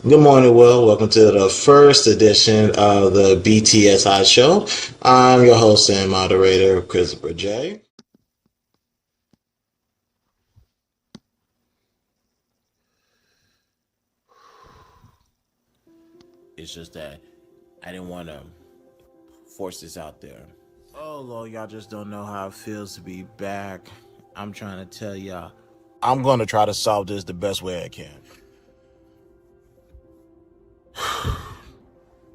Good morning, Will. Welcome to the first edition of the BTSI Show. I'm your host and moderator, Christopher J. It's just that I didn't want to force this out there. Oh, Lord, y'all just don't know how it feels to be back. I'm trying to tell y'all. I'm going to try to solve this the best way I can.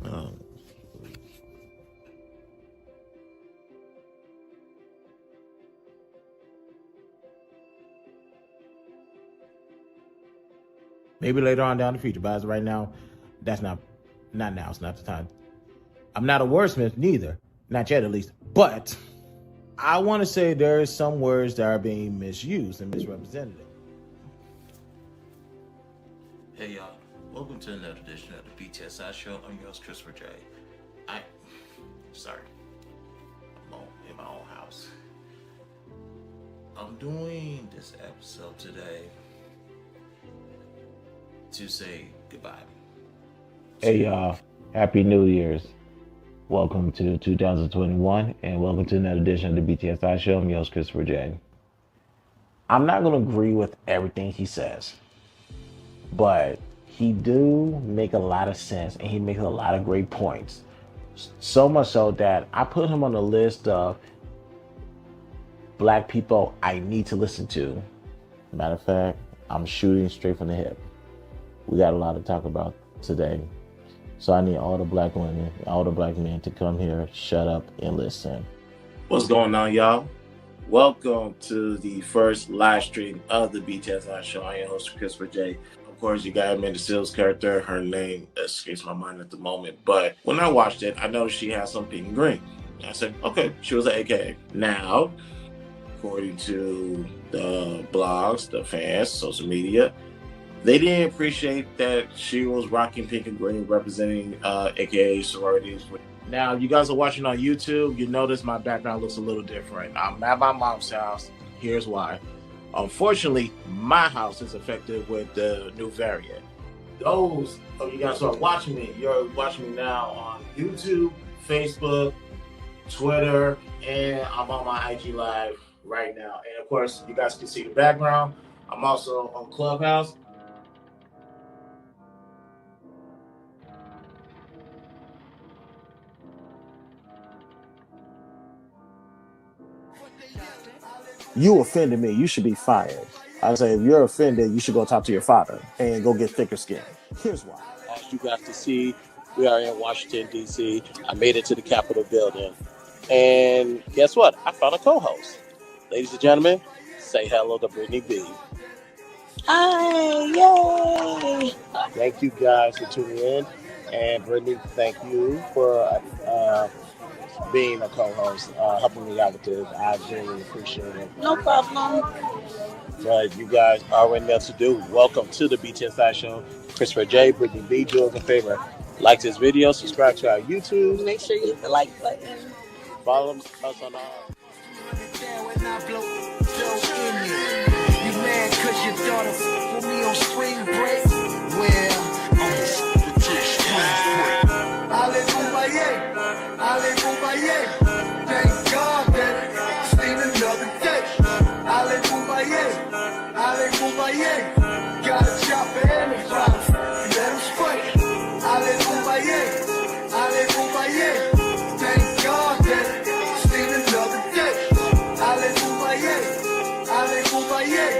Oh. Maybe later on down the future, but as right now, that's not now. It's not the time. I'm not a wordsmith neither, not yet at least. But I want to say there are some words that are being misused and misrepresented. Hey y'all, welcome to another edition of the BTSI Show. I'm your host, Christopher J. Sorry, I'm in my own house. I'm doing this episode today to say goodbye. Hey y'all, Happy New Year's. Welcome to 2021 and welcome to another edition of the BTSI Show. I'm your host, Christopher J. I'm not going to agree with everything he says, but he do make a lot of sense and he makes a lot of great points. So much so that I put him on the list of black people I need to listen to. Matter of fact, I'm shooting straight from the hip. We got a lot to talk about today. So I need all the black women, all the black men to come here, shut up, and listen. What's going on, y'all? Welcome to the first live stream of the BTSI Show. I am your host, Christopher J. Of course, you got Amanda Seals' character. Her name escapes my mind at the moment. But when I watched it, I noticed she had some pink and green. I said, okay, she was an AKA. Now, according to the blogs, the fans, social media, they didn't appreciate that she was rocking pink and green, representing AKA sororities. Now, you guys are watching on YouTube. You notice my background looks a little different. I'm at my mom's house. Here's why. Unfortunately, my house is affected with the new variant. Those of you guys who are watching me, you're watching me now on YouTube, Facebook, Twitter, and I'm on my IG Live right now. And of course, you guys can see the background. I'm also on Clubhouse. You offended me. You should be fired. I say, if you're offended, you should go talk to your father and go get thicker skin. Here's why. As you got to see, we are in Washington, D.C. I made it to the Capitol building. And guess what? I found a co-host. Ladies and gentlemen, say hello to Brittany B. Hi, yay! Thank you guys for tuning in. And Brittany, thank you for being a co-host, helping me out with this. I really appreciate it. No problem. But you guys already know what to do. Welcome to the BTSI Show. Christopher J, Brittany B, do us a favor. Like this video, subscribe to our YouTube. Make sure you hit the like button. Follow us on our... You mad cause your daughter put me on spring break? Well, Hallelujah, thank God that it's been another day. Hallelujah, got a chopper and a driver, let him spray. Hallelujah, thank God that it's been another day. Hallelujah,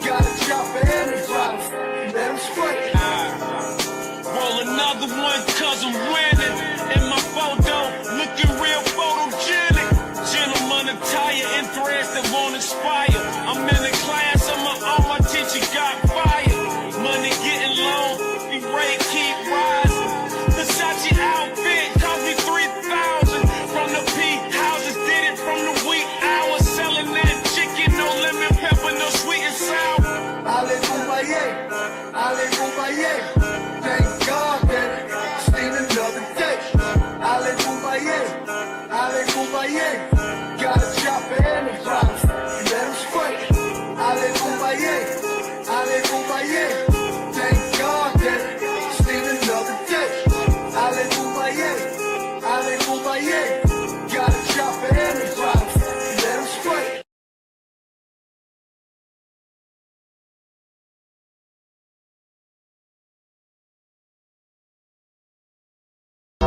got a chopper and a driver, let him spray.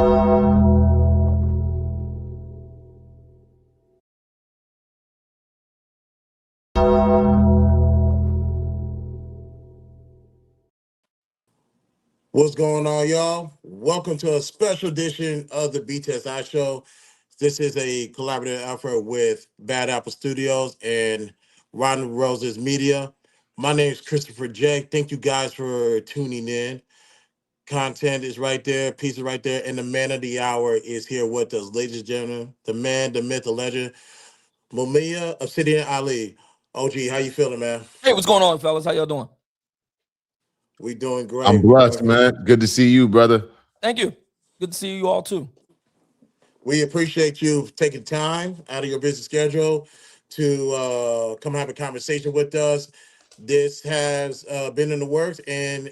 What's going on, y'all? Welcome to a special edition of the BTSI Show. This is a collaborative effort with Bad Apple Studios and Ron Roses Media. My name is Christopher J. Thank you guys for tuning in. Content is right there, piece is right there, and the man of the hour is here with us. Ladies and gentlemen, the man, the myth, the legend, Mumia Obsidian Ali. OG, how you feeling, man? Hey, what's going on, fellas? How y'all doing? We doing great. I'm blessed, man. Good to see you, brother. Thank you. Good to see you all too. We appreciate you taking time out of your busy schedule to come have a conversation with us. This has been in the works, and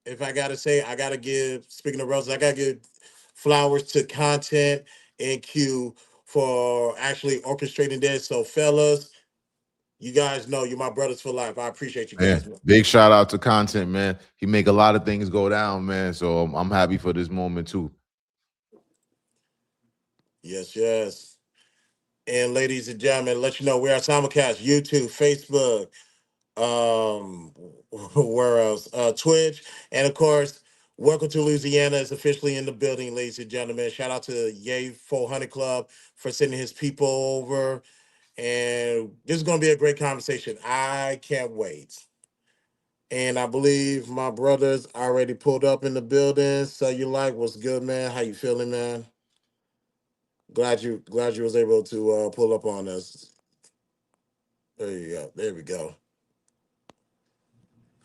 if I gotta say, I gotta give. Speaking of roses, I gotta give flowers to Content and Q for actually orchestrating this. So, fellas, you guys know you're my brothers for life. I appreciate you guys. Man, big shout out to Content, man. He make a lot of things go down, man. So I'm happy for this moment too. Yes, yes. And ladies and gentlemen, let you know we are simulcast YouTube, Facebook, where else? Twitch, and of course, Welcome to Louisiana is officially in the building, ladies and gentlemen. Shout out to Yay 400 Club for sending his people over, and this is going to be a great conversation. I can't wait. And I believe my brothers already pulled up in the building. So you like, what's good, man? How you feeling, man? Glad you was able to pull up on us. There you go. There we go.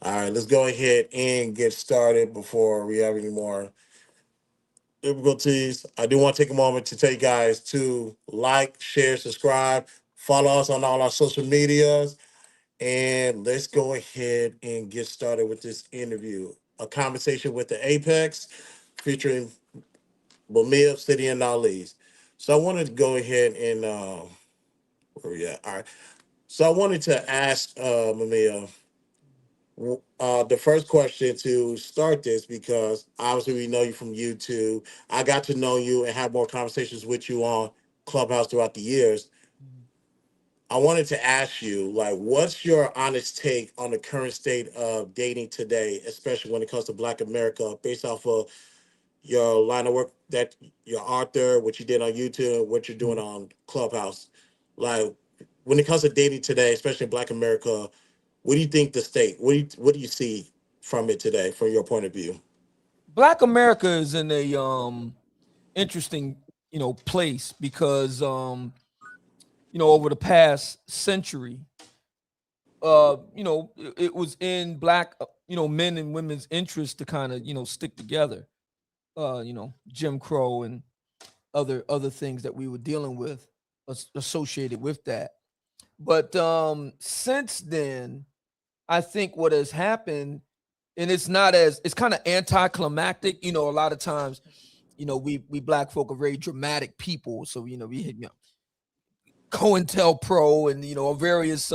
All right, let's go ahead and get started before we have any more difficulties. I do want to take a moment to tell you guys to like, share, subscribe, follow us on all our social medias, and let's go ahead and get started with this interview. A conversation with the Apex featuring Mumia Obsidian Ali. So I wanted to go ahead and where we at? All right. So I wanted to ask Mumia the first question to start this, because obviously we know you from YouTube. I got to know you and have more conversations with you on Clubhouse throughout the years. I wanted to ask you, like, what's your honest take on the current state of dating today, especially when it comes to Black America, based off of your line of work, that your author, what you did on YouTube, what you're doing on Clubhouse? Like, when it comes to dating today, especially in Black America, what do you think the state? What do you see from it today, from your point of view? Black America is in a interesting, place because over the past century, it was in Black, men and women's interest to kind of, stick together. Jim Crow and other things that we were dealing with associated with that. But since then, I think what has happened, and it's kind of anticlimactic. A lot of times, we Black folk are very dramatic people. So, we hit, COINTELPRO and, various,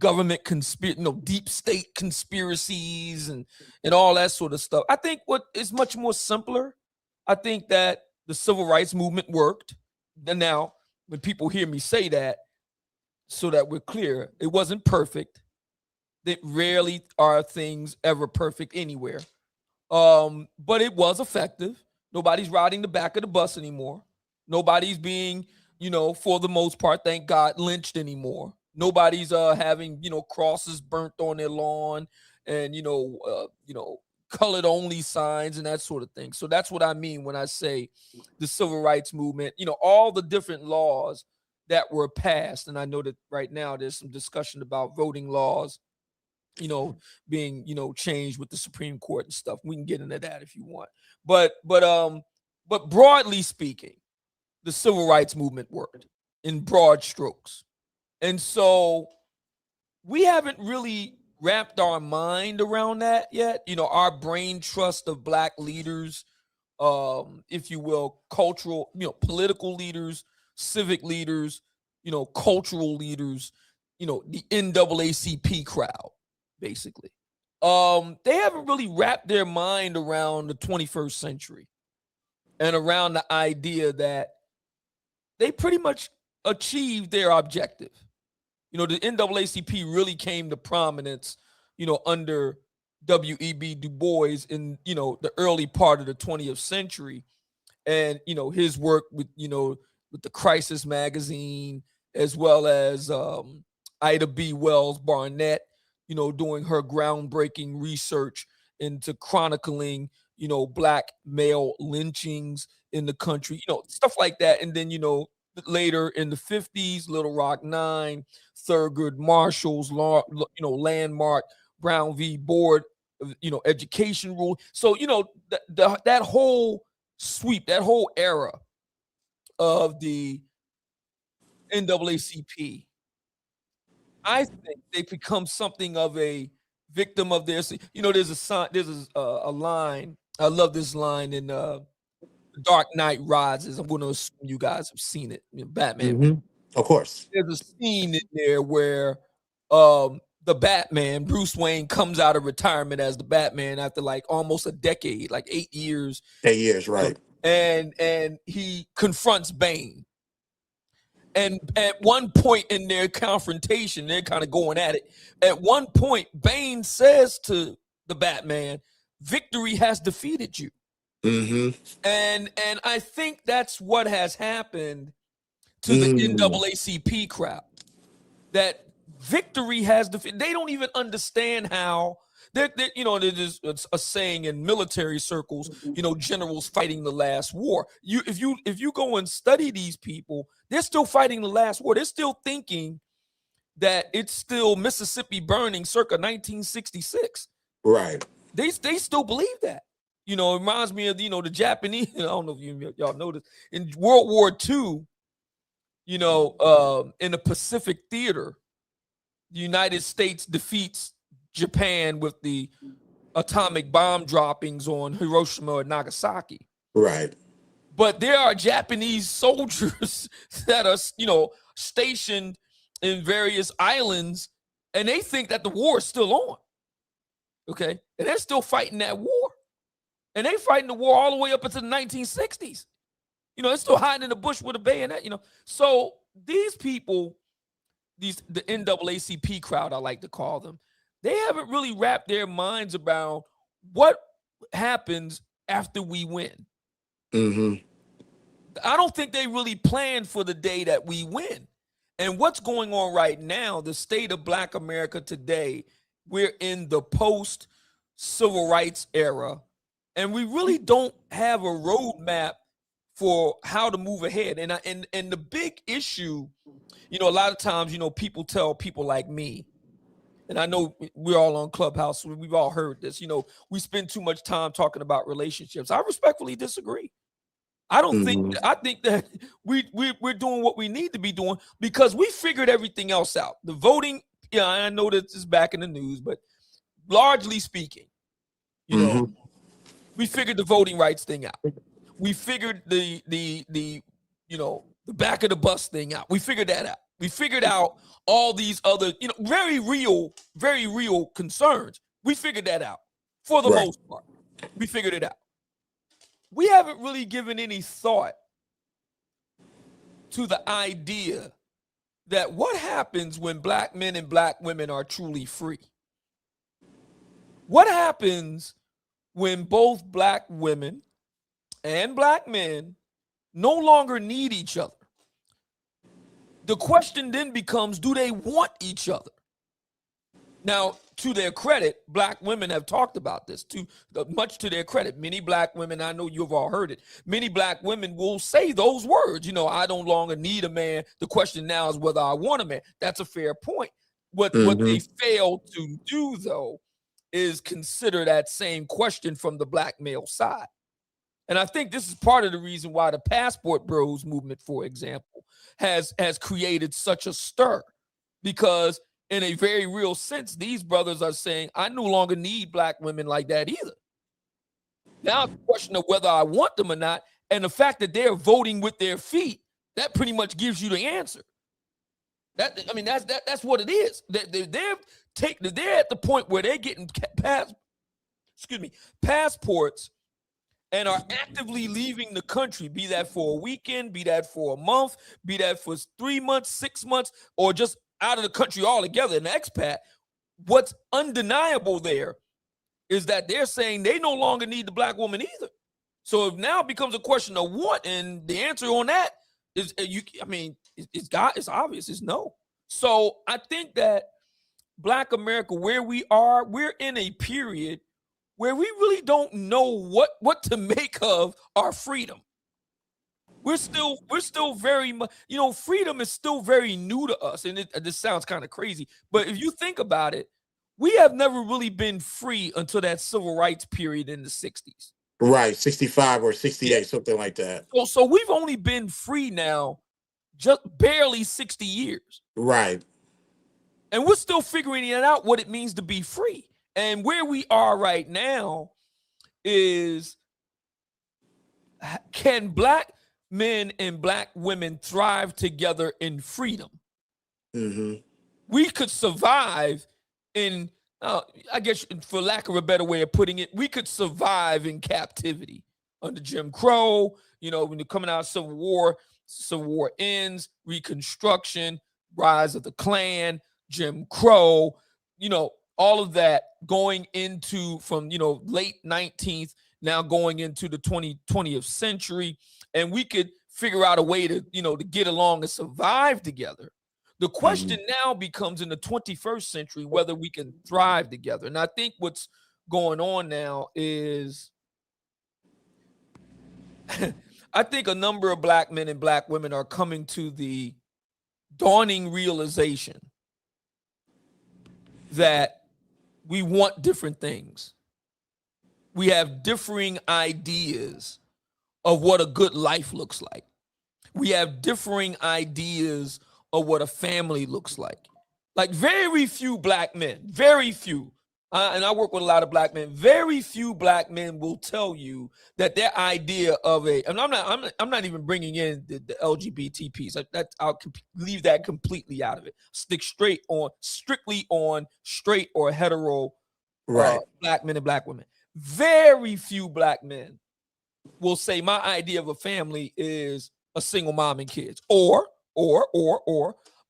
government deep state conspiracies and all that sort of stuff. I think what is much more simpler, I think that the civil rights movement worked. And now, when people hear me say that, so that we're clear, it wasn't perfect. That rarely are things ever perfect anywhere. But it was effective. Nobody's riding the back of the bus anymore. Nobody's being, for the most part, thank God, lynched anymore. Nobody's having, crosses burnt on their lawn and, colored only signs and that sort of thing. So that's what I mean when I say the civil rights movement, all the different laws that were passed. And I know that right now there's some discussion about voting laws, being, changed with the Supreme Court and stuff. We can get into that if you want. But broadly speaking, the civil rights movement worked in broad strokes. And so we haven't really wrapped our mind around that yet. Our brain trust of Black leaders, if you will, cultural, political leaders, civic leaders, cultural leaders, the NAACP crowd, basically. They haven't really wrapped their mind around the 21st century. and around the idea that they pretty much achieved their objective. You know, the NAACP really came to prominence, you know, under W.E.B. Du Bois in, you know, the early part of the 20th century. And, you know, his work with, you know, with the Crisis magazine, as well as Ida B. Wells Barnett, you know, doing her groundbreaking research into chronicling, you know, black male lynchings in the country, you know, stuff like that. And then, you know, later in the 50s, Little Rock Nine, Thurgood Marshall's law, you know, landmark Brown v. Board of, you know, education rule. So, you know, that whole sweep, that whole era of the NAACP, I think they become something of a victim of their. You know, there's a line. I love this line in Dark Knight Rises. I'm going to assume you guys have seen it. You know, Batman. Of course. There's a scene in there where the Batman, Bruce Wayne, comes out of retirement as the Batman after like almost a decade, like 8 years. 8 years, right. And he confronts Bane. And at one point in their confrontation, they're kind of going at it. At one point, Bane says to the Batman, "Victory has defeated you." And I think that's what has happened to the NAACP crowd. That victory has defeated. They don't even understand how. You know, there's a saying in military circles, you know, generals fighting the last war. If you go and study these people, they're still fighting the last war. They're still thinking that it's still Mississippi burning circa 1966. Right. They still believe that. You know, it reminds me of, you know, the Japanese. I don't know if y'all know this. In World War II, you know, in the Pacific Theater, the United States defeats Japan with the atomic bomb droppings on Hiroshima and Nagasaki. Right. But there are Japanese soldiers that are, you know, stationed in various islands, and they think that the war is still on. Okay. And they're still fighting that war. And they fighting the war all the way up into the 1960s. You know, they're still hiding in the bush with a bayonet, you know. So these people, the NAACP crowd, I like to call them, they haven't really wrapped their minds around what happens after we win. I don't think they really planned for the day that we win. And what's going on right now, the state of Black America today, we're in the post-civil rights era, and we really don't have a roadmap for how to move ahead. And the big issue, you know, a lot of times, you know, people tell people like me, and I know we're all on Clubhouse, so we've all heard this, you know, we spend too much time talking about relationships. I respectfully disagree. I don't think, I think that we're doing what we need to be doing because we figured everything else out. The voting, yeah, I know that this is back in the news, but largely speaking, you know, we figured the voting rights thing out. We figured the you know, the back of the bus thing out. We figured that out. We figured out all these other, you know, very real concerns. We figured that out for the most part. We figured it out. We haven't really given any thought to the idea that what happens when Black men and Black women are truly free? What happens when both Black women and Black men no longer need each other? The question then becomes, do they want each other? Now, to their credit, Black women have talked about this, much to their credit. Many Black women, I know you've all heard it, many Black women will say those words, you know, I no longer need a man. The question now is whether I want a man. That's a fair point. What they fail to do, though, is consider that same question from the Black male side. And I think this is part of the reason why the Passport Bros movement, for example, has created such a stir, because in a very real sense, these brothers are saying, I no longer need Black women like that either. Now it's a question of whether I want them or not, and the fact that they're voting with their feet, that pretty much gives you the answer. That's what it is. They're at the point where they're getting passports and are actively leaving the country, be that for a weekend, be that for a month, be that for 3 months, 6 months, or just out of the country altogether, an expat, what's undeniable there is that they're saying they no longer need the black woman either. So it now becomes a question of what, and the answer on that is it's obvious, it's no. So I think that Black America, where we are, we're in a period where we really don't know what to make of our freedom. We're still very much, freedom is still very new to us. And this sounds kind of crazy, but if you think about it, we have never really been free until that civil rights period in the 60s. Right, 65 or 68, something like that. So we've only been free now just barely 60 years. Right. And we're still figuring it out what it means to be free. And where we are right now is, can black men and black women thrive together in freedom? Mm-hmm. We could survive in, I guess for lack of a better way of putting it, we could survive in captivity under Jim Crow, when you're coming out of Civil War ends, Reconstruction, rise of the Klan, Jim Crow, all of that going into from, late 19th, now going into the 20th century. And we could figure out a way to, to get along and survive together. The question now becomes in the 21st century, whether we can thrive together. And I think what's going on now is, I think a number of black men and black women are coming to the dawning realization that we want different things. We have differing ideas of what a good life looks like. We have differing ideas of what a family looks like. Like very few black men, very few, and I work with a lot of black men, very few black men will tell you that their idea of and I'm not even bringing in the LGBT piece. I'll leave that completely out of it. Stick strictly on straight or hetero black men and black women. Very few black men will say my idea of a family is a single mom and kids, or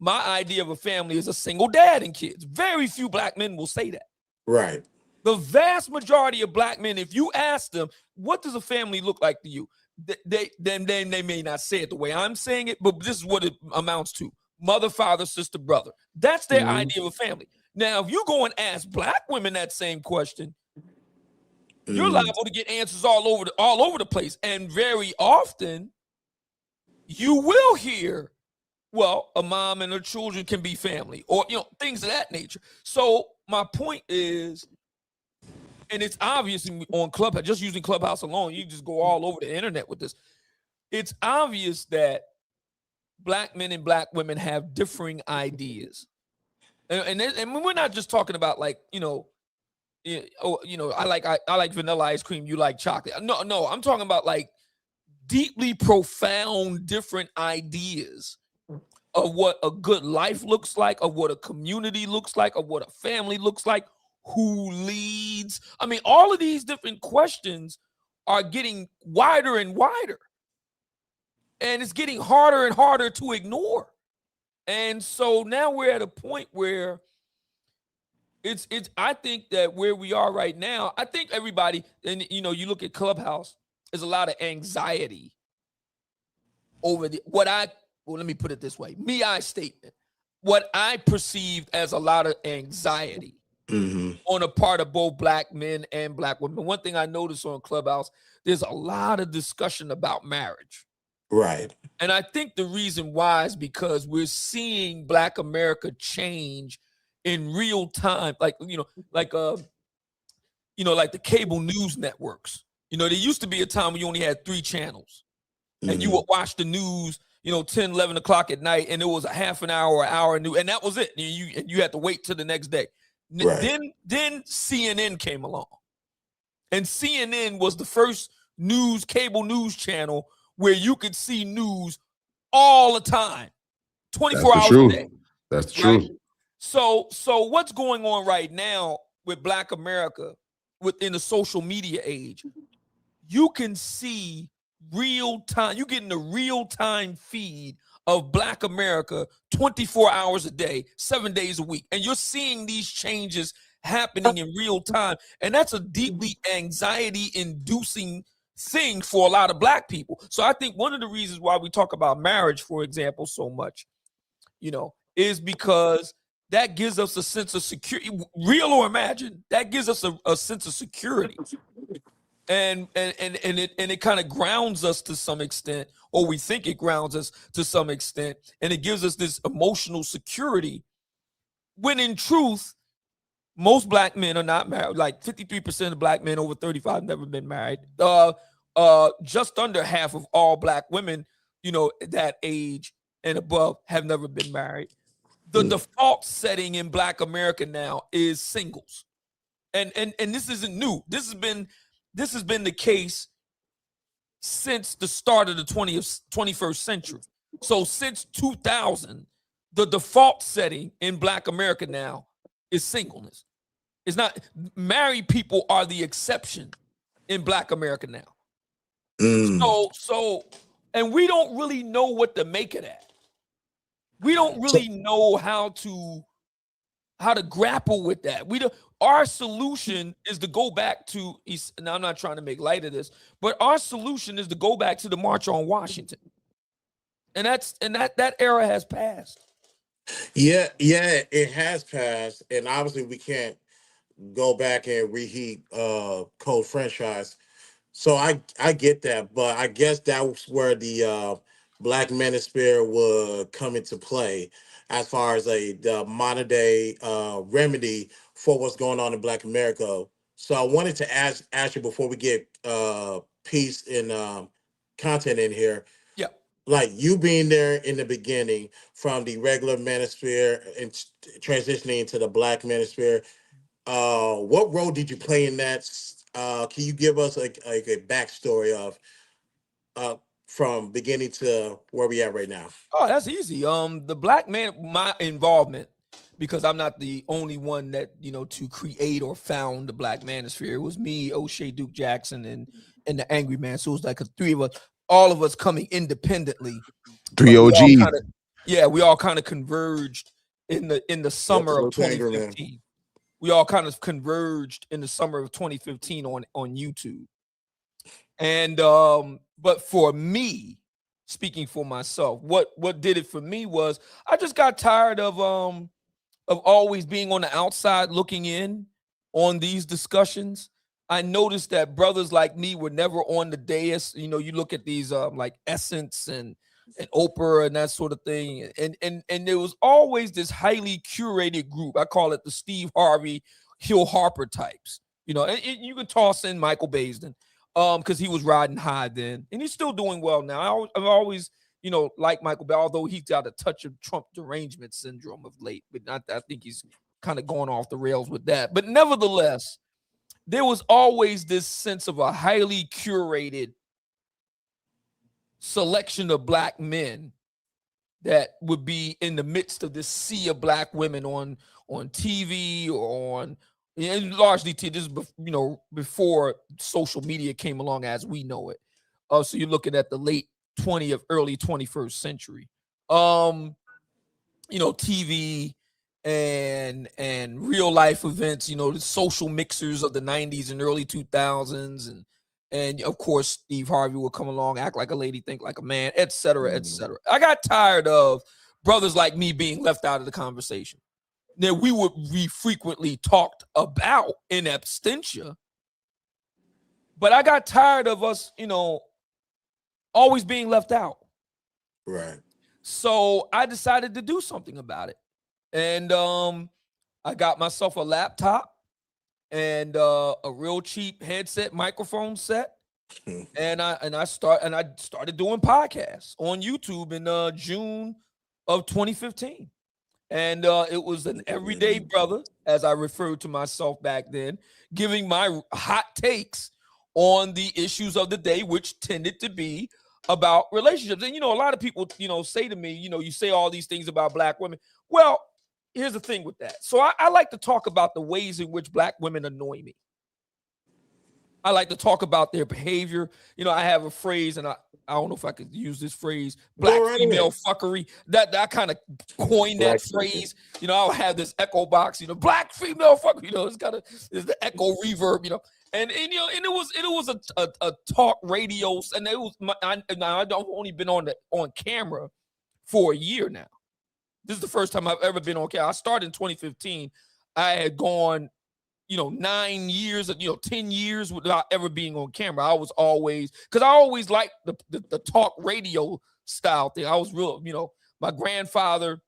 my idea of a family is a single dad and kids. Very few black men will say that. Right. The vast majority of black men, if you ask them, what does a family look like to you? They may not say it the way I'm saying it, but this is what it amounts to. Mother, father, sister, brother. That's their idea of a family. Now, if you go and ask black women that same question, you're liable to get answers all over the place. And very often, you will hear, well, a mom and her children can be family, or things of that nature. So my point is, and it's obvious on Clubhouse, just using Clubhouse alone, you just go all over the internet with this. It's obvious that black men and black women have differing ideas, and we're not just talking about like I like vanilla ice cream, you like chocolate. No, I'm talking about like deeply profound different ideas of what a good life looks like, of what a community looks like, of what a family looks like, who leads. I mean, all of these different questions are getting wider and wider, and it's getting harder and harder to ignore. And so now we're at a point where it's I think that where we are right now, I think everybody, and you look at Clubhouse, there's a lot of anxiety over let me put it this way. I statement. What I perceived as a lot of anxiety on a part of both black men and black women. One thing I noticed on Clubhouse, there's a lot of discussion about marriage. Right. And I think the reason why is because we're seeing Black America change in real time. Like the cable news networks. There used to be a time when you only had 3 channels and you would watch the news, 10, 11 o'clock at night, and it was a half an hour or hour of news, and that was it. And you had to wait till the next day. Right. Then CNN came along, and CNN was the first cable news channel where you could see news all the time, 24 hours a day. That's the truth. So what's going on right now with Black America within the social media age? you can see real time. You're getting a real time feed of Black America 24 hours a day, 7 days a week. And you're seeing these changes happening in real time. And that's a deeply anxiety inducing thing for a lot of Black people. So I think one of the reasons why we talk about marriage, for example, so much, is because that gives us a sense of security, real or imagined. That gives us a sense of security. And it kind of grounds us to some extent, or we think it grounds us to some extent, and it gives us this emotional security. When in truth, most Black men are not married. Like 53% of Black men over 35 have never been married. Just under half of all Black women, that age and above have never been married. The default setting in Black America now is singles, and this isn't new. This has been the case since the start of the 21st century. So since 2000, the default setting in Black America now is singleness. It's not married people are the exception in Black America now. So, and we don't really know what to make of that. We don't really know how to grapple with that. Our solution is to go back to, now I'm not trying to make light of this, but our solution is to go back to the March on Washington. And that era has passed. Yeah, it has passed, and obviously we can't go back and reheat Cold franchise. So I get that, but I guess that was where the Black manosphere would come into play as far as the modern day remedy for what's going on in Black America. So I wanted to ask you before we get peace and content in here. Yeah. Like you being there in the beginning from the regular manosphere and transitioning into the Black manosphere, what role did you play in that? Can you give us a backstory of from beginning to where we at right now? Oh, that's easy. The Black man, my involvement, because I'm not the only one that to create or found the Black manosphere. It was me, O'Shea Duke Jackson, and the Angry Man. So it was like three of us, all of us coming independently. Three OGs. We all kind of converged in the summer of 2015. We all kind of converged in the summer of 2015 on YouTube. And but for me, speaking for myself, what did it for me was I just got tired of always being on the outside looking in on these discussions. I noticed that brothers like me were never on the dais. You look at these like Essence and Oprah and that sort of thing, and there was always this highly curated group. I call it the Steve Harvey, Hill Harper types. And you can toss in Michael Baisden, because he was riding high then, and he's still doing well now. I've always, liked Michael Bay, although he's got a touch of Trump derangement syndrome of late. But I think he's kind of going off the rails with that. But nevertheless, there was always this sense of a highly curated selection of Black men that would be in the midst of this sea of Black women on TV or on, and largely this is before social media came along as we know it. So you're looking at the late 20th, early 21st century. TV and real life events. The social mixers of the 90s and early 2000s, and of course Steve Harvey will come along, act like a lady, think like a man, etc., etc. I got tired of brothers like me being left out of the conversation. Now we frequently talked about in absentia, but I got tired of us, always being left out. Right. So I decided to do something about it, and I got myself a laptop and a real cheap headset microphone set, and I started doing podcasts on YouTube in June of 2015. And it was an everyday brother, as I referred to myself back then, giving my hot takes on the issues of the day, which tended to be about relationships. And, a lot of people, say to me, you say all these things about Black women. Well, here's the thing with that. So I like to talk about the ways in which Black women annoy me. I like to talk about their behavior. You know, I have a phrase, and I don't know if I could use this phrase, black right female ahead. fuckery. That I kind of coined that phrase. You know, I'll have this echo box, you know, black female fuckery, you know, it's the echo reverb, you know. And you know, and it was a talk radio, and it was I've only been on camera for a year now. This is the first time I've ever been on camera. I started in 2015. I had gone, you know, 9 years, you know, 10 years without ever being on camera. I was always, because I always liked the talk radio style thing. I was real, you know, my grandfather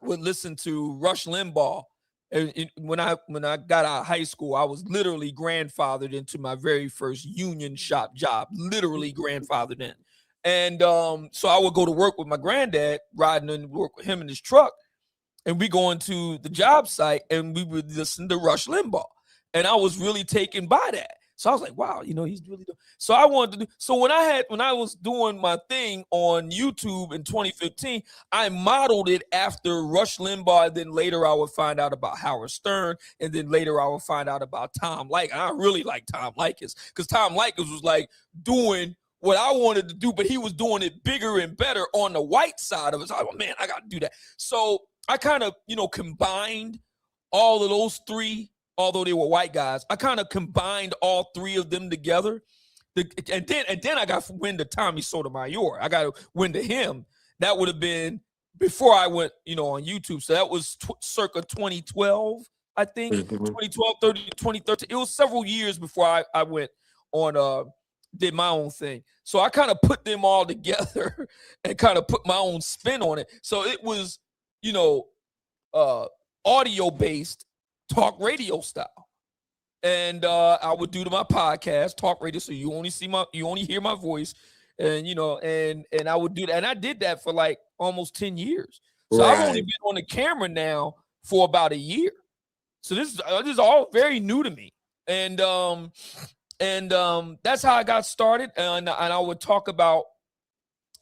would listen to Rush Limbaugh. And when I got out of high school, I was literally grandfathered into my very first union shop job, literally grandfathered in. And so I would go to work with my granddad, riding and work with him in his truck. And we go into the job site and we would listen to Rush Limbaugh. And I was really taken by that. So I was like, wow, you know, he's really doing. So I wanted to do. So when I was doing my thing on YouTube in 2015, I modeled it after Rush Limbaugh. And then later I would find out about Howard Stern. And then later I would find out about Tom Leykis. I really like Tom Leykis because Tom Leykis was like doing what I wanted to do, but he was doing it bigger and better on the white side of it. So I was like, man, I got to do that. So I kind of, you know, combined all of those three, although they were white guys. I kind of combined all three of them together. And then I got wind of Tommy Sotomayor. I got wind of him. That would have been before I went, you know, on YouTube. So that was circa 2012, I think. 2012, 2013. It was several years before I went on, did my own thing. So I kind of put them all together and kind of put my own spin on it. So it was, you know, audio-based talk radio style. And I would do to my podcast, talk radio, so you only hear my voice. And, you know, and I would do that. And I did that for like almost 10 years. So right. I've only been on the camera now for about a year. So this is all very new to me. And that's how I got started. And I would talk about,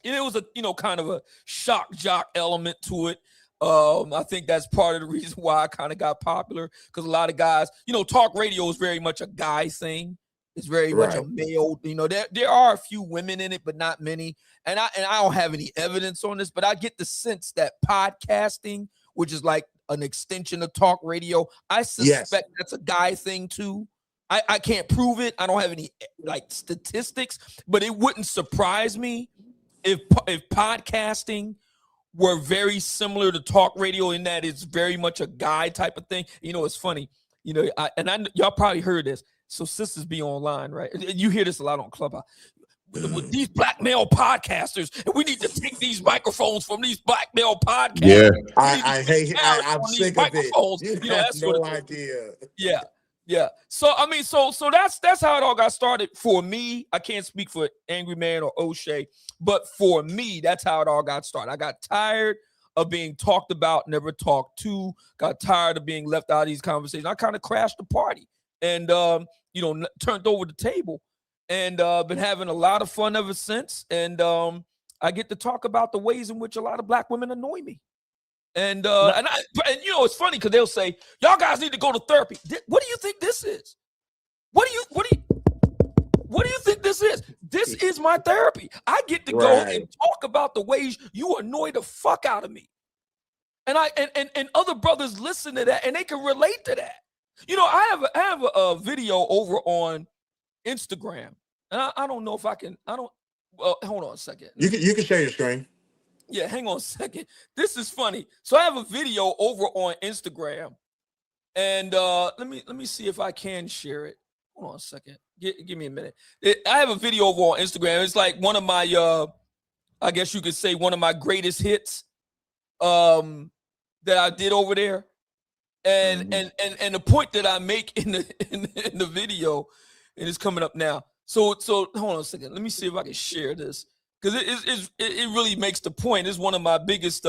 and it was a, you know, kind of a shock jock element to it. I think that's part of the reason why I kind of got popular, because a lot of guys, you know, talk radio is very much a guy thing. It's very much a male, you know, there are a few women in it, but not many. And I don't have any evidence on this, but I get the sense that podcasting, which is like an extension of talk radio, I suspect that's a guy thing too. I can't prove it. I don't have any like statistics, but it wouldn't surprise me if podcasting were very similar to talk radio in that it's very much a guy type of thing. You know, it's funny, you know, y'all probably heard this. So sisters be online, right? You hear this a lot on Clubhouse. With these black male podcasters, and we need to take these microphones from these black male podcasters. Yeah, I'm sick of it. You know, that's no idea. Yeah. So I mean, so that's how it all got started for me. I can't speak for Angry Man or O'Shea, but for me, that's how it all got started. I got tired of being talked about, never talked to. Got tired of being left out of these conversations. I kind of crashed the party and you know, turned over the table, and been having a lot of fun ever since. And I get to talk about the ways in which a lot of black women annoy me. And you know, it's funny because they'll say, y'all guys need to go to therapy. What do you think this is? What do you think this is? This is my therapy. I get to go and talk about the ways you annoy the fuck out of me. And and other brothers listen to that and they can relate to that. You know, I have a video over on Instagram. And I don't know if I can, well, hold on a second. You can share your screen. Yeah, hang on a second. This is funny. So I have a video over on Instagram, and let me see if I can share it. Hold on a second. Give me a minute. I have a video over on Instagram. It's like one of my, I guess you could say one of my greatest hits, that I did over there, and the point that I make in the video, and it's coming up now. So hold on a second. Let me see if I can share this. Because it really makes the point. It's one of my biggest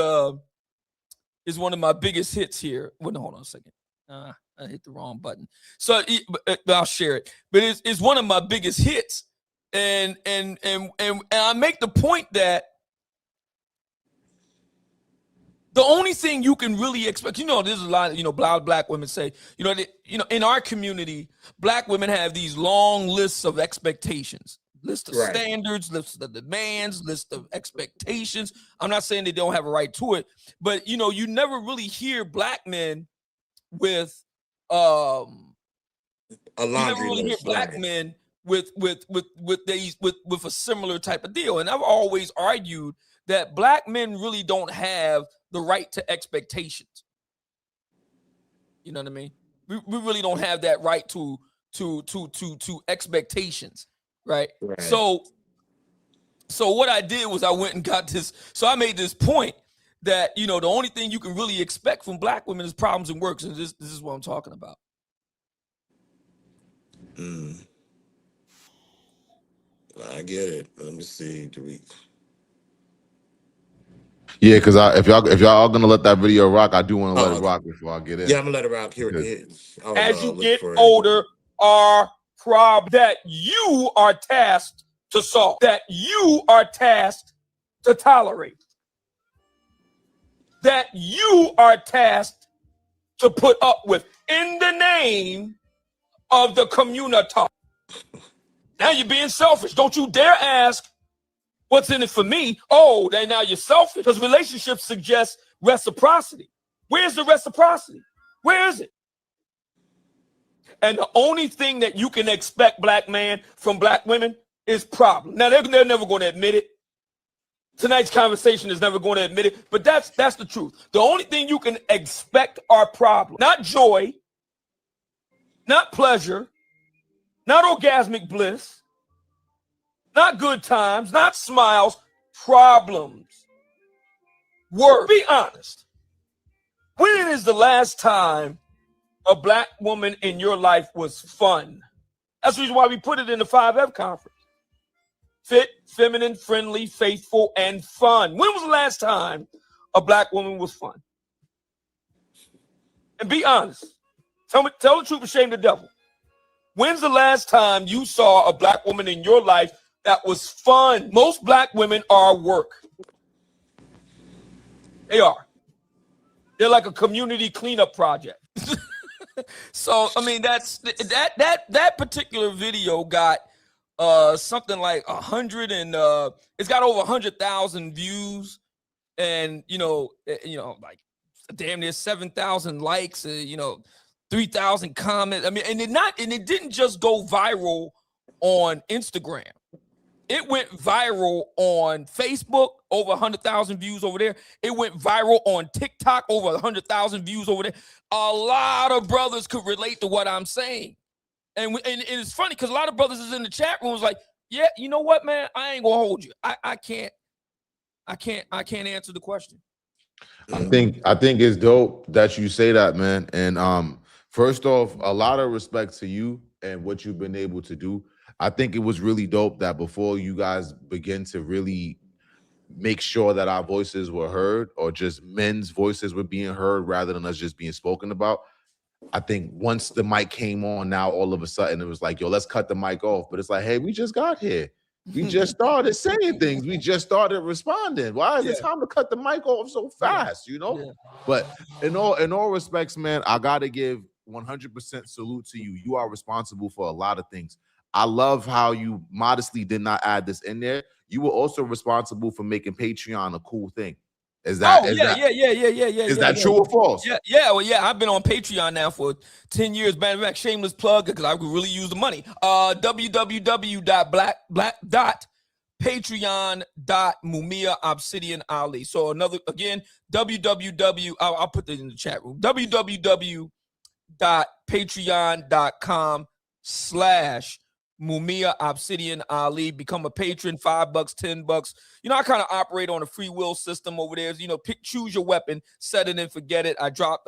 hits here. Well, no, hold on a second. I hit the wrong button. So I'll share it. But it's one of my biggest hits, and I make the point that The only thing you can really expect, there's a lot of, black women say, in our community, black women have these long lists of expectations, list of standards, list of demands, list of expectations. I'm not saying they don't have a right to it, but you never really hear black men with a you never laundry really hear list. black men with a similar type of deal. And I've always argued that black men really don't have the right to expectations. You know what I mean? We really don't have that right to expectations, right? So what I did was I went and got this. So I made this point that the only thing you can really expect from black women is problems and works, and this is what I'm talking about. I get it. Let me see. Yeah, because if y'all are gonna let that video rock, I do want to let it rock before I get in. Yeah, I'm gonna let it rock. Here it is. As you get older, are problems that you are tasked to solve, that you are tasked to tolerate, that you are tasked to put up with in the name of the community. Now you're being selfish. Don't you dare ask, what's in it for me? Oh, then now you're selfish, because relationships suggest reciprocity. Where's the reciprocity? Where is it? And the only thing that you can expect, black man, from black women is problem. Now, they're never going to admit it. Tonight's conversation is never going to admit it, but that's the truth. The only thing you can expect are problems. Not joy, not pleasure, not orgasmic bliss, not good times, not smiles, problems. Work. Be honest. When is the last time a black woman in your life was fun? That's the reason why we put it in the 5F conference. Fit, feminine, friendly, faithful, and fun. When was the last time a black woman was fun? And be honest. Tell the truth and shame the devil. When's the last time you saw a black woman in your life that was fun? Most black women are work. They are. They're like a community cleanup project. So, I mean, that particular video got something like 100 and it's got over 100,000 views, and like damn near 7,000 likes, 3,000 comments. I mean, and it didn't just go viral on Instagram. It went viral on Facebook, over 100,000 views over there. It went viral on TikTok, over 100,000 views over there. A lot of brothers could relate to what I'm saying. And it's funny because a lot of brothers is in the chat room was like, yeah, you know what, man? I ain't gonna hold you. I can't answer the question. I think it's dope that you say that, man. And first off, a lot of respect to you and what you've been able to do. I think it was really dope that before you guys begin to really make sure that our voices were heard, or just men's voices were being heard rather than us just being spoken about. I think once the mic came on, now all of a sudden it was like, yo, let's cut the mic off. But it's like, hey, we just got here. We just started saying things. We just started responding. Why is it time to cut the mic off so fast, Yeah. But in all respects, man, I got to give 100% salute to you. You are responsible for a lot of things. I love how you modestly did not add this in there. You were also responsible for making Patreon a cool thing. Is that true or false? Well, I've been on Patreon now for 10 years. Matter of fact, shameless plug, because I could really use the money. www.patreon.mumia Obsidian Ali. So I'll put it in the chat room. www.patreon.com/Mumia Obsidian Ali. Become a patron, $5, $10. I kind of operate on a free will system over there. Choose your weapon, set it and forget it. I drop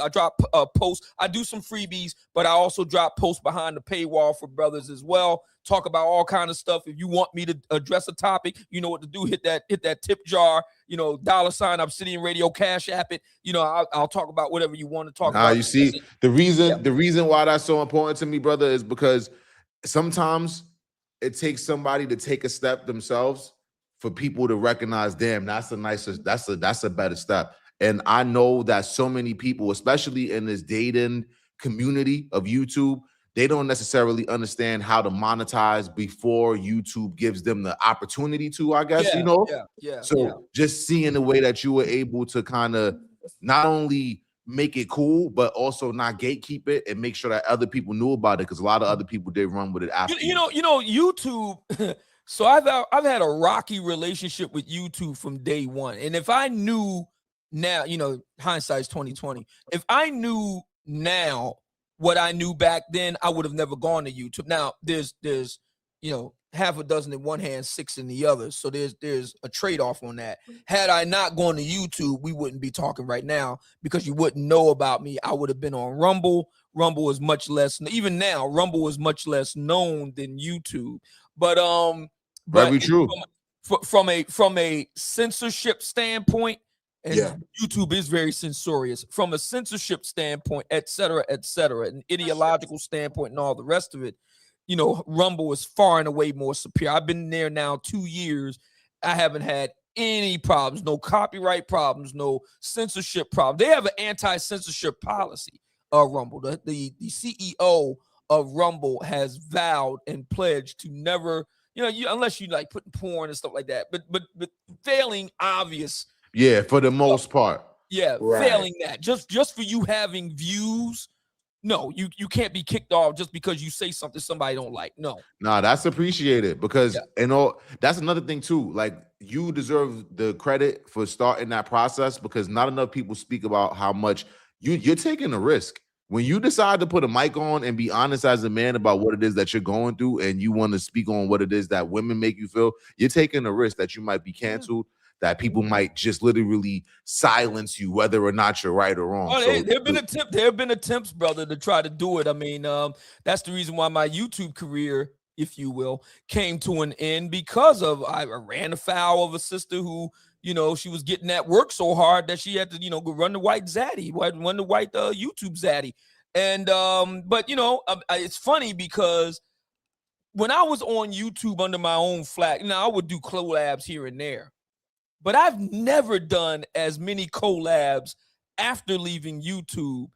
posts. I do some freebies, but I also drop posts behind the paywall for brothers as well. Talk about all kind of stuff. If you want me to address a topic, you know what to do. Hit that tip jar. $ Obsidian Radio, Cash App it. I'll talk about whatever you want to talk about. You see, the reason why that's so important to me, brother, is because sometimes it takes somebody to take a step themselves for people to recognize, damn, that's a better step. And I know that so many people, especially in this dating community of YouTube, they don't necessarily understand how to monetize before YouTube gives them the opportunity to, I guess, Yeah, you know? yeah. So just seeing the way that you were able to kind of not only make it cool, but also not gatekeep it and make sure that other people knew about it, because a lot of other people did run with it after. You know, YouTube. So I've had a rocky relationship with YouTube from day one. And if I knew now, hindsight's 2020. If I knew now what I knew back then, I would have never gone to YouTube. Now there's half a dozen in one hand, six in the other. So there's a trade-off on that. Had I not gone to YouTube, we wouldn't be talking right now, because you wouldn't know about me. I would have been on Rumble. Rumble is much less, even now, Rumble is much less known than YouTube. But Very true. From a censorship standpoint, and YouTube is very censorious from a censorship standpoint, et cetera, an ideological standpoint, and all the rest of it. Rumble is far and away more superior. I've been there now 2 years. I haven't had any problems, no copyright problems, no censorship problems. They have an anti-censorship policy. Rumble, the CEO of Rumble has vowed and pledged to never, unless you like putting porn and stuff like that, but failing obvious. Yeah, for the most part. Yeah, right. Failing that. Just for you having views. No, you can't be kicked off just because you say something somebody don't like. No. Nah, that's appreciated, because that's another thing too. Like, you deserve the credit for starting that process, because not enough people speak about how much you're taking a risk. When you decide to put a mic on and be honest as a man about what it is that you're going through, and you want to speak on what it is that women make you feel, you're taking a risk that you might be canceled, that people might just literally silence you, whether or not you're right or wrong. Oh, there have been attempts, brother, to try to do it. I mean, that's the reason why my YouTube career, if you will, came to an end, because I ran afoul of a sister who, she was getting at work so hard that she had to, go run the white zaddy, run the white YouTube zaddy. And but it's funny, because when I was on YouTube under my own flag, I would do collabs here and there. But I've never done as many collabs after leaving YouTube.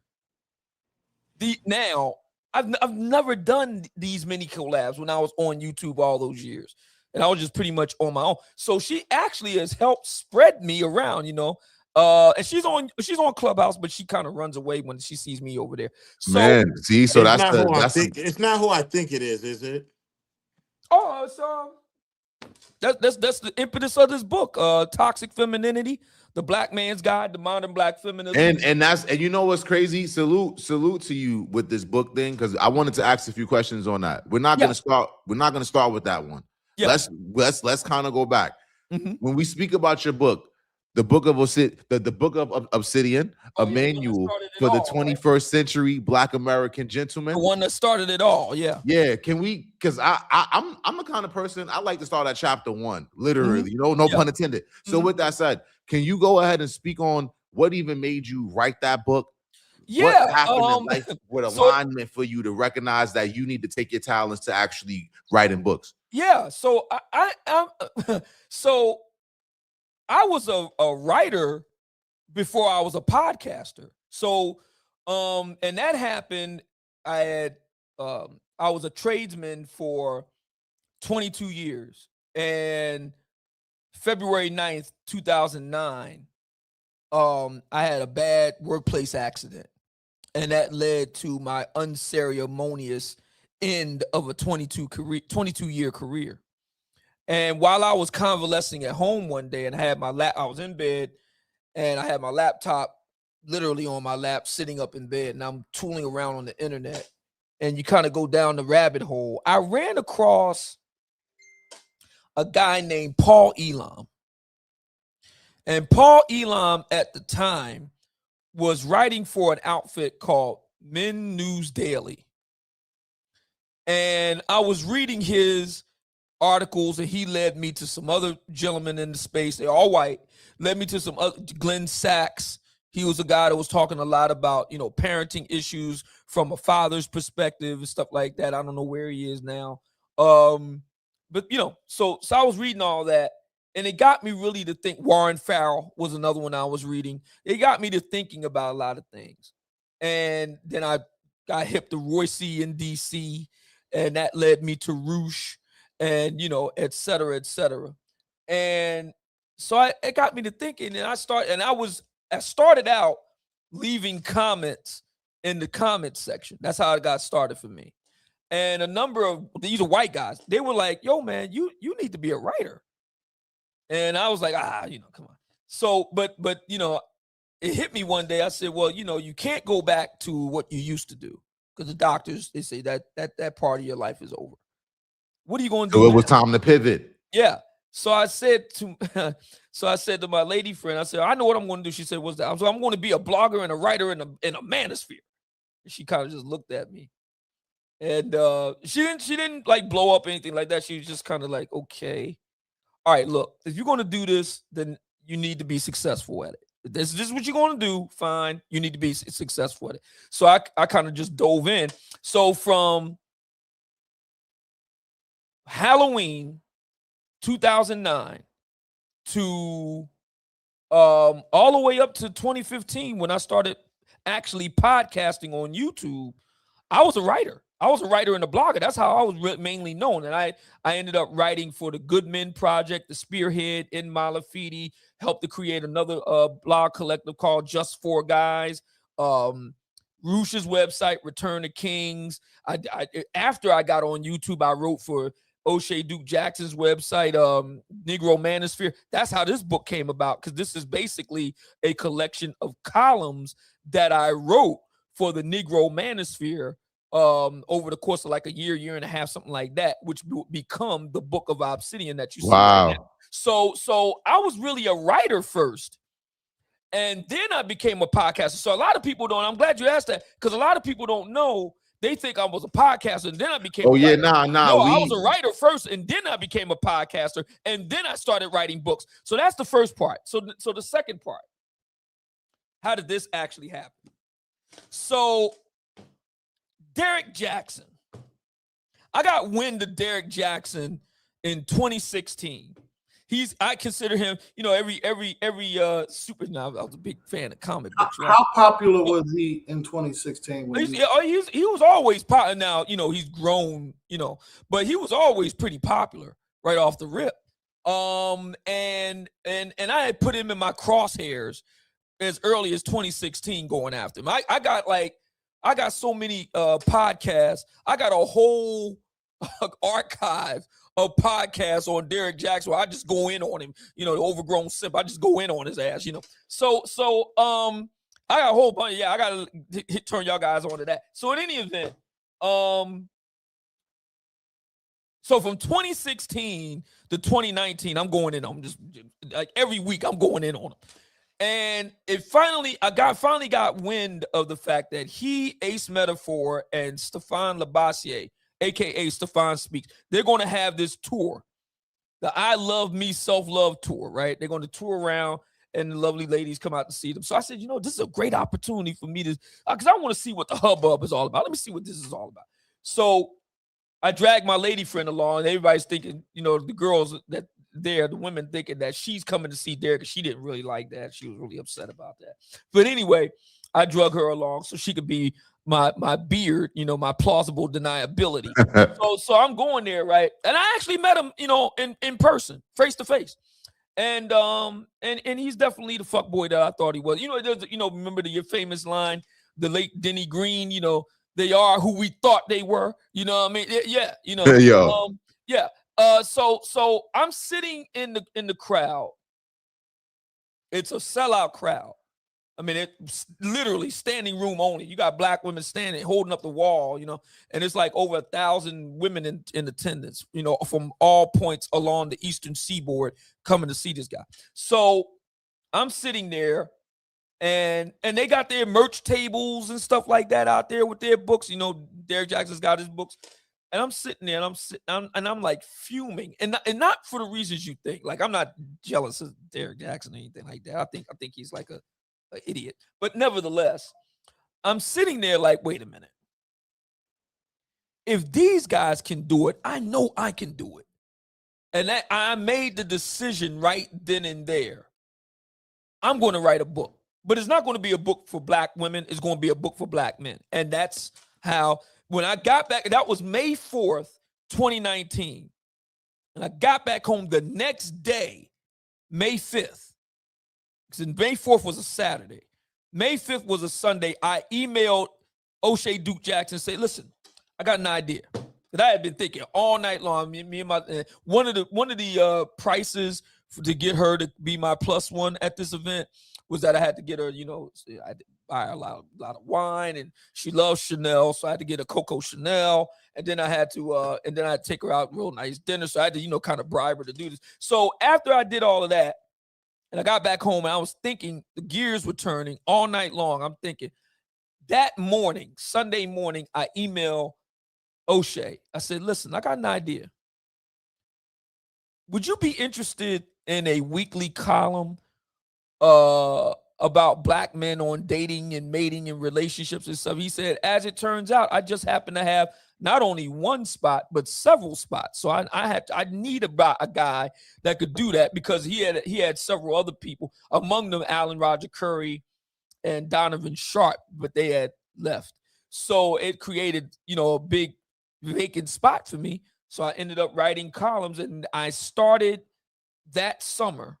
I've never done these many collabs when I was on YouTube all those years, and I was just pretty much on my own. So she actually has helped spread me around, and she's on Clubhouse, but she kind of runs away when she sees me over there. So, man, see, so it's not who I think it is it? Oh, it's That's the impetus of this book, Toxic Femininity, The Black Man's Guide to Modern Black Feminism. And you know what's crazy? Salute to you with this book thing, because I wanted to ask a few questions on that. We're not gonna start with that one. Yeah. Let's kind of go back. Mm-hmm. When we speak about your book, the book of Obsidian, a manual for the 21st century Black American gentleman. The one that started it all, yeah. Yeah, can we? Because I'm the kind of person, I like to start at chapter 1, literally, no pun intended. So with that said, can you go ahead and speak on what even made you write that book? Yeah, what happened in life with alignment for you to recognize that you need to take your talents to actually writing books? Yeah, so I was a writer before I was a podcaster. So, and that happened. I was a tradesman for 22 years, and February 9th, 2009, I had a bad workplace accident, and that led to my unceremonious end of a 22-year career. And while I was convalescing at home one day, and I was in bed, and I had my laptop literally on my lap, sitting up in bed, and I'm tooling around on the internet, and you kind of go down the rabbit hole. I ran across a guy named Paul Elam. And Paul Elam at the time was writing for an outfit called Men News Daily. And I was reading his articles, and he led me to some other gentlemen in the space. They're all white. Led me to some other, Glenn Sachs. He was a guy that was talking a lot about, parenting issues from a father's perspective and stuff like that. I don't know where he is now. But so I was reading all that, And it got me really to think. Warren Farrell was another one I was reading. It got me to thinking about a lot of things. And then I got hip to Royce in DC, and that led me to Roosh, and et cetera, et cetera. And so it got me to thinking, and I started out leaving comments in the comments section. That's how it got started for me. And a number of these are white guys. They were like, "Yo, man, you need to be a writer." And I was like, come on. So, but it hit me one day. I said, well, you can't go back to what you used to do, because the doctors, they say that part of your life is over. What are you going to do? So it was time to pivot. Yeah. So I said to my lady friend, I said, I know what I'm going to do. She said, what's that? I'm going to be a blogger and a writer in a manosphere. And she kind of just looked at me. And she didn't like blow up anything like that. She was just kind of like, okay. All right, look, if you're going to do this, then you need to be successful at it. If this is what you're going to do, fine. You need to be successful at it. So I kind of just dove in. So from Halloween 2009 to all the way up to 2015, when I started actually podcasting on YouTube, I was a writer. I was a writer and a blogger. That's how I was mainly known. And I ended up writing for the Good Men Project, the Spearhead in Malafide, helped to create another blog collective called Just For Guys. Roosh's website, Return to Kings. After I got on YouTube, I wrote for O'Shea Duke Jackson's website, Negro Manosphere. That's how this book came about, because this is basically a collection of columns that I wrote for the Negro Manosphere over the course of like a year and a half, something like that, which would become the Book of Obsidian that you see right now. So I was really a writer first, and then I became a podcaster. So a lot of people don't. I'm glad you asked that, because a lot of people don't know. They think I was a podcaster, and then I became. Oh yeah, nah. No, I was a writer first, and then I became a podcaster, and then I started writing books. So that's the first part. So the second part. How did this actually happen? So Derek Jackson. I got wind of Derek Jackson in 2016. I consider him, every super. Now, I was a big fan of comic books. Right? How popular was he in 2016? He was always popular. Now, he's grown, but he was always pretty popular right off the rip. And I had put him in my crosshairs as early as 2016, going after him. I got so many podcasts. I got a whole archive of podcasts on Derek Jackson where I just go in on him, the overgrown simp. I just go in on his ass, So I got a whole bunch. Yeah, I gotta turn y'all guys on to that. So in any event, so from 2016 to 2019, I'm going in on him. Just like every week, I'm going in on him. And I finally got wind of the fact that he, Ace Metaphor, and Stefan Labassiere, aka Stefan Speaks, they're going to have this tour, the I Love Me Self-Love tour, right? They're going to tour around, and the lovely ladies come out to see them. So I said, this is a great opportunity for me to, because I want to see what the hubbub is all about. Let me see what this is all about. So I dragged my lady friend along, and everybody's thinking, the girls that the women thinking that she's coming to see Derek, because she didn't really like that. She was really upset about that. But anyway, I drug her along so she could be my beard, my plausible deniability. so I'm going there, right? And I actually met him, in person, face to face. And he's definitely the fuckboy that I thought he was. Remember your famous line, the late Denny Green, they are who we thought they were. You know what I mean? Yeah, yeah. So I'm sitting in the crowd. It's a sellout crowd. I mean, it's literally standing room only. You got black women standing, holding up the wall, and it's like over 1,000 women in attendance, from all points along the Eastern Seaboard coming to see this guy. So I'm sitting there, and they got their merch tables and stuff like that out there with their books. Derek Jackson's got his books. And I'm sitting there, and I'm like fuming, and not for the reasons you think. Like, I'm not jealous of Derek Jackson or anything like that. I think he's like an idiot. But nevertheless, I'm sitting there like, wait a minute. If these guys can do it, I know I can do it. And that I made the decision right then and there. I'm going to write a book, but it's not going to be a book for black women. It's going to be a book for black men. And that's how, when I got back, that was May 4th, 2019. And I got back home the next day, May 5th. Because May 4th was a Saturday. May 5th was a Sunday. I emailed O'Shea Duke Jackson and say, listen, I got an idea that I had been thinking all night long. Me and my one of the prices to get her to be my +1 at this event was that I had to get her, you know, I had to buy a lot of wine, and she loves Chanel, so I had to get a Coco Chanel, and then I had to take her out real nice dinner, so I had to, you know, kind of bribe her to do this. So after I did all of that, and I got back home, and I was thinking, the gears were turning all night long. I'm thinking, that morning, Sunday morning, I emailed O'Shea. I said, listen, I got an idea. Would you be interested in a weekly column about black men on dating and mating and relationships and stuff? He said, as it turns out, I just happen to have not only one spot, but several spots. So I need a guy that could do that, because he had several other people, among them Alan Roger Curry and Donovan Sharp, but they had left. So it created, you know, a big vacant spot for me. So I ended up writing columns, and I started that summer,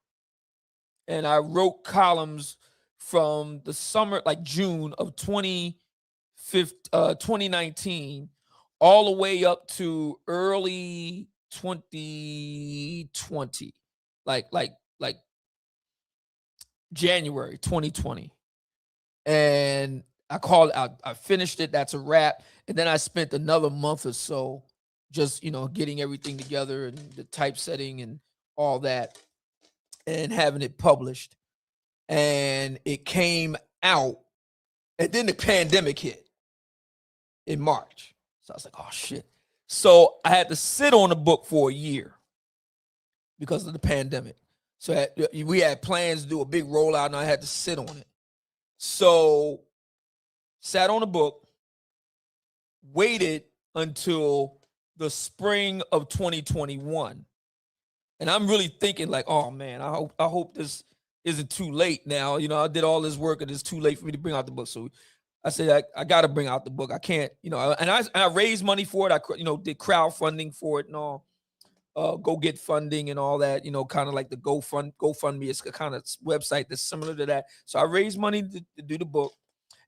and I wrote columns from the summer, like June of 2019, all the way up to early 2020, like January 2020. And I finished it. That's a wrap. And then I spent another month or so just, you know, getting everything together and the typesetting and all that, and having it published. And it came out, and then the pandemic hit in March. So I was like, oh shit. So I had to sit on the book for a year because of the pandemic. So we had plans to do a big rollout, and I had to sit on it. So sat on the book, waited until the spring of 2021. And I'm really thinking like, oh man, I hope this isn't too late now. You know, I did all this work, and it's too late for me to bring out the book. So I said, I got to bring out the book. I can't, you know, and I raised money for it. I, you know, did crowdfunding for it and all, go get funding and all that, you know, kind of like the GoFundMe. It's a kind of website that's similar to that. So I raised money to do the book.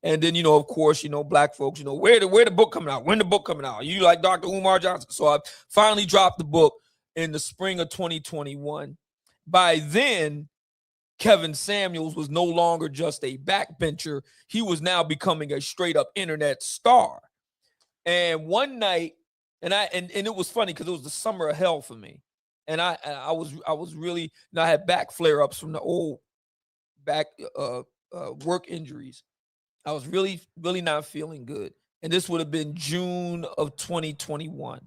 And then, you know, of course, you know, black folks, you know, where the book coming out? When the book coming out? You like Dr. Umar Johnson? So I finally dropped the book in the spring of 2021. By then, Kevin Samuels was no longer just a backbencher. He was now becoming a straight up internet star. And one night, and it was funny because it was the summer of hell for me. And I was really, you know, I had back flare-ups from the old back work injuries. I was really, really not feeling good. And this would have been June of 2021.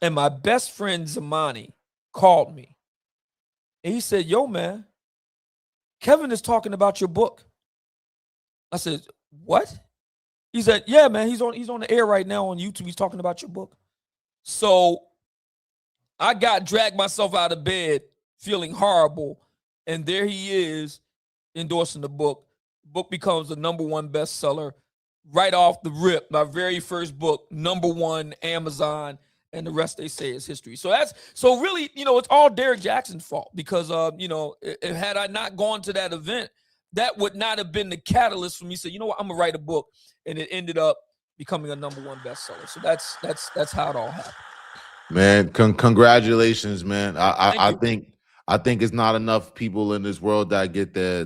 And my best friend Zamani called me. And he said, yo, man, Kevin is talking about your book. I said, what? He said, yeah, man, he's on the air right now on YouTube. He's talking about your book. So I dragged myself out of bed feeling horrible. And there he is endorsing the book. Book becomes the #1 bestseller right off the rip. My very first book, #1 Amazon, and the rest they say is history. So really, you know, it's all Derek Jackson's fault, because you know, had I not gone to that event, that would not have been the catalyst for me to say, you know what, I'm gonna write a book, and it ended up becoming a #1 bestseller. So that's how it all happened. Man, congratulations, man. I think it's not enough people in this world that get their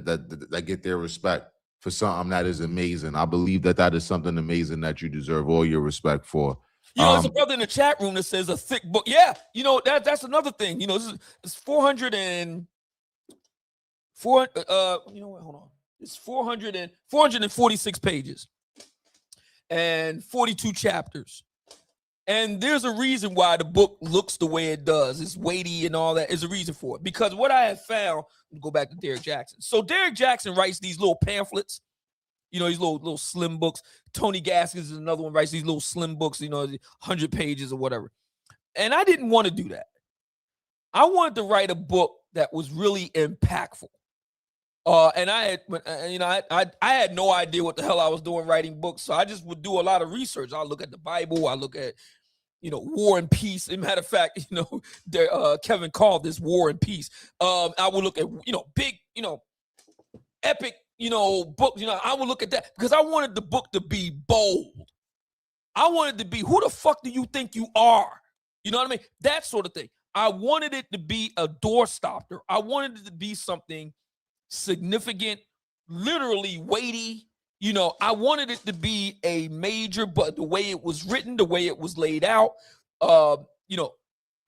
respect for something that is amazing. I believe that is something amazing that you deserve all your respect for. You know, there's a brother in the chat room that says a thick book. Yeah, you know, that's another thing. You know, it's 404. You know what? Hold on. It's 446 pages and 42 chapters. And there's a reason why the book looks the way it does. It's weighty and all that. There's a reason for it. Because what I have found, go back to Derek Jackson. So Derek Jackson writes these little pamphlets, you know, these little slim books. Tony Gaskins is another one, writes these little slim books, you know, 100 pages or whatever. And I didn't want to do that. I wanted to write a book that was really impactful. And I had, I had no idea what the hell I was doing writing books. So I just would do a lot of research. I look at the Bible. I look at, War and Peace. As a matter of fact, Kevin called this War and Peace. I would look at, big, epic, books. I would look at that because I wanted the book to be bold. I wanted to be, who the fuck do you think you are? You know what I mean? That sort of thing. I wanted it to be a door stopper. I wanted it to be something significant, literally weighty. I wanted it to be a major, but the way it was written, the way it was laid out, I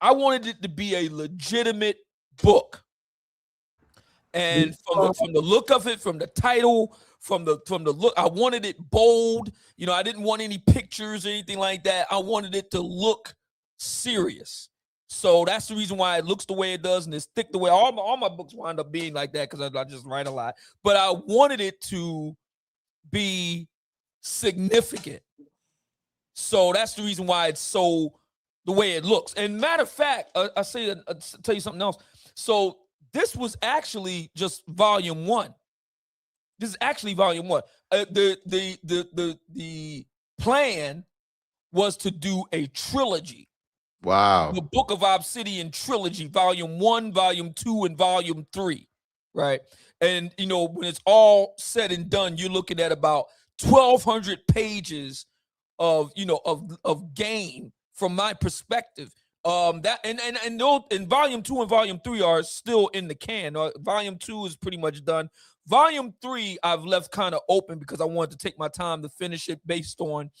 wanted it to be a legitimate book. And from the look of it, from the title, from the look, I wanted it bold. I didn't want any pictures or anything like that. I wanted it to look serious. So that's the reason why it looks the way it does and it's thick the way all my books wind up being like that, because I just write a lot. But I wanted it to be significant. So that's the reason why it's so the way it looks. And matter of fact, I'll tell you something else. So this was actually just volume 1. This is actually volume 1. The plan was to do a trilogy. Wow. The Book of Obsidian trilogy, volume 1, volume 2, and volume 3, right? And, when it's all said and done, you're looking at about 1,200 pages of gain from my perspective. That and volume 2 and volume 3 are still in the can. Volume 2 is pretty much done. Volume 3 I've left kind of open because I wanted to take my time to finish it based on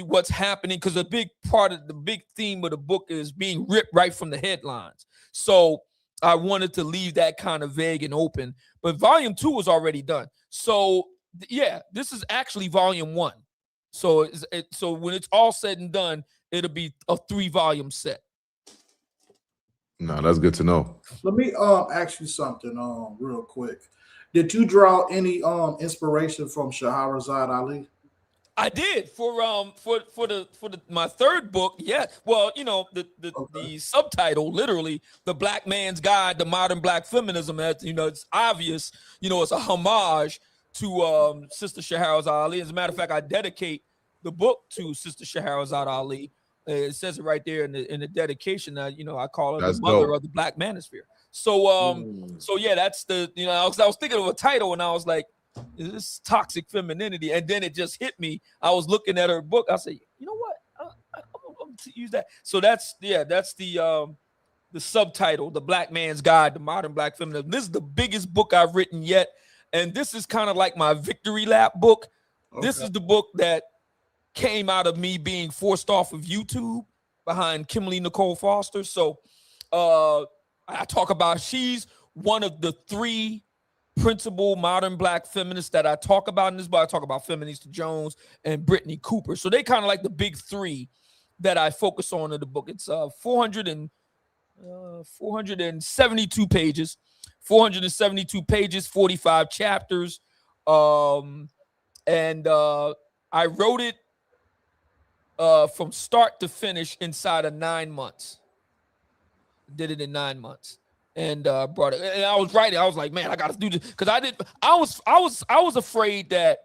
what's happening, because a big part of the big theme of the book is being ripped right from the headlines. So I wanted to leave that kind of vague and open, but volume 2 was already done. So yeah, this is actually volume 1. So so when it's all said and done, it'll be a 3-volume set. No, that's good to know. Let me ask you something real quick. Did you draw any inspiration from Shahrazad Ali? I did for my third book. Yeah. Well, the subtitle, literally, The Black Man's Guide to Modern Black Feminism. It's obvious, it's a homage to Sister Shahrazad Ali. As a matter of fact, I dedicate the book to Sister Shahrazad Ali. It says it right there in the dedication. I call her the mother of the Black manosphere. So so yeah, that's the I was thinking of a title and I was like, is this toxic femininity? And then it just hit me. I was looking at her book. I said, you know what? I'm going to use that. So that's the subtitle, The Black Man's Guide to Modern Black Feminism. This is the biggest book I've written yet. And this is kind of like my victory lap book. Okay. This is the book that came out of me being forced off of YouTube behind Kimberly Nicole Foster. So I talk about, she's one of the 3 principal modern Black feminists that I talk about in this book. I talk about Feminista Jones and Brittany Cooper. So they kind of like the big 3 that I focus on in the book. It's 472 pages, 45 chapters. And I wrote it from start to finish inside of 9 months. Did it in 9 months. And brought it. And I was writing. I was like, man, I got to do this because I was afraid that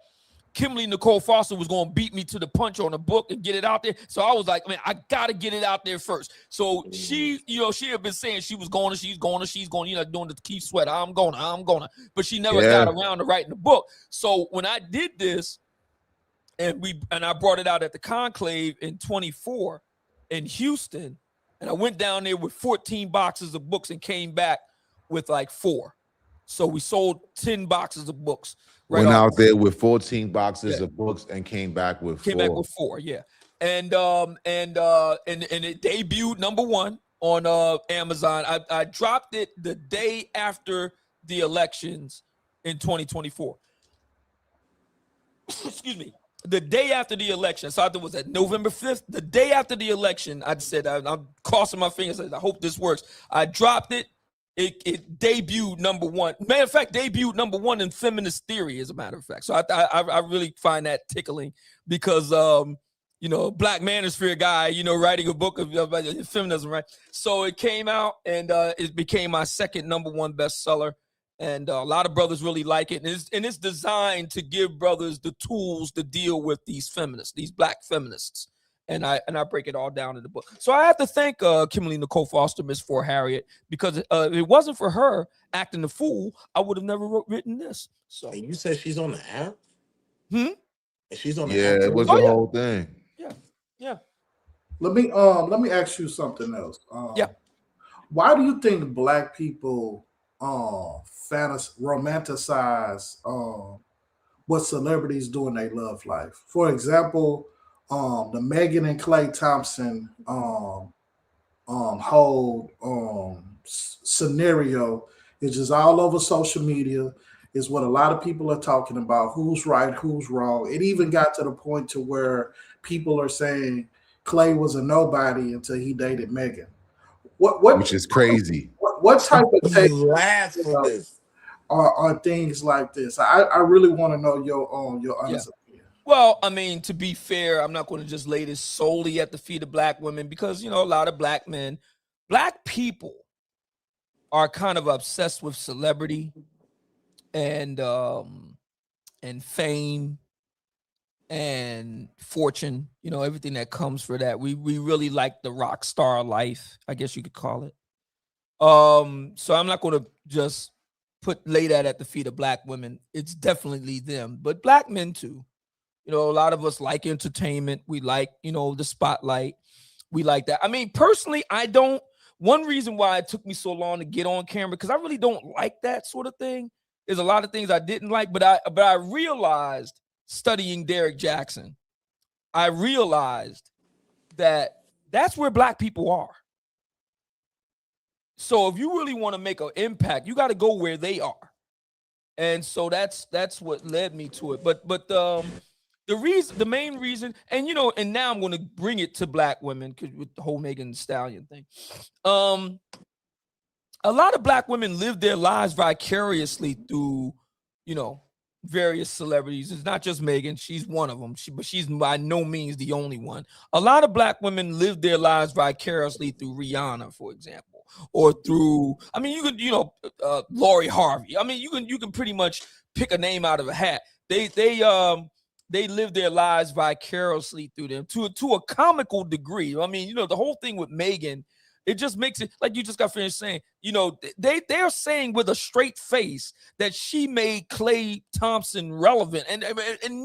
Kimberly Nicole Foster was going to beat me to the punch on the book and get it out there. So I was like, man, I got to get it out there first. So she had been saying she's going, doing the Keith Sweat. I'm going, but she never got around to writing the book. So when I did this, and I brought it out at the Conclave in 24 in Houston. And I went down there with 14 boxes of books and came back with like 4. So we sold 10 boxes of books. Went out there with 14 boxes of books and came back with 4. Came back with 4, yeah. And it debuted #1 on Amazon. I dropped it the day after the elections in 2024. Excuse me. The day after the election, so I thought it was at November 5th. The day after the election, I said, I'm crossing my fingers. I hope this works. I dropped it. It debuted #1. Matter of fact, debuted #1 in feminist theory, as a matter of fact. So I really find that tickling because, Black manosphere guy, writing a book of feminism, right? So it came out and it became my second #1 bestseller. And a lot of brothers really like it. And it's designed to give brothers the tools to deal with these feminists, these Black feminists. And I break it all down in the book. So I have to thank Kimberly Nicole Foster, Miss For Harriet, because if it wasn't for her acting the fool, I would have never written this. So And you said she's on the app? Hmm? And she's on the Yeah, app? it was too? the whole thing. Yeah. Let me ask you something else. Yeah. Why do you think Black people romanticize what celebrities do in their love life? For example, the Megan and Klay Thompson whole scenario is just all over social media. Is what a lot of people are talking about. Who's right, who's wrong. It even got to the point to where people are saying Klay was a nobody until he dated Megan. Which is crazy. What type of take Blasphemous. are things like this? I really want to know your honest opinion. Well, I mean, to be fair, I'm not going to just lay this solely at the feet of Black women because, a lot of Black men, Black people are kind of obsessed with celebrity and fame and fortune, everything that comes for that. We really like the rock star life, I guess you could call it. So I'm not going to just lay that at the feet of Black women. It's definitely them, but Black men too. A lot of us like entertainment. We like, the spotlight. We like that. I mean, personally, I don't. One reason why it took me so long to get on camera, because I really don't like that sort of thing. There's a lot of things I didn't like, but I realized studying Derek Jackson, I realized that that's where Black people are. So if you really want to make an impact, you got to go where they are. And so that's what led me to it. But the main reason, and and now I'm going to bring it to Black women because with the whole Megan Thee Stallion thing. A lot of Black women live their lives vicariously through, various celebrities. It's not just Megan. She's one of them. But she's by no means the only one. A lot of Black women live their lives vicariously through Rihanna, for example, or through, I mean, you could, Lori Harvey. I mean, you can pretty much pick a name out of a hat. They live their lives vicariously through them to a comical degree. I mean, the whole thing with Megan, it just makes it like you just got finished saying, they're saying with a straight face that she made Klay Thompson relevant. And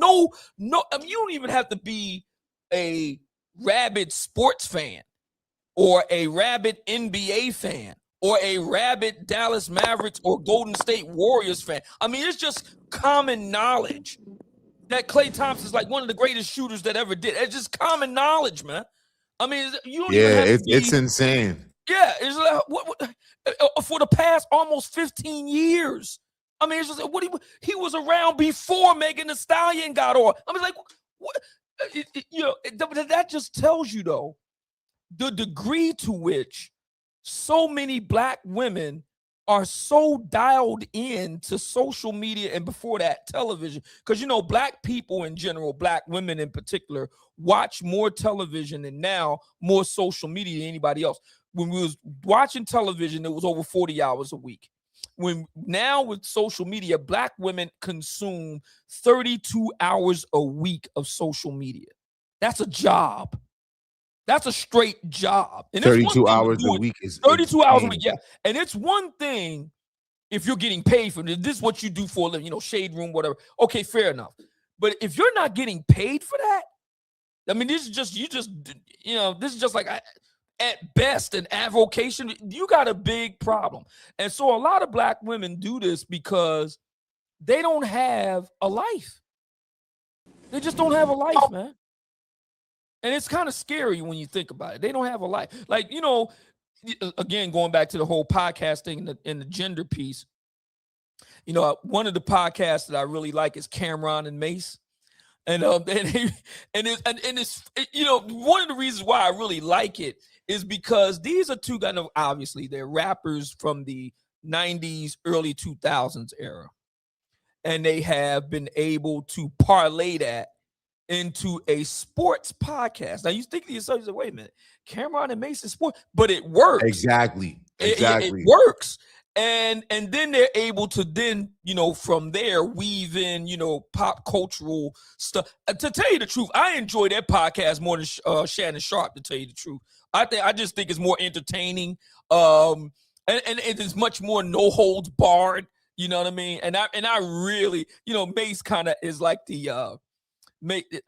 no, I mean, you don't even have to be a rabid sports fan or a rabid NBA fan or a rabid Dallas Mavericks or Golden State Warriors fan. I mean, it's just common knowledge that Klay Thompson is like one of the greatest shooters that ever did. It's just common knowledge, man. I mean, you don't even have to be, it's insane. Yeah, it's like what for the past almost 15 years. I mean, it's just he was around before Megan Thee Stallion got on. I mean, like what? That just tells you though the degree to which so many Black women are so dialed in to social media and before that television, because Black people in general, Black women in particular, watch more television and now more social media than anybody else. When we was watching television, it was over 40 hours a week. Now with social media, Black women consume 32 hours a week of social media. That's a job. That's a straight job. And 32 hours a week is 32 hours a week, yeah. And it's one thing if you're getting paid for this. This is what you do for a living, shade room, whatever. Okay, fair enough. But if you're not getting paid for that, I mean, this is just this is just like at best an avocation. You got a big problem. And so a lot of Black women do this because they don't have a life. They just don't have a life, man. And it's kind of scary when you think about it. They don't have a life. Like, again, going back to the whole podcast thing and the gender piece, one of the podcasts that I really like is Cameron and Mace. And it's one of the reasons why I really like it is because these are two kind of, obviously, they're rappers from the 90s, early 2000s era. And they have been able to parlay that into a sports podcast. Now you think to yourself, you say, wait a minute, Cameron and Mason sport, but it works. Exactly. It works. And then they're able to then, from there weave in, pop cultural stuff. To tell you the truth, I enjoy their podcast more than Shannon Sharp, to tell you the truth. I just think it's more entertaining. And it is much more no holds barred. You know what I mean? And I really, Mace kind of is like the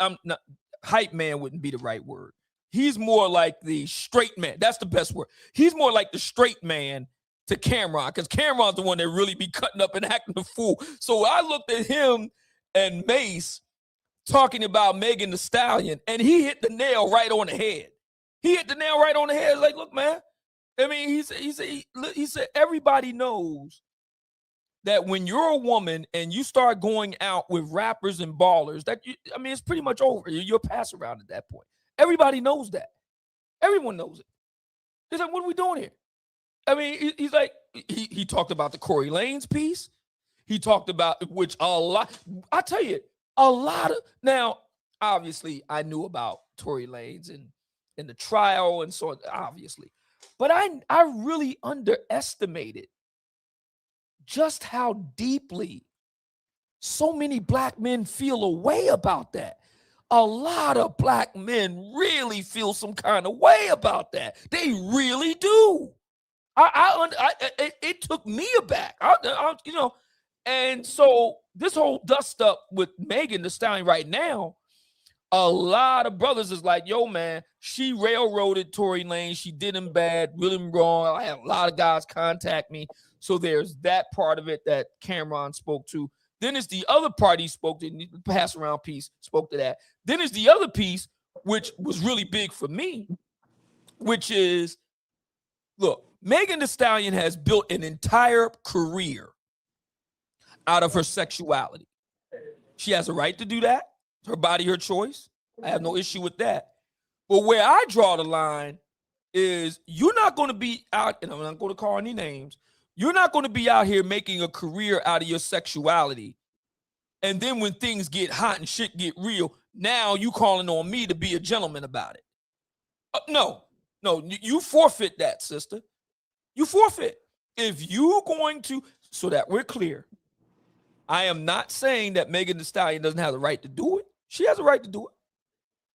I'm not, hype man wouldn't be the right word. He's more like the straight man. That's the best word. He's more like the straight man to Cameron, because Cameron's the one that really be cutting up and acting the fool. So I looked at him and Mace talking about Megan Thee Stallion, and he hit the nail right on the head. He hit the nail right on the head. Like, look, man. I mean, he said everybody knows that when you're a woman and you start going out with rappers and ballers, it's pretty much over. You're a pass around at that point. Everybody knows that. Everyone knows it. He's like, what are we doing here? I mean, he's like, he talked about the Corey Lanez piece. He talked about, which a lot, I tell you, a lot of, now, obviously, I knew about Tory Lanez and the trial and so on, obviously. But I really underestimated just how deeply so many black men feel a way about that. A lot of black men really feel some kind of way about that. They really do. It took me aback. And so this whole dust up with Megan Thee Stallion right now, a lot of brothers is like, yo, man, she railroaded Tory Lanez. She did him bad, really wrong. I had a lot of guys contact me. So there's that part of it that Cameron spoke to. Then it's the other part he spoke to, the pass around piece, spoke to that. Then it's the other piece, which was really big for me, which is, look, Megan Thee Stallion has built an entire career out of her sexuality. She has a right to do that. Her body, her choice. I have no issue with that. But where I draw the line is you're not going to be out, and I'm not going to call any names, you're not going to be out here making a career out of your sexuality. And then when things get hot and shit get real, now you calling on me to be a gentleman about it. No, you forfeit that, sister. You forfeit. If you're going to, so that we're clear, I am not saying that Megan Thee Stallion doesn't have the right to do it. She has a right to do it.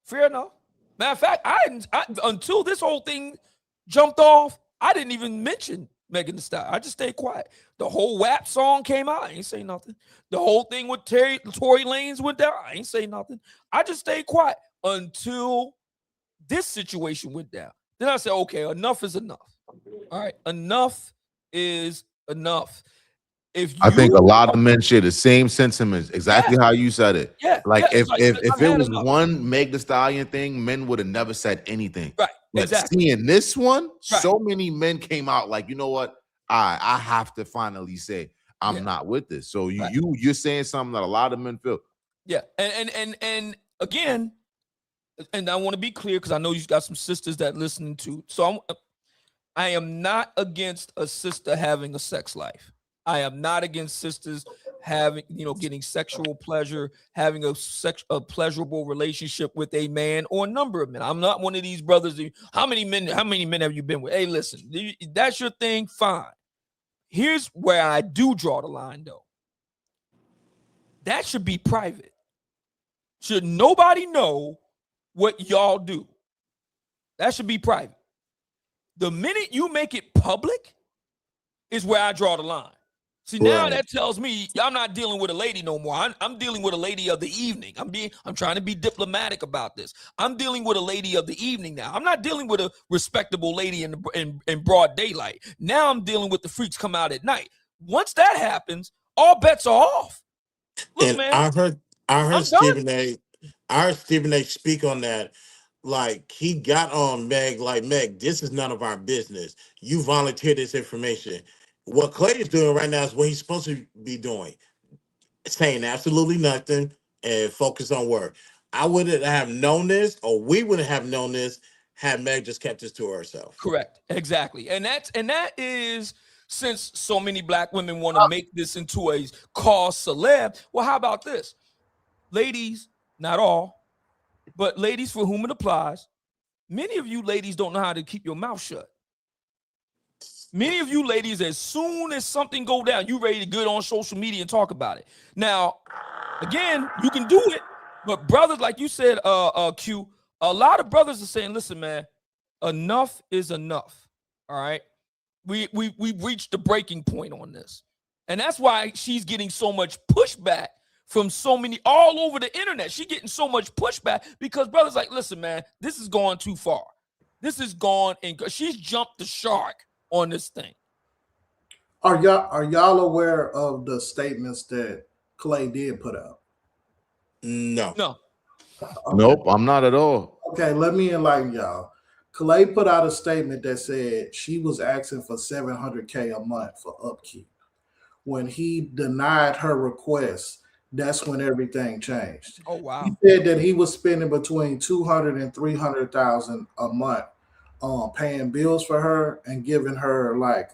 Fair enough. Matter of fact, I until this whole thing jumped off, I didn't even mention Megan Thee Stallion. I just stayed quiet. The whole WAP song came out. I ain't say nothing. The whole thing with Tory Lanez went down. I ain't say nothing. I just stayed quiet until this situation went down. Then I said, okay, enough is enough. All right, enough is enough. I think a lot of men share the same sentiments, exactly how you said it. Yeah. Like yeah, if it was one Meg Thee Stallion thing, men would have never said anything. Right. But Exactly. seeing this one, Right. so many men came out like, you know what? I have to finally say I'm not with this. So you're saying something that a lot of men feel. Yeah. And again, and I want to be clear because I know you've got some sisters that listen to. So I am not against a sister having a sex life. I am not against sisters having, getting sexual pleasure, having a pleasurable relationship with a man or a number of men. I'm not one of these brothers. How many men have you been with? Hey, listen, that's your thing. Fine. Here's where I do draw the line, though. That should be private. Should nobody know what y'all do? That should be private. The minute you make it public is where I draw the line. See, now that tells me I'm not dealing with a lady no more. I'm dealing with a lady of the evening. I'm trying to be diplomatic about this. I'm dealing with a lady of the evening now. I'm not dealing with a respectable lady in broad daylight. Now I'm dealing with the freaks come out at night. Once that happens, all bets are off. Look, and man, I heard Stephen A speak on that. Like, he got on Meg, like, Meg, this is none of our business. You volunteered this information. What Clay is doing right now is what he's supposed to be doing, saying absolutely nothing and focus on work. I wouldn't have known this, or we wouldn't have known this, had Meg just kept this to herself. Correct. Exactly. And that is, since so many black women want to make this into a cause celeb, well, how about this? Ladies, not all, But ladies, for whom it applies, many of you ladies don't know how to keep your mouth shut. Many of you ladies, as soon as something go down, you ready to get on social media and talk about it. Now, again, you can do it, but brothers, like you said, Q, a lot of brothers are saying, listen, man, enough is enough. All right. We've reached the breaking point on this. And that's why she's getting so much pushback from so many all over the internet. She's getting so much pushback because brothers like, listen, man, this is going too far. This is gone, and she's jumped the shark on this thing. Are y'all aware of the statements that Clay did put out? No. Okay. Nope, I'm not at all. Okay, let me enlighten y'all. Clay put out a statement that said she was asking for $700K a month for upkeep. When he denied her request, that's when everything changed. Oh, wow. He said that he was spending between $200,000 and $300,000 a month paying bills for her and giving her like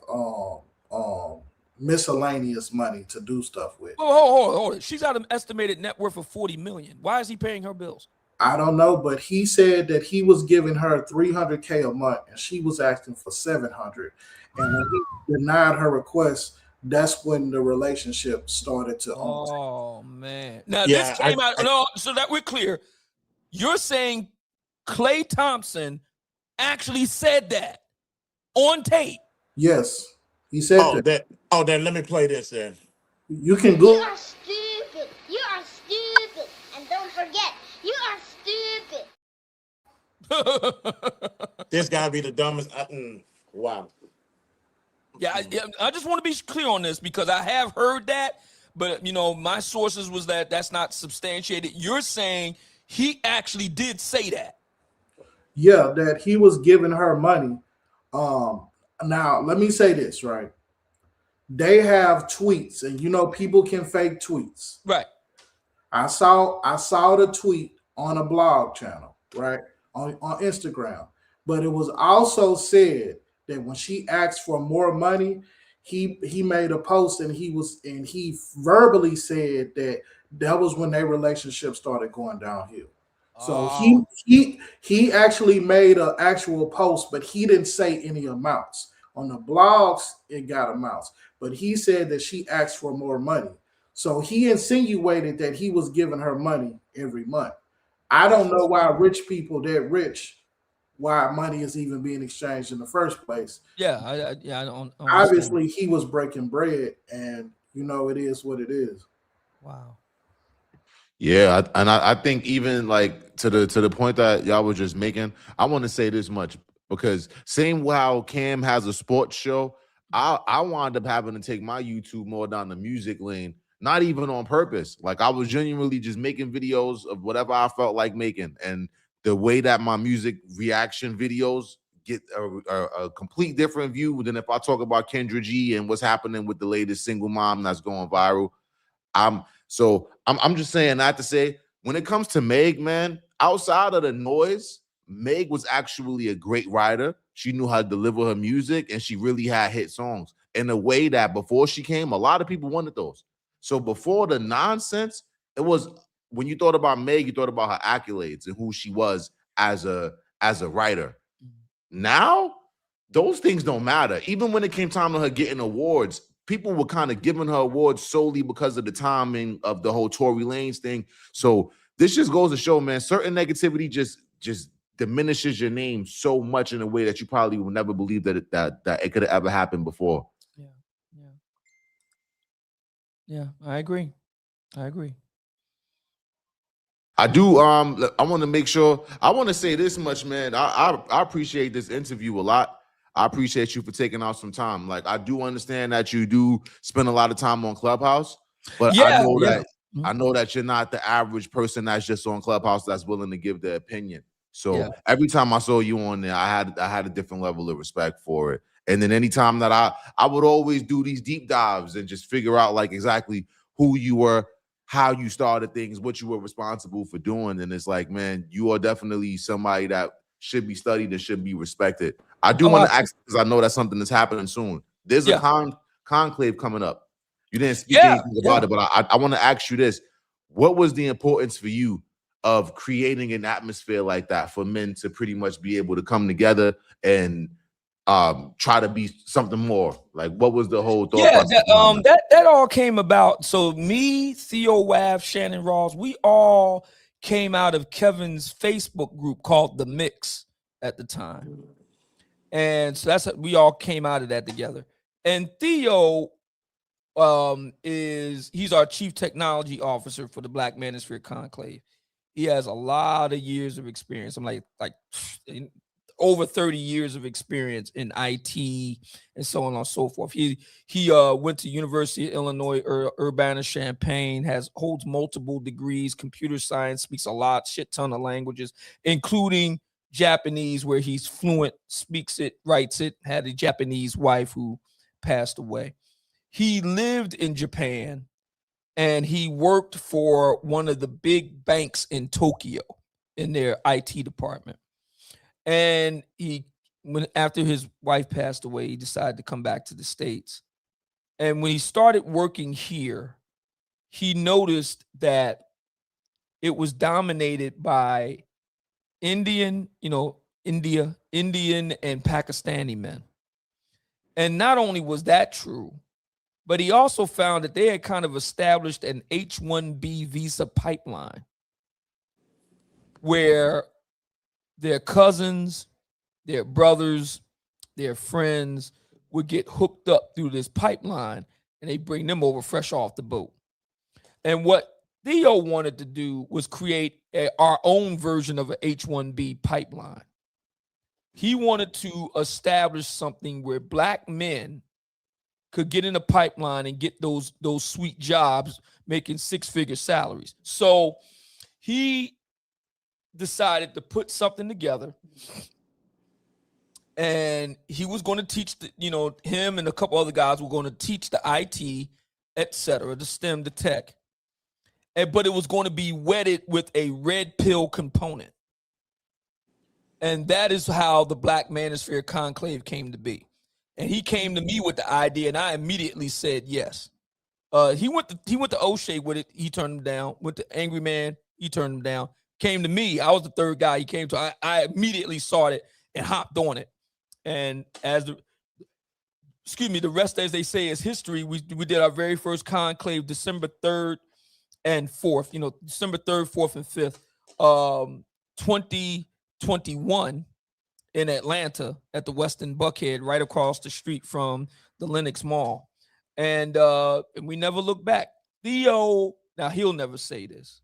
miscellaneous money to do stuff with. Hold. She's got an estimated net worth of $40 million. Why is he paying her bills? I don't know, but he said that he was giving her $300K a month and she was asking for $700,000. And when he denied her request, that's when the relationship started to. Oh man! Now this came out. No, so that we're clear. You're saying Klay Thompson actually said that on tape? Yes, he said that. Then let me play this. Then you can go. You are stupid. You are stupid, and don't forget, you are stupid. This gotta be the dumbest. Wow. Yeah, I just want to be clear on this because I have heard that, but my sources was that that's not substantiated. You're saying he actually did say that? Yeah, that he was giving her money. Now let me say this, right? They have tweets, and people can fake tweets. Right. I saw the tweet on a blog channel, right? On Instagram. But it was also said that when she asked for more money, he made a post and he verbally said that was when their relationship started going downhill. So he actually made an actual post, but he didn't say any amounts. On the blogs, it got amounts, but he said that she asked for more money. So he insinuated that he was giving her money every month. I don't know why rich people that rich, why money is even being exchanged in the first place. Yeah, I don't obviously he was breaking bread, and it is what it is. Wow. Yeah, I think even like to the point that y'all were just making, I want to say this much because same how Cam has a sports show, I wound up having to take my YouTube more down the music lane, not even on purpose. Like I was genuinely just making videos of whatever I felt like making, and the way that my music reaction videos get a complete different view than if I talk about Kendra G and what's happening with the latest single mom that's going viral. I'm just saying that to say, when it comes to Meg, man, outside of the noise, Meg was actually a great writer. She knew how to deliver her music, and she really had hit songs in a way that before she came, a lot of people wanted those. So before the nonsense, it was when you thought about Meg, you thought about her accolades and who she was as a writer. Now, those things don't matter. Even when it came time to her getting awards, people were kind of giving her awards solely because of the timing of the whole Tory Lanez thing. So this just goes to show, man, certain negativity just diminishes your name so much in a way that you probably would never believe that it could have ever happened before. Yeah, I agree. I do. I want to make sure. I want to say this much, man. I appreciate this interview a lot. I appreciate you for taking out some time. Like I do understand that you do spend a lot of time on Clubhouse, but I know that you're not the average person that's just on Clubhouse that's willing to give their opinion. So every time I saw you on there, I had a different level of respect for it. And then anytime that I would always do these deep dives and just figure out like exactly who you were, how you started things, what you were responsible for doing. And it's like, man, you are definitely somebody that should be studied and should be respected. I do want to ask, because I know that's something that's happening soon. There's a conclave coming up. You didn't speak anything about it, but I want to ask you this. What was the importance for you of creating an atmosphere like that for men to pretty much be able to come together and try to be something more? Like, what was the whole thought Yeah, process behind that all came about. So me, Theo Wav, Shannon Rawls, we all came out of Kevin's Facebook group called The Mix at the time. And so we all came out of that together. And Theo he's our chief technology officer for the Black Manosphere Conclave. He has a lot of years of experience. I'm like over 30 years of experience in IT and so on and so forth. He went to University of Illinois Urbana-Champaign, holds multiple degrees, computer science, speaks a shit ton of languages, including Japanese, where he's fluent, speaks it, writes it, had a Japanese wife who passed away. He lived in Japan and he worked for one of the big banks in Tokyo in their IT department. And after his wife passed away, he decided to come back to the States. And when he started working here, he noticed that it was dominated by Indian and Pakistani men. And not only was that true, but he also found that they had kind of established an H-1B visa pipeline where their cousins, their brothers, their friends would get hooked up through this pipeline and they bring them over fresh off the boat. And what Theo wanted to do was create our own version of an H-1B pipeline. He wanted to establish something where Black men could get in a pipeline and get those sweet jobs making six-figure salaries. So he decided to put something together, and he was going to teach him and a couple other guys were going to teach the IT, etc., the STEM, the tech, but it was going to be wedded with a red pill component. And that is how the Black Manosphere Conclave came to be. And he came to me with the idea, and I immediately said yes. He went to O'Shea with it. He turned him down. Went to Angry Man. He turned him down. Came to me. I was the third guy he came to. I immediately saw it and hopped on it. And the rest, as they say, is history. We did our very first conclave December 3rd and 4th. December 3rd, 4th, and 5th, 2021 in Atlanta at the Westin Buckhead, right across the street from the Lenox Mall. And we never looked back. Theo, now he'll never say this.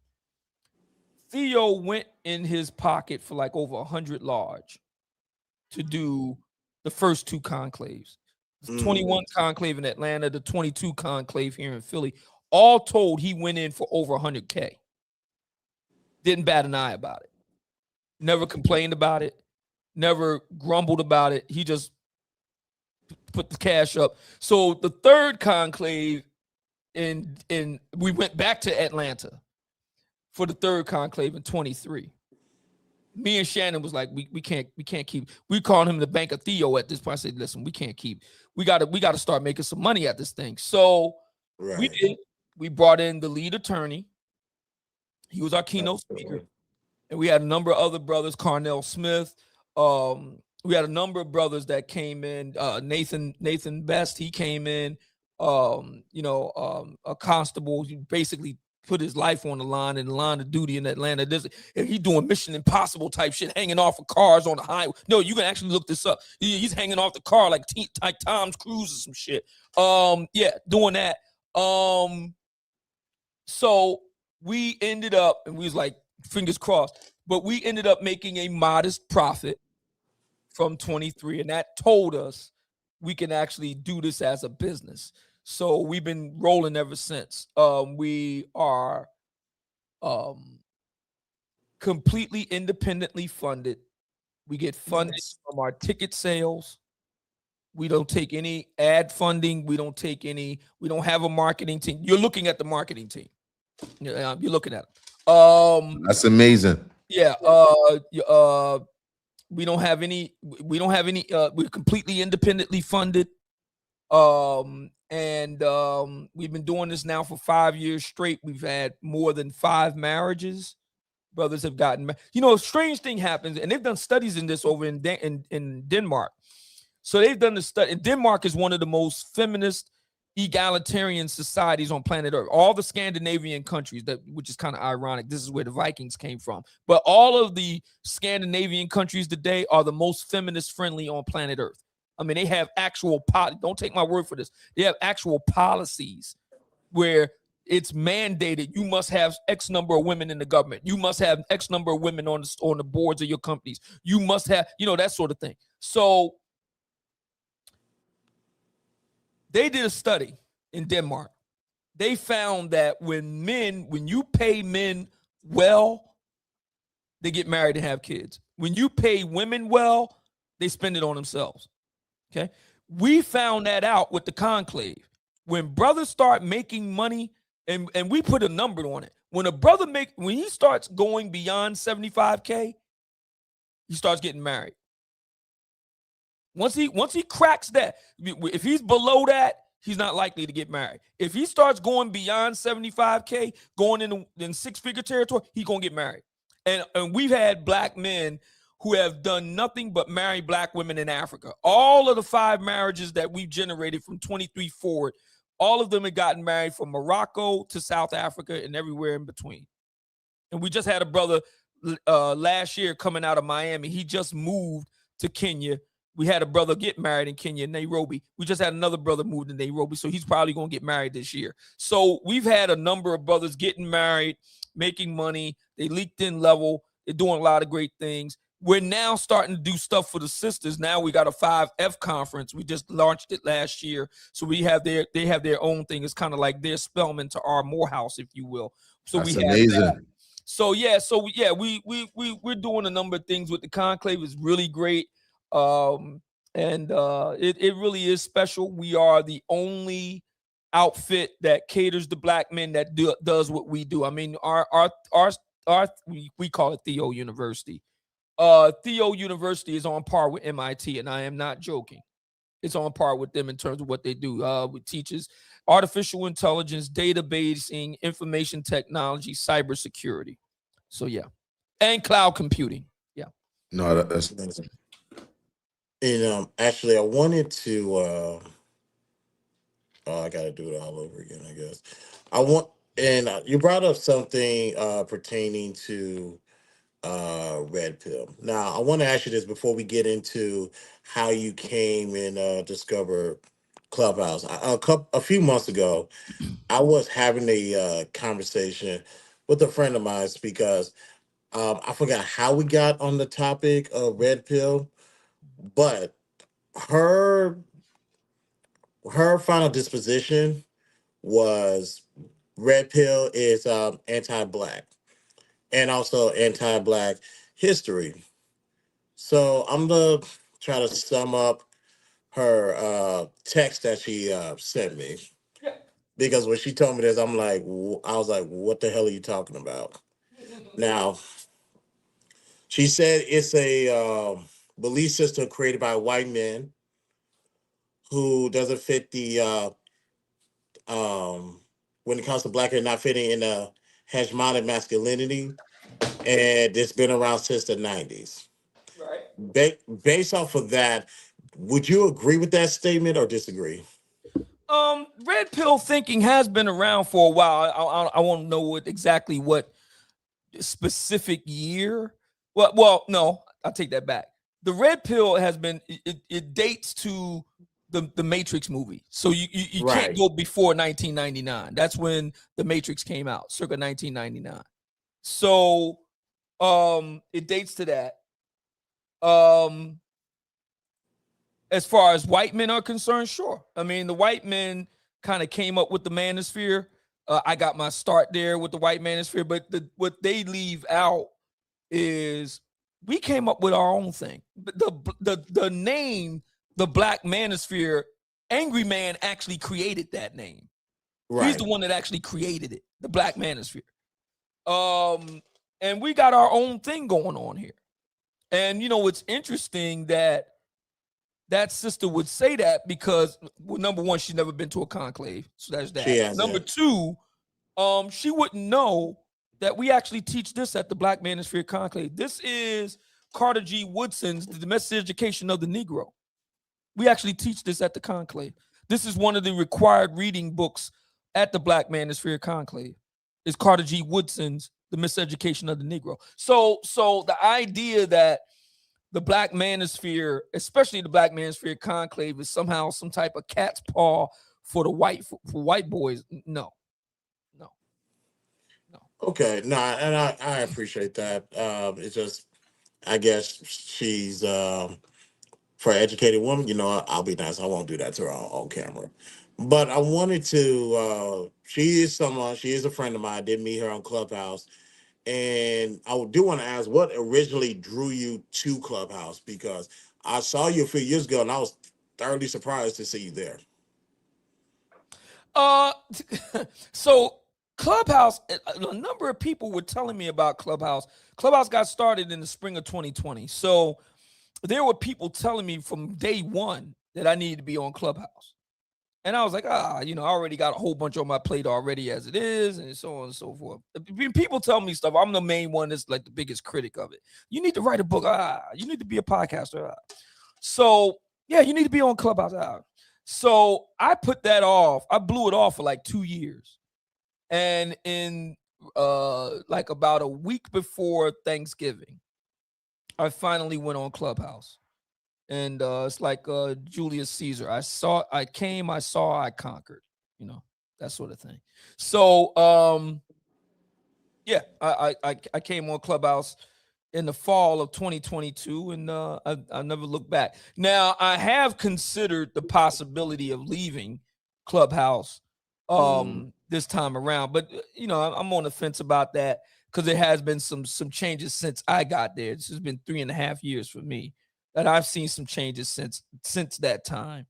Theo went in his pocket for like over 100 large to do the first two conclaves. The 21 conclave in Atlanta, the 22 conclave here in Philly. All told, he went in for over 100K. Didn't bat an eye about it. Never complained about it. Never grumbled about it. He just put the cash up. So the third conclave, we went back to Atlanta for the third conclave in 23. Me and Shannon was like, we can't keep. We called him the Bank of Theo at this point. I said, listen, we can't keep. We got to start making some money at this thing. So we did. We brought in the lead attorney. He was our keynote speaker. And we had a number of other brothers, Carnell Smith. We had a number of brothers that came in. Nathan Best, he came in. A constable, he basically put his life on the line in the line of duty in Atlanta. He's doing Mission Impossible type shit, hanging off of cars on the highway. No, you can actually look this up. He's hanging off the car like Tom Cruise or some shit. Doing that. So we ended up, and we was like, fingers crossed, but we ended up making a modest profit from 23, and that told us we can actually do this as a business. So we've been rolling ever since. We are completely independently funded. We get funded from our ticket sales. We don't take any ad funding. We don't have a marketing team. You're looking at the marketing team. You're looking at it. That's amazing. Yeah. We don't have any. We're completely independently funded. And we've been doing this now for 5 years straight. We've had more than 5 marriages. brothers have gotten married. You know, a strange thing happens, and they've done studies in this over in Denmark. So they've done the study. Denmark is one of the most feminist, egalitarian societies on planet Earth. All the Scandinavian countries, which is kind of ironic. This is where the Vikings came from. But all of the Scandinavian countries today are the most feminist friendly on planet Earth. I mean, they have actual don't take my word for this. They have actual policies where it's mandated. You must have X number of women in the government. You must have X number of women on the boards of your companies. You must have, that sort of thing. So they did a study in Denmark. They found that when you pay men well, they get married and have kids. When you pay women well, they spend it on themselves. Okay. We found that out with the conclave. When brothers start making money, and we put a number on it. When a brother when he starts going beyond 75K, he starts getting married. Once he cracks that, if he's below that, he's not likely to get married. If he starts going beyond 75K, going in six-figure territory, he's gonna get married. And we've had black men who have done nothing but marry black women in Africa. All of the 5 marriages that we've generated from 23 forward, all of them have gotten married from Morocco to South Africa and everywhere in between. And we just had a brother last year coming out of Miami. He just moved to Kenya. We had a brother get married in Kenya, Nairobi. We just had another brother move to Nairobi, so he's probably going to get married this year. So we've had a number of brothers getting married, making money. They leaked in level. They're doing a lot of great things. We're now starting to do stuff for the sisters. Now we got a 5F conference. We just launched it last year. So they have their own thing. It's kind of like their Spelman to our Morehouse, if you will. So that's we have amazing. that. So we're doing a number of things with the conclave. It's really great. It really is special. We are the only outfit that caters to black men that does what we do. I mean, we call it Theo University. Theo University is on par with MIT, and I am not joking. It's on par with them in terms of what they do. It teaches artificial intelligence, databasing, information technology, cybersecurity. So yeah, and cloud computing. Yeah. No, that's amazing. And actually, I wanted to. I got to do it all over again, I guess. You brought up something pertaining to Red Pill. Now, I want to ask you this before we get into how you came and discovered Clubhouse. A few months ago, I was having a conversation with a friend of mine because I forgot how we got on the topic of Red Pill, but her final disposition was Red Pill is anti-black and also anti-black history. So I'm gonna try to sum up her text that she sent me, because when she told me this, I was like, what the hell are you talking about? Now, she said it's a belief system created by white men who doesn't fit the when it comes to black and not fitting in a hegemonic masculinity, and it's been around since the 90s. Right. Based off of that, would you agree with that statement or disagree? Red pill thinking has been around for a while. I want to know exactly what specific year. Well, no, I'll take that back. The red pill has been, it dates to the Matrix movie. So you Right. can't go before 1999. That's when the Matrix came out, circa 1999. So it dates to that. As far as white men are concerned, sure. I mean, the white men kind of came up with the manosphere. I got my start there with the white manosphere, but what they leave out is we came up with our own thing. The name, the black manosphere, Angry Man actually created that name. Right. He's the one that actually created it, the black manosphere. And we got our own thing going on here. And, you know, it's interesting that sister would say that because, well, number one, she's never been to a conclave. So that's that. Number two, she wouldn't know that we actually teach this at the Black Manosphere Conclave. This is Carter G. Woodson's The Domestic Education of the Negro. We actually teach this at the Conclave. This is one of the required reading books at the Black Manosphere Conclave. Is Carter G. Woodson's The Miseducation of the Negro. So the idea that the Black Manosphere, especially the Black Manosphere Conclave, is somehow some type of cat's paw for the white boys. No. Okay, no, and I appreciate that. It's just, I guess she's for an educated woman. You know, I'll be nice. I won't do that to her on camera. But I wanted to. She is a friend of mine. I did meet her on Clubhouse, and I do want to ask what originally drew you to Clubhouse, because I saw you a few years ago, and I was thoroughly surprised to see you there. So Clubhouse, a number of people were telling me about Clubhouse. Clubhouse got started in the spring of 2020. So there were people telling me from day one that I needed to be on Clubhouse. And I was like, I already got a whole bunch on my plate already as it is, and so on and so forth. People tell me stuff. I'm the main one that's like the biggest critic of it. You need to write a book. You need to be a podcaster. So yeah, you need to be on Clubhouse. So I put that off. I blew it off for like 2 years. And in like about a week before Thanksgiving, I finally went on Clubhouse. And it's like Julius Caesar. I came, I saw, I conquered, that sort of thing. So yeah, I came on Clubhouse in the fall of 2022, and I never looked back. Now, I have considered the possibility of leaving Clubhouse this time around, but I'm on the fence about that because there has been some changes since I got there. This has been 3.5 years for me that I've seen some changes since that time.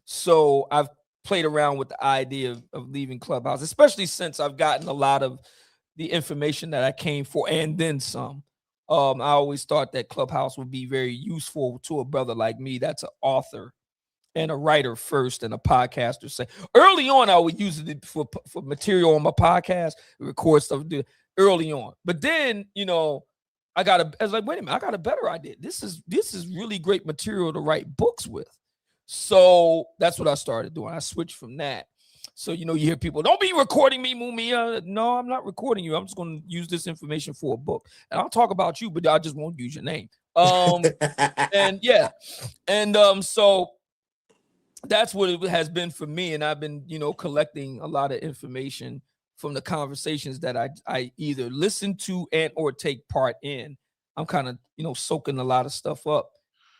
So I've played around with the idea of leaving Clubhouse, especially since I've gotten a lot of the information that I came for and then some. I always thought that Clubhouse would be very useful to a brother like me that's an author and a writer first and a podcaster. Say early on, I would use it for material on my podcast, record stuff early on. But then, I was like, wait a minute, I got a better idea. This is really great material to write books with. So that's what I started doing. I switched from that. So, you hear people, don't be recording me, Mumia. No, I'm not recording you. I'm just going to use this information for a book. And I'll talk about you, but I just won't use your name. And yeah. And so that's what it has been for me. And I've been, collecting a lot of information from the conversations that I either listen to and or take part in. I'm kind of, soaking a lot of stuff up.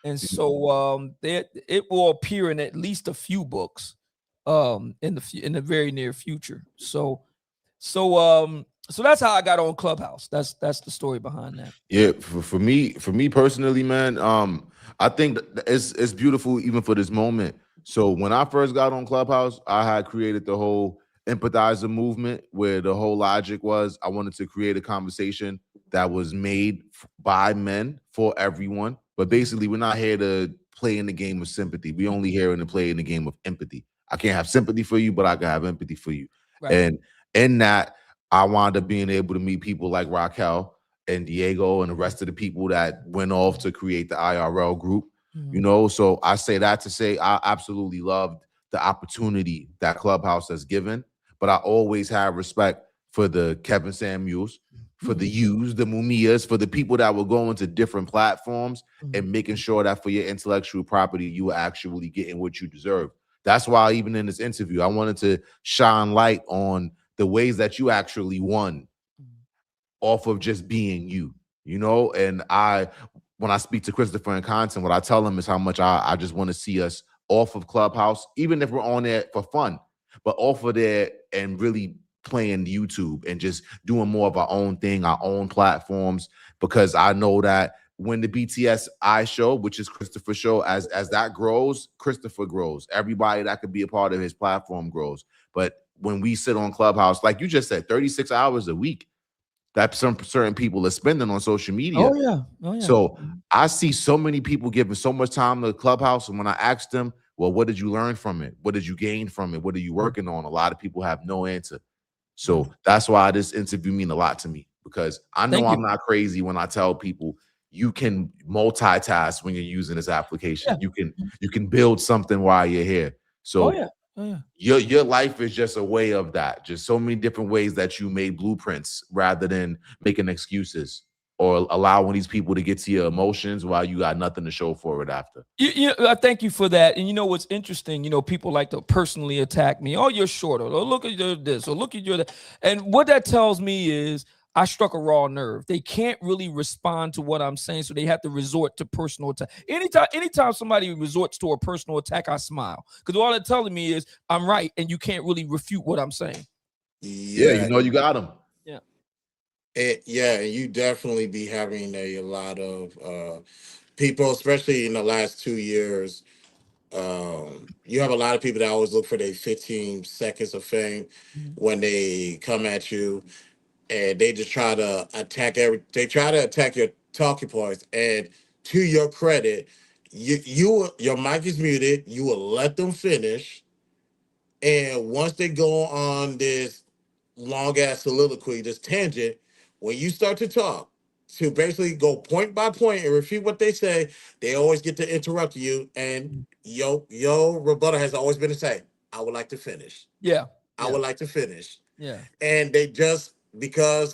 And so it will appear in at least a few books in the very near future. So that's how I got on Clubhouse. That's the story behind that. Yeah, for me personally, man, I think it's beautiful even for this moment. So when I first got on Clubhouse, I had created the whole empathizer movement, where the whole logic was I wanted to create a conversation that was made by men for everyone. But basically, we're not here to play in the game of sympathy. We only here to play in the game of empathy. I can't have sympathy for you, but I can have empathy for you. Right. And in that, I wound up being able to meet people like Raquel and Diego and the rest of the people that went off to create the IRL group. So I say that to say I absolutely loved the opportunity that Clubhouse has given, but I always have respect for the Kevin Samuels, for the U's, the Mumias, for the people that will go into different platforms and making sure that for your intellectual property, you are actually getting what you deserve. That's why even in this interview, I wanted to shine light on the ways that you actually won off of just being you, and when I speak to Christopher and Content, what I tell him is how much I just want to see us off of Clubhouse, even if we're on there for fun, but off of there and really playing YouTube and just doing more of our own thing, our own platforms, because I know that when the BTSI Show, which is Christopher's show, as that grows, Christopher grows. Everybody that could be a part of his platform grows. But when we sit on Clubhouse, like you just said, 36 hours a week, that some certain people are spending on social media. Oh yeah. So I see so many people giving so much time to Clubhouse. And when I ask them, well, what did you learn from it? What did you gain from it? What are you working on? A lot of people have no answer. So that's why this interview means a lot to me. because I know I'm not crazy when I tell people you can multitask when you're using this application. You can build something while you're here. So your life is just a way of that. Just so many different ways that you made blueprints rather than making excuses or allowing these people to get to your emotions while you got nothing to show for it after. I thank you for that. And you know what's interesting? You know, people like to personally attack me. Oh, you're short. Or look at your this. Or look at your that. And what that tells me is I struck a raw nerve. They can't really respond to what I'm saying, so they have to resort to personal attack. Anytime somebody resorts to a personal attack, I smile because all they're telling me is I'm right, and you can't really refute what I'm saying. Yeah, you know you got them. Yeah. And you definitely be having a lot of people, especially in the last 2 years. You have a lot of people that always look for their 15 seconds of fame when they come at you, and they just try to attack your talking points. And to your credit, your mic is muted. You will let them finish, and once they go on this long ass soliloquy, this tangent, when you start to talk, to basically go point by point and refute what they say, they always get to interrupt you. And your rebuttal has always been to say, I would like to finish. I would like to finish. And they just, because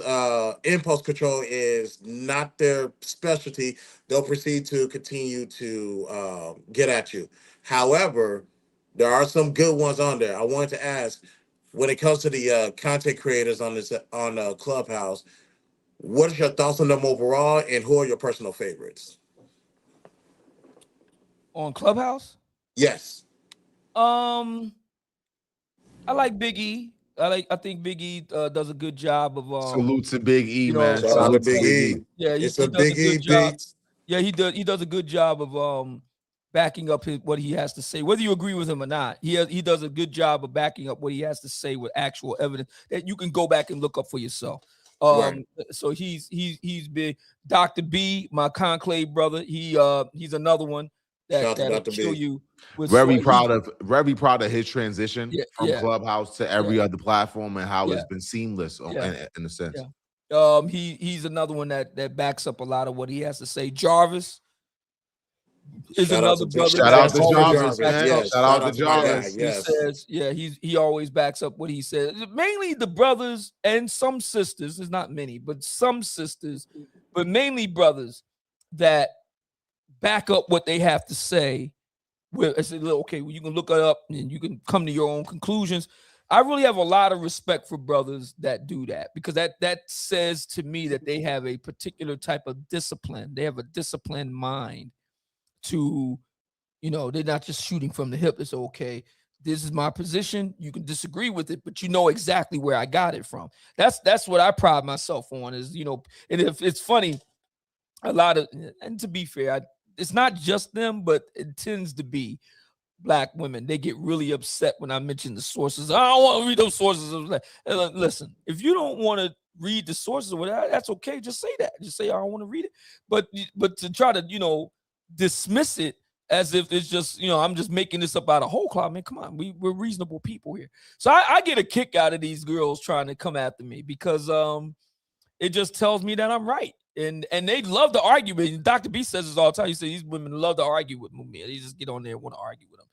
impulse control is not their specialty, they'll proceed to continue to get at you. However, there are some good ones on there. I wanted to ask, when it comes to the content creators on Clubhouse, what are your thoughts on them overall, and who are your personal favorites on Clubhouse? Yes. I like Big E. I think Big E does a good job of salute to Big E, man. Shout out to Big E. Yeah, he does Big a good E job. beats. Yeah, he does a good job of backing up what he has to say, whether you agree with him or not. He does a good job of backing up what he has to say with actual evidence that you can go back and look up for yourself. So he's big. Dr. B, my conclave brother, he's another one that'll kill you. Very proud of his transition from Clubhouse to every other platform and how it's been seamless in a sense. He's another one that backs up a lot of what he has to say. Jarvis is another brother. Shout out to Jarvis, man. Yes. Shout out to Jarvis. Yes. He says, he always backs up what he says. Mainly the brothers and some sisters. There's not many, but some sisters, but mainly brothers that back up what they have to say. Where I said, okay, well, you can look it up and you can come to your own conclusions. I really have a lot of respect for brothers that do that, because that says to me that they have a particular type of discipline. They have a disciplined mind to, they're not just shooting from the hip. It's okay. This is my position. You can disagree with it, but you know exactly where I got it from. That's what I pride myself on is, and if it's funny, a lot of, and to be fair, it's not just them, but it tends to be Black women. They get really upset when I mention the sources. I don't want to read those sources. Listen, if you don't want to read the sources or whatever, that's okay. Just say that. Just say I don't want to read it. But to try to dismiss it as if it's just I'm just making this up out of whole cloth. Man, come on, we're reasonable people here. So I get a kick out of these girls trying to come after me because it just tells me that I'm right. And they love to argue with me. Dr. B says this all the time. He says these women love to argue with Mumia. They just get on there and want to argue with him.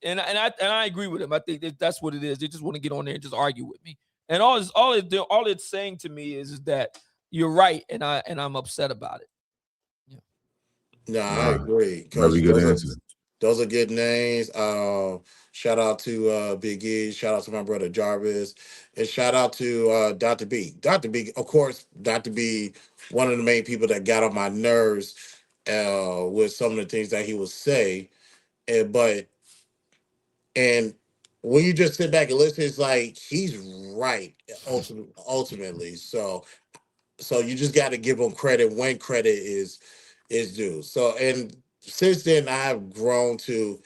And I agree with him. I think that's what it is. They just want to get on there and just argue with me. And all it's saying to me is that you're right, and I'm upset about it. Yeah. No, I agree. Very good answer. Those are good names. Shout out to Big E. Shout out to my brother Jarvis. And shout out to Dr. B. Dr. B, of course, Dr. B, one of the main people that got on my nerves with some of the things that he would say. And when you just sit back and listen, it's like he's right ultimately. So you just got to give him credit when credit is due. So, and since then, I've grown to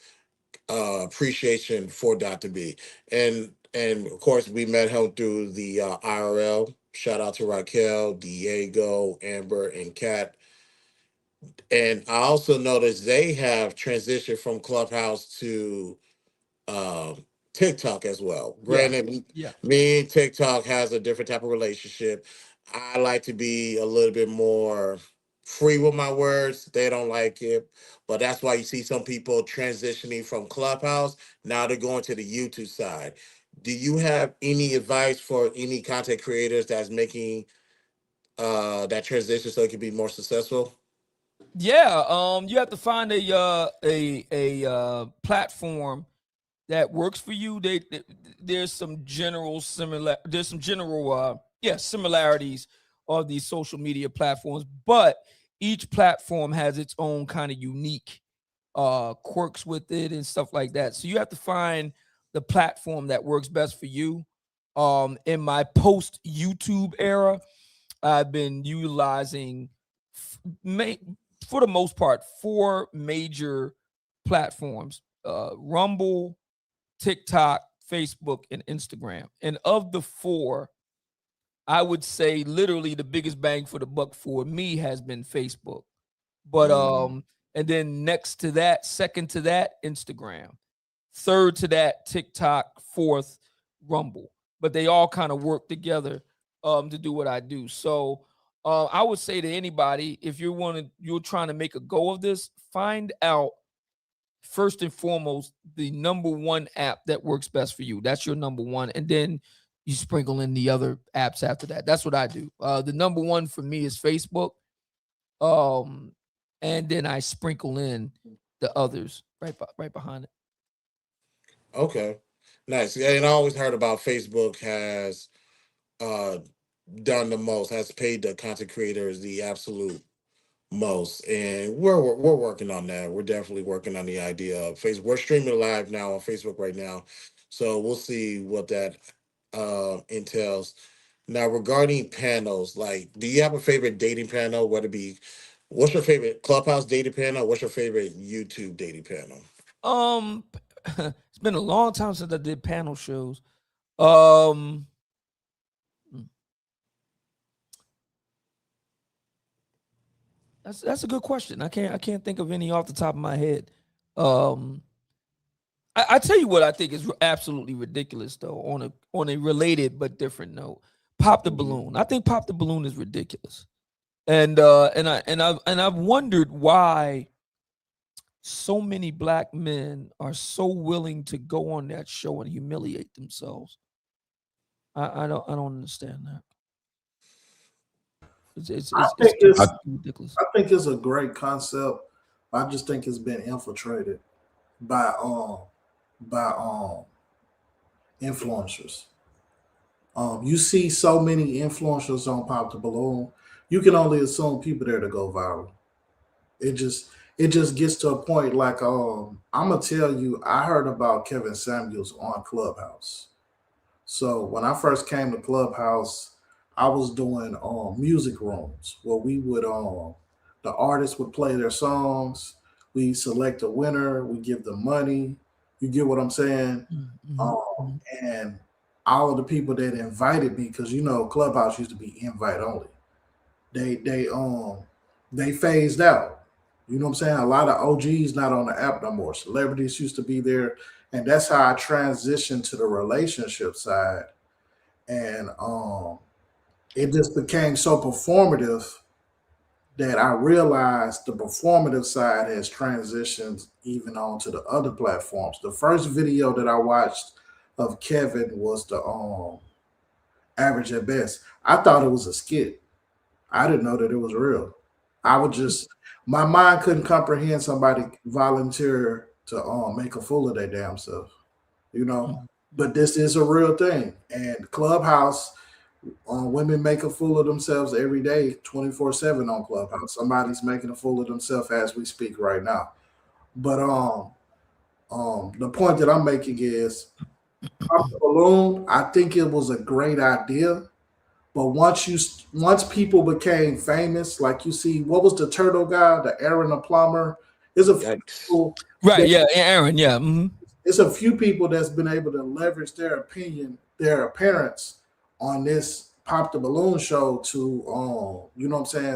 appreciation for Dr. B. And of course, we met him through the IRL. Shout out to Raquel, Diego, Amber, and Kat. And I also noticed they have transitioned from Clubhouse to TikTok as well. Granted, me and TikTok has a different type of relationship. I like to be a little bit more free with my words. They don't like it. But that's why you see some people transitioning from Clubhouse. Now they're going to the YouTube side. Do you have any advice for any content creators that's making that transition so it can be more successful? Yeah, you have to find a platform that works for you. There's some general similarities of these social media platforms, but each platform has its own kind of unique quirks with it and stuff like that. So you have to find the platform that works best for you. In my post YouTube era, I've been utilizing for the most part 4 major platforms: Rumble, TikTok, Facebook, and Instagram. And of the 4, I would say literally the biggest bang for the buck for me has been Facebook. But and then next to that, second to that, Instagram. Third to that, TikTok. Fourth, Rumble. But they all kind of work together to do what I do. So I would say to anybody, if you're trying to make a go of this, find out first and foremost the number one app that works best for you. That's your number one, and then you sprinkle in the other apps after that. That's what I do. The number one for me is Facebook, and then I sprinkle in the others right behind it. Okay, nice. Yeah, and I always heard about Facebook has uh, done the most, has paid the content creators the absolute most, and we're working on that. We're definitely working on the idea of Facebook. We're streaming live now on Facebook right now, so we'll see what that entails. Now, regarding panels, like, do you have a favorite dating panel? Whether it be, what's your favorite Clubhouse dating panel? What's your favorite YouTube dating panel? Um, it's been a long time since I did panel shows. Um, that's a good question. I can't think of any off the top of my head. I tell you what I think is absolutely ridiculous though. On a related but different note, Pop the Balloon. I think Pop the Balloon is ridiculous, and I've wondered why so many black men are so willing to go on that show and humiliate themselves. I don't understand that. It's ridiculous. I think it's a great concept. I just think it's been infiltrated by influencers. You see so many influencers on Pop the Balloon, you can only assume people there to go viral. It just gets to a point like I'm gonna tell you, I heard about Kevin Samuels on Clubhouse. So when I first came to Clubhouse, I was doing music rooms where we would the artists would play their songs, we select a winner, we give them money. You get what I'm saying? And all of the people that invited me, because Clubhouse used to be invite only. They phased out. You know what I'm saying? A lot of OGs not on the app no more. Celebrities used to be there, and that's how I transitioned to the relationship side. And it just became so performative that I realized the performative side has transitioned even onto the other platforms. The first video that I watched of Kevin was the Average at Best. I thought it was a skit. I didn't know that it was real. I would just, my mind couldn't comprehend somebody volunteer to make a fool of their damn self, But this is a real thing. And Clubhouse, women make a fool of themselves every day, 24/7 on Clubhouse. Somebody's making a fool of themselves as we speak right now. But the point that I'm making is Pop the Balloon, I think it was a great idea. But once people became famous, like you see, what was the turtle guy, the Aaron the plumber? There's a few people right, yeah, Aaron, yeah. It's a few people that's been able to leverage their opinion, their appearance on this Pop the Balloon show to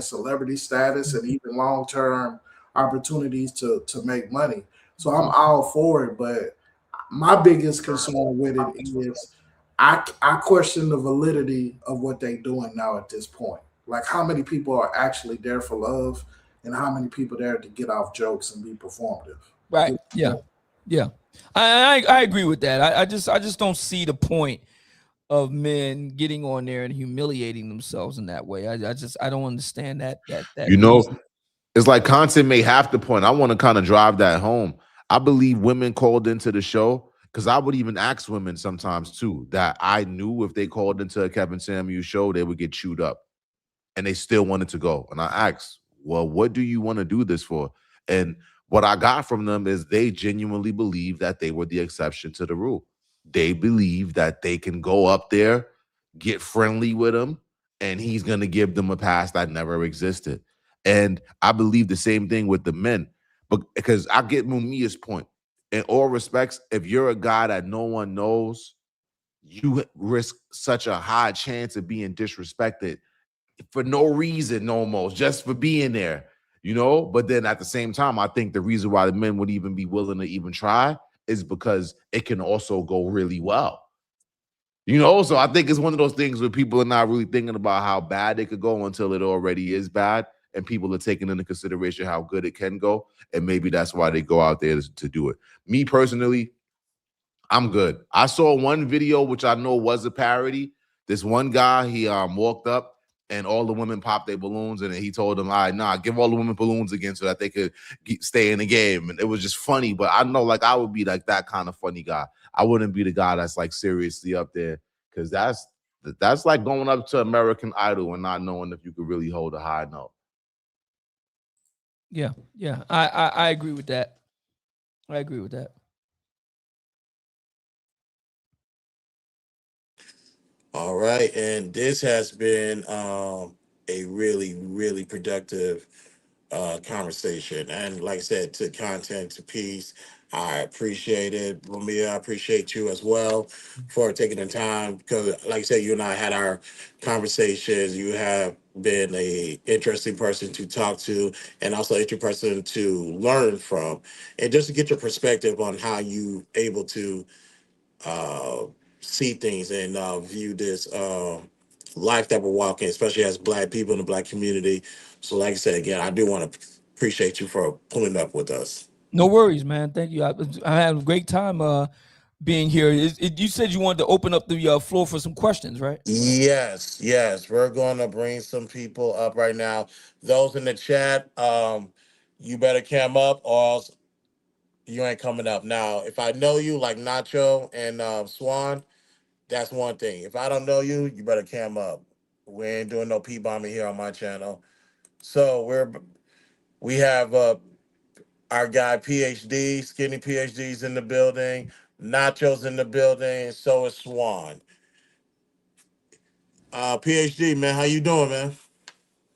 celebrity status and even long-term opportunities to make money. So I'm all for it, but my biggest concern with it is I question the validity of what they're doing now at this point. Like how many people are actually there for love, and how many people there to get off jokes and be performative. Right. Yeah. Yeah. I agree with that. I just don't see the point of men getting on there and humiliating themselves in that way. I don't understand that You know, reason. it's like content may have the point. I want to kind of drive that home. I believe women called into the show because I would even ask women sometimes too that I knew if they called into a Kevin Samuels show, they would get chewed up and they still wanted to go. And I asked, well, what do you want to do this for? And what I got from them is they genuinely believe that they were the exception to the rule. They believe that they can go up there, get friendly with him, and he's going to give them a pass that never existed. And I believe the same thing with the men, but because I get Mumia's point. In all respects, if you're a guy that no one knows, you risk such a high chance of being disrespected for no reason, almost just for being there, you know. But then at the same time, I think the reason why the men would even be willing to even try is because it can also go really well, you know. So I think it's one of those things where people are not really thinking about how bad it could go until it already is bad, and people are taking into consideration how good it can go, and maybe that's why they go out there to do it. Me personally, I'm good. I saw one video which I know was a parody. This one guy, he walked up and all the women popped their balloons, and he told them, all right, nah, give all the women balloons again so that they could stay in the game. And it was just funny, but I know like I would be like that kind of funny guy. I wouldn't be the guy that's like seriously up there, because that's like going up to American Idol and not knowing if you could really hold a high note. Yeah. Yeah. I agree with that. I agree with that. All right, and this has been a really, really productive conversation. And like I said, to content, to peace, I appreciate it. Mumia, I appreciate you as well for taking the time because, like I said, you and I had our conversations. You have been a interesting person to talk to and also interesting person to learn from, and just to get your perspective on how you able to uh, see things and view this life that we're walking, especially as Black people in the Black community. So, like I said again, I do want to appreciate you for pulling up with us. No worries, man. Thank you. I had a great time being here. You said you wanted to open up the floor for some questions, right? Yes, yes, we're going to bring some people up right now. Those in the chat, you better cam up, or else you ain't coming up. Now, if I know you, like Nacho and Swan, that's one thing. If I don't know you, you better cam up. We ain't doing no P bombing here on my channel. So we have our guy PhD, Skinny PhD's in the building, Nacho's in the building, and so is Swan. PhD, man, how you doing, man?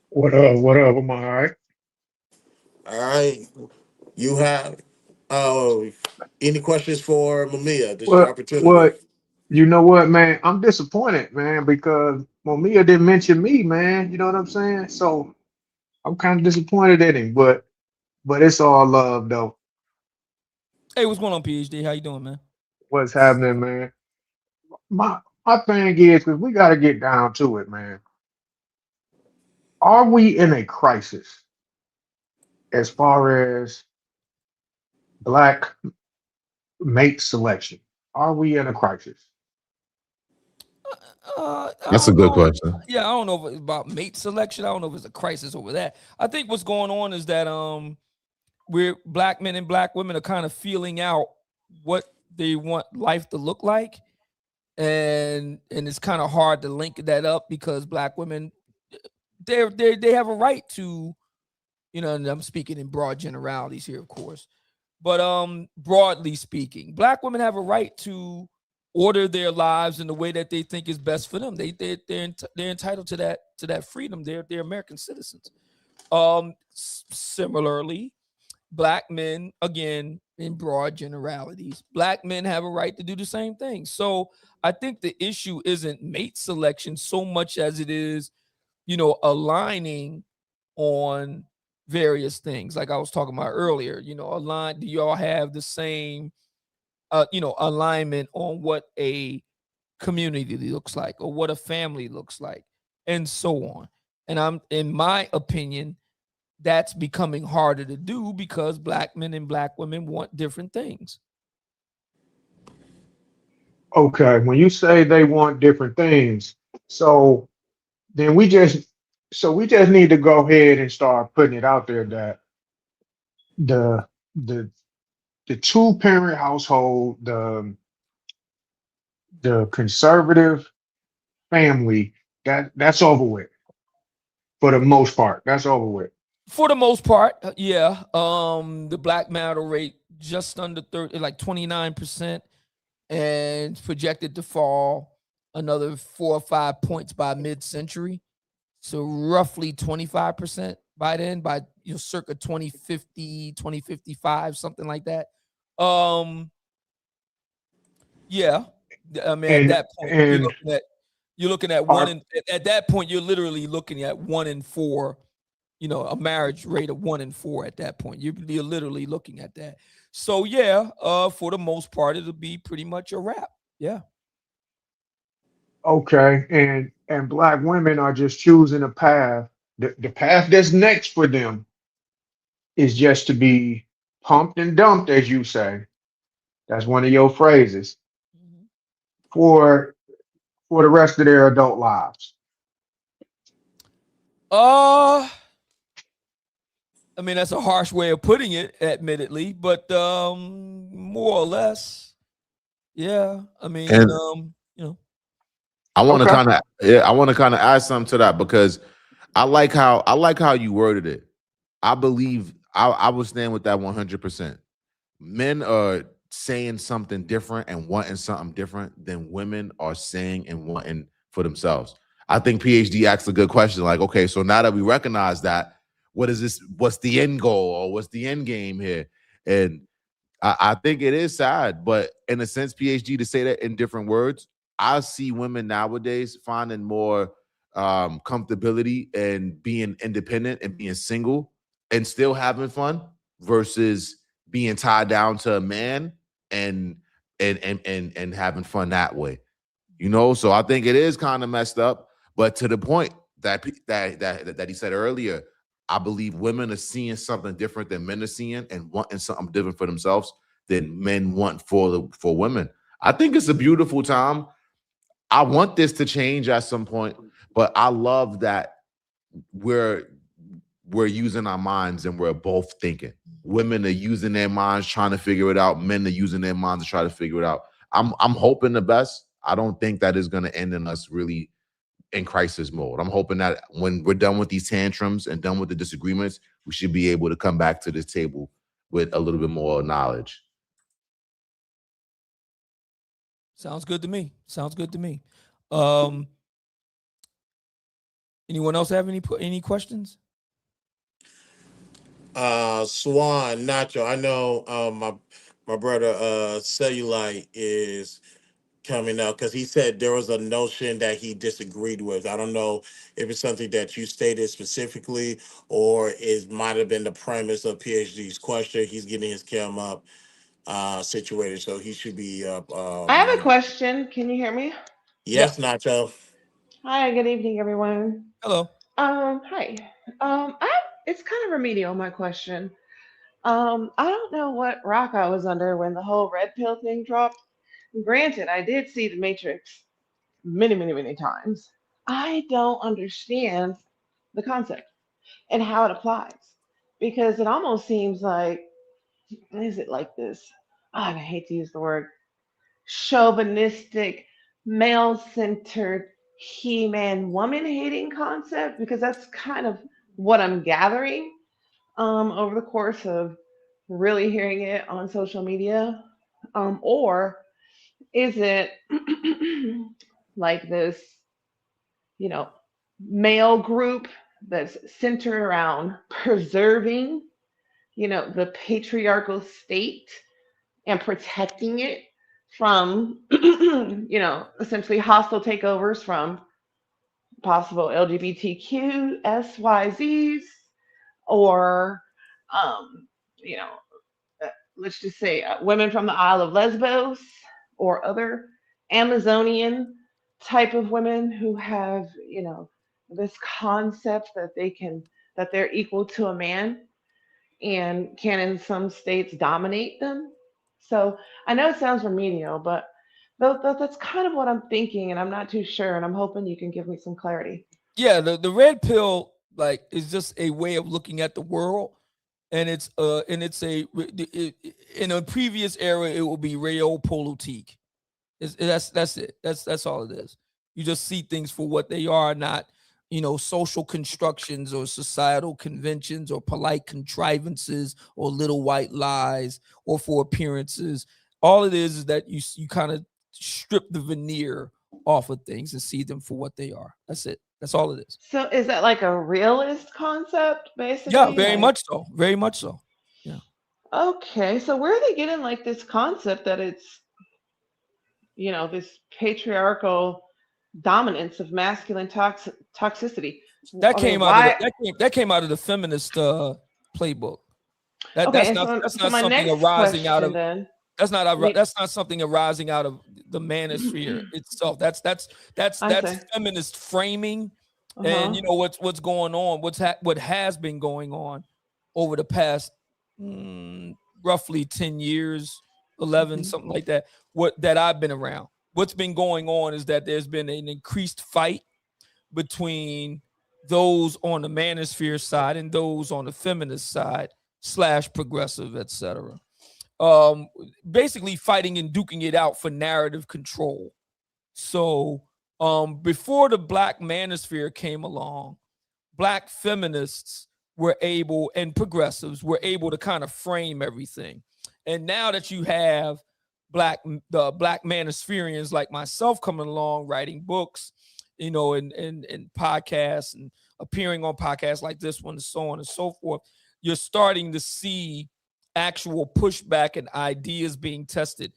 What up? What up? I'm all right. All right. You have any questions for Mamiya? This is your opportunity. What? You know what, man? I'm disappointed, man, because Mamiya didn't mention me, man. You know what I'm saying? So I'm kind of disappointed in him, but it's all love though. Hey, what's going on, PhD? How you doing, man? What's happening, man? My thing is, because we got to get down to it, man. Are we in a crisis as far as black mate selection? Are we in a crisis? I That's a don't good know. question. Yeah, I don't know if it's about mate selection. I don't know if it's a crisis over that. I think what's going on is that we're Black men and Black women are kind of feeling out what they want life to look like, and it's kind of hard to link that up because Black women they have a right to, and I'm speaking in broad generalities here, of course, but broadly speaking, Black women have a right to order their lives in the way that they think is best for them. They're entitled to that freedom. They're American citizens. Similarly, Black men, again, in broad generalities, Black men have a right to do the same thing. So I think the issue isn't mate selection so much as it is, aligning on various things. Like I was talking about earlier, do y'all have the same, alignment on what a community looks like or what a family looks like and so on. And in my opinion, that's becoming harder to do because black men and black women want different things. Okay, when you say they want different things, so then we just need to go ahead and start putting it out there that the the the two parent household, the conservative family, that's over with for the most part. That's over with. For the most part, yeah. The black marital rate just under 30, like 29%, and projected to fall another 4 or 5 points by mid-century. So roughly 25% by then, by circa 2050, 2055, something like that. Yeah. I mean, at And that point, and you're looking at our at that point, you're literally looking at 1 in 4, a marriage rate of 1 in 4 at that point. You're literally looking at that. So yeah, for the most part, it'll be pretty much a wrap. Yeah. okay, and black women are just choosing a path. The path that's next for them is just to be pumped and dumped, as you say. That's one of your phrases Mhm. for the rest of their adult lives. Uh, I mean, that's a harsh way of putting it, admittedly, but more or less, yeah. I mean, And you know, I want to Okay. kind of I want to kind of add something to that because I like how you worded it. I believe I would stand with that 100%. Men are saying something different and wanting something different than women are saying and wanting for themselves. I think PhD asks a good question. Like, okay, so now that we recognize that, what is this? What's the end goal or what's the end game here? And I think it is sad, but in a sense, PhD, to say that in different words, I see women nowadays finding more comfortability and being independent and being single and still having fun versus being tied down to a man and and having fun that way. So I think it is kind of messed up, but to the point that he said earlier, I believe women are seeing something different than men are seeing and wanting something different for themselves than men want for women. I think it's a beautiful time. I want this to change at some point, but I love that we're we're using our minds and we're both thinking. Women are using their minds trying to figure it out. Men are using their minds to try to figure it out. I'm hoping the best. I don't think that is going to end in us really in crisis mode. I'm hoping that when we're done with these tantrums and done with the disagreements, we should be able to come back to this table with a little bit more knowledge. sounds good to me. Sounds good to me. Um, anyone else have any questions? Swan Nacho. I know my brother Cellulite is coming up because he said there was a notion that he disagreed with. I don't know if it's something that you stated specifically or it might have been the premise of PhD's question. He's getting his cam up situated, so he should be up. I have a question. Can you hear me? Yeah. Yes, Nacho. Hi, good evening, everyone. Hello. Hi. It's kind of remedial, my question. I don't know what rock I was under when the whole red pill thing dropped. Granted, I did see The Matrix many, many, many times. I don't understand the concept and how it applies because it almost seems like, is it like this? I hate to use the word chauvinistic, male centered, he man woman hating concept because that's kind of what I'm gathering over the course of really hearing it on social media. Or is it like this, you know, male group that's centered around preserving, the patriarchal state and protecting it from, essentially hostile takeovers from possible LGBTQ SYZs or, um, you know, let's just say women from the Isle of Lesbos or other Amazonian type of women who have, this concept that they're equal to a man and can in some states dominate them. So I know it sounds remedial, but that's kind of what I'm thinking, and I'm not too sure, and I'm hoping you can give me some clarity. Yeah, the red pill like is just a way of looking at the world, and in a previous era it will be realpolitik. That's it. That's all it is. You just see things for what they are, not social constructions or societal conventions or polite contrivances or little white lies or for appearances. All it is that you kind of strip the veneer off of things and see them for what they are. That's it. That's all it is. So is that like a realist concept, Yeah, basically? very Like, much so. Very much so. Yeah. okay, so where are they getting like this concept that it's, this patriarchal dominance of masculine toxicity? That I mean, came out of why? that came out of the feminist playbook. Okay, That's and not so, that's so not my something next arising out question of then, that's me, not something arising out of the manosphere itself. I That's say, feminist framing, and uh-huh. what's going on, what has been going on over the past roughly 10 years, 11, Hmm. something like that. What that I've been around. What's been going on is that there's been an increased fight between those on the manosphere side and those on the feminist side slash progressive, etc. Um, Basically fighting and duking it out for narrative control. So before the black manosphere came along, black feminists were able and progressives were able to kind of frame everything. And now that you have the black manospherians like myself coming along writing books, and podcasts and appearing on podcasts like this one and so on and so forth, you're starting to see actual pushback and ideas being tested.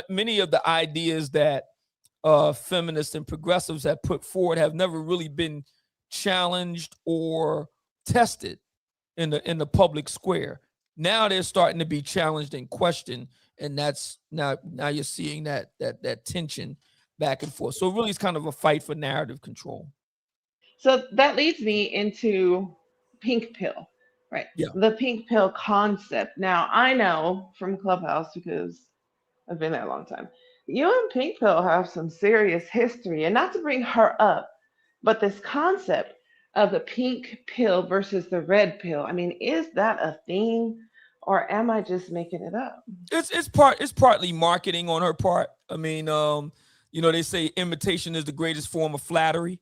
Many of the ideas that feminists and progressives have put forward have never really been challenged or tested in the public square. Now they're starting to be challenged and questioned, and that's now you're seeing that tension back and forth. So really, it's kind of a fight for narrative control. So that leads me into pink pill, right? Yeah. The pink pill concept. Now, I know from Clubhouse because I've been there a long time. You and Pink Pill have some serious history, and not to bring her up, but this concept of the pink pill versus the red pill. I mean, is that a thing, or am I just making it up? It's partly marketing on her part. I mean, they say imitation is the greatest form of flattery.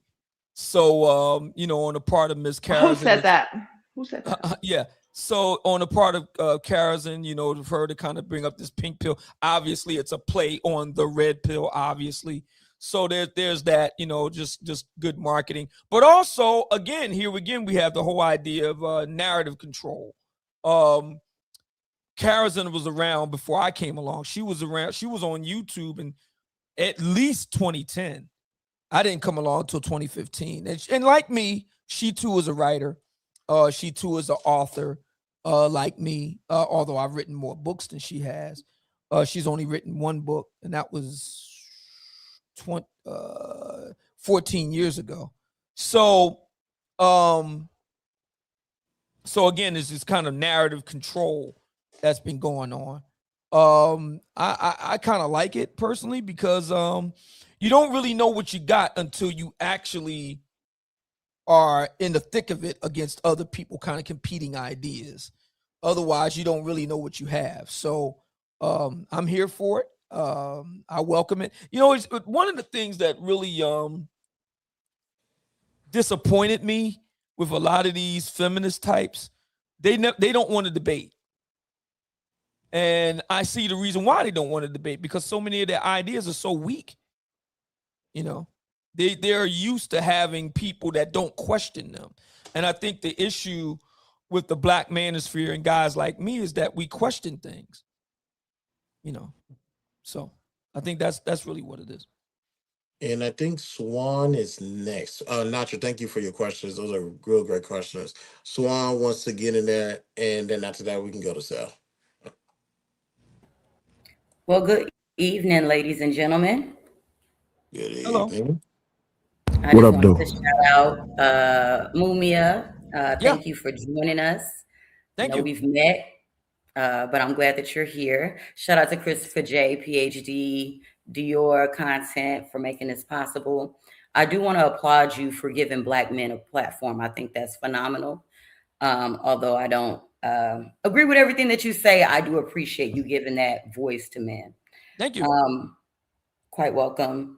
So on the part of Miss Who Karazin, said that? Who said that? yeah. So on the part of Karazin, for her to kind of bring up this pink pill, obviously it's a play on the red pill, obviously. So there's that, just good marketing. But also, again, we have the whole idea of narrative control. Karazin was around before I came along. She was around. She was on YouTube in at least 2010. I didn't come along until 2015. And like me, she too is a writer. She too is an author, like me. Although I've written more books than she has. She's only written one book, and that was 14 years ago. So, again, it's this kind of narrative control that's been going on. I kind of like it personally because you don't really know what you got until you actually are in the thick of it against other people kind of competing ideas. Otherwise, you don't really know what you have. So I'm here for it. I welcome it. It's one of the things that really disappointed me with a lot of these feminist types. They don't want to debate. And I see the reason why they don't want to debate, because so many of their ideas are so weak. They're used to having people that don't question them. And I think the issue with the black manosphere and guys like me is that we question things. So I think that's really what it is. And I think Swan is next. Nacho, thank you for your questions. Those are real great questions. Swan wants to get in there, and then after that, we can go to Sal. Well, good evening, ladies and gentlemen. Good Hello. evening. I What just up, wanted though? to shout out Mumia. Yeah. Thank you for joining us. I Thank know you. we've met, but I'm glad that you're here. Shout out to Christopher J, PhD, Dior Content for making this possible. I do want to applaud you for giving Black men a platform. I think that's phenomenal. Although I don't agree with everything that you say, I do appreciate you giving that voice to men. Thank you. Quite welcome.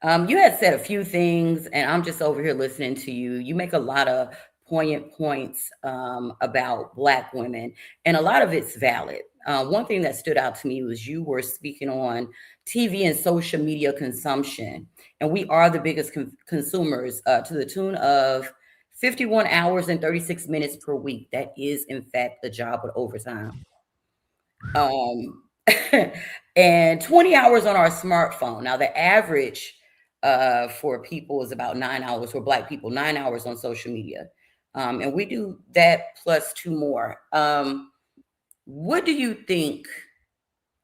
You had said a few things, and I'm just over here listening to you. You make a lot of poignant points about Black women, and a lot of it's valid. One thing that stood out to me was you were speaking on TV and social media consumption, and we are the biggest consumers to the tune of 51 hours and 36 minutes per week. That is, in fact, a job with overtime. Um, and 20 hours on our smartphone. Now, the average for people is about 9 hours, for Black people, 9 hours on social media. And we do that plus 2 more. What do you think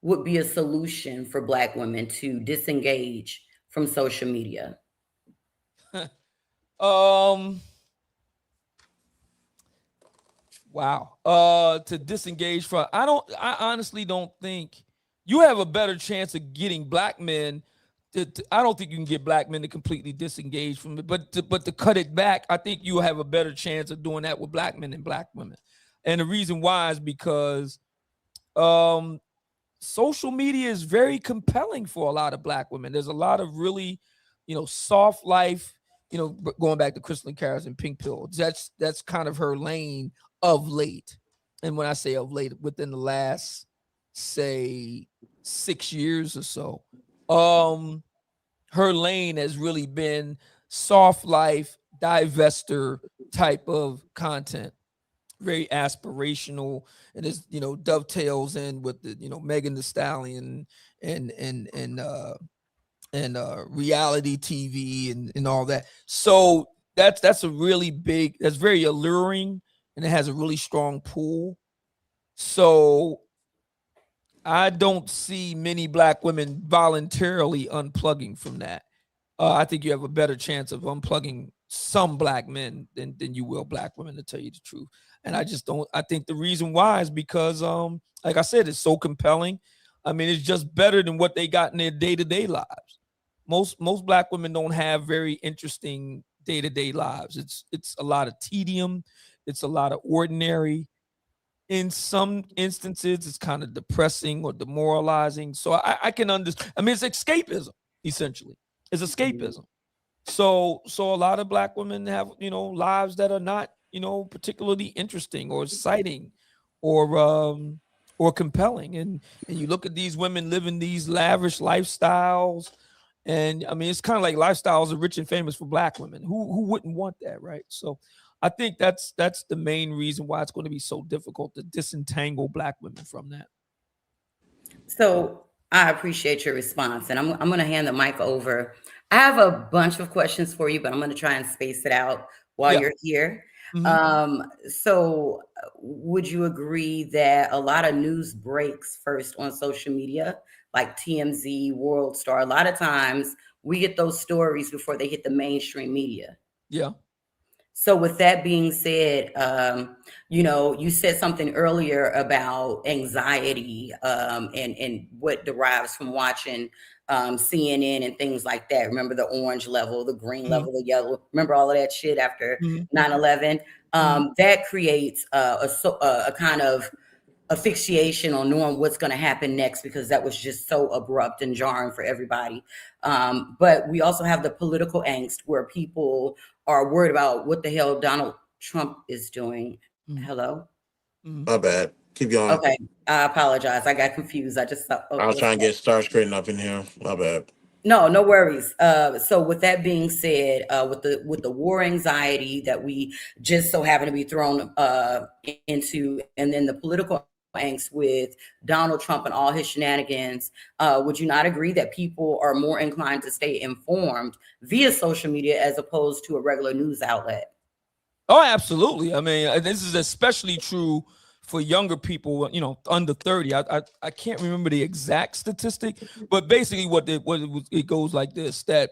would be a solution for Black women to disengage from social media? Wow. To disengage from, I honestly don't think you have a better chance of getting Black men. I don't think you can get Black men to completely disengage from it, but to cut it back, I think you have a better chance of doing that with Black men than Black women. And the reason why is because social media is very compelling for a lot of Black women. There's a lot of really, soft life, going back to Crystal Caris and Pink Pill. That's kind of her lane of late. And when I say of late, within the last, say, 6 years or so, her lane has really been soft life, divester type of content. Very aspirational, and this dovetails in with the Megan Thee Stallion and reality TV and all that. So that's a really big, that's very alluring, and it has a really strong pull. So I don't see many Black women voluntarily unplugging from that. I think you have a better chance of unplugging some Black men than you will Black women, to tell you the truth. And I just don't. I think the reason why is because, like I said, it's so compelling. I mean, it's just better than what they got in their day-to-day lives. Most Black women don't have very interesting day-to-day lives. It's a lot of tedium. It's a lot of ordinary. In some instances, it's kind of depressing or demoralizing. So I can understand. I mean, it's escapism, essentially. It's escapism. So a lot of Black women have, lives that are not, particularly interesting or exciting or compelling. And you look at these women living these lavish lifestyles. And I mean, it's kind of like lifestyles of rich and famous for Black women. Who wouldn't want that, right? So I think that's the main reason why it's going to be so difficult to disentangle Black women from that. So I appreciate your response, and I'm going to hand the mic over. I have a bunch of questions for you, but I'm going to try and space it out while you're here. So would you agree that a lot of news breaks first on social media, like TMZ, World Star? A lot of times we get those stories before they hit the mainstream media. Yeah. So with that being said, you said something earlier about anxiety and what derives from watching CNN and things like that. Remember the orange level, the green level, the yellow. Remember all of that shit after 9/11? That creates a kind of asphyxiation on knowing what's going to happen next, because that was just so abrupt and jarring for everybody. But we also have the political angst where people are worried about what the hell Donald Trump is doing. Hello? My bad. Keep going. Okay. I apologize. I got confused. I just thought, I was trying to get Star straightened up in here. My bad. No worries. So with that being said, with the war anxiety that we just so happen to be thrown into, and then the political angst with Donald Trump and all his shenanigans, would you not agree that people are more inclined to stay informed via social media as opposed to a regular news outlet? Oh, absolutely. I mean, this is especially true for younger people, under 30. I can't remember the exact statistic, but basically it goes like this: that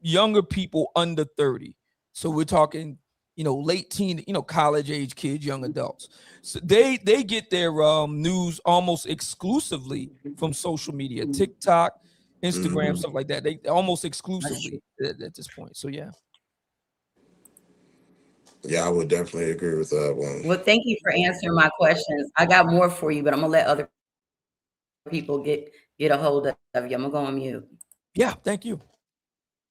younger people under 30. So we're talking, late teen, college age kids, young adults. So they get their news almost exclusively from social media, TikTok, Instagram, stuff like that. They almost exclusively at this point. So yeah. Yeah, I would definitely agree with that one. Well, thank you for answering my questions. I got more for you, but I'm gonna let other people get a hold of you. I'm gonna go on mute. Yeah, thank you.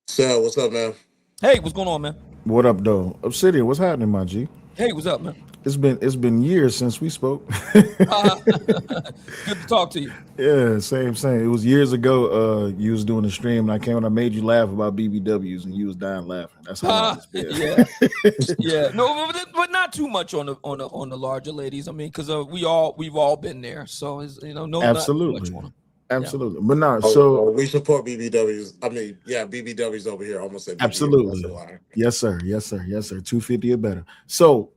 So, what's up, man? Hey, what's going on, man? What up, though? Obsidian, what's happening, my G? Hey, what's up, man? It's been years since we spoke. Good to talk to you. Yeah, same. It was years ago. You was doing a stream, and I made you laugh about BBWs, and you was dying laughing. That's how long it's been. Yeah. No, but not too much on the larger ladies. I mean, because we've all been there. So it's, no, absolutely, not too much on them. Absolutely, but no. So we support BBWs. I mean, yeah, BBWs over here. Almost said BBWs. Absolutely. Yes, sir. 250 or better. So,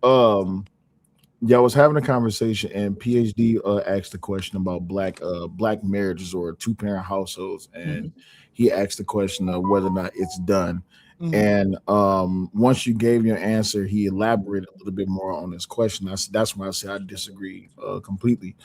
y'all was having a conversation, and PhD asked a question about black marriages or 2-parent households, and he asked the question of whether or not it's done. And once you gave your answer, he elaborated a little bit more on this question. That's why I say I disagree completely.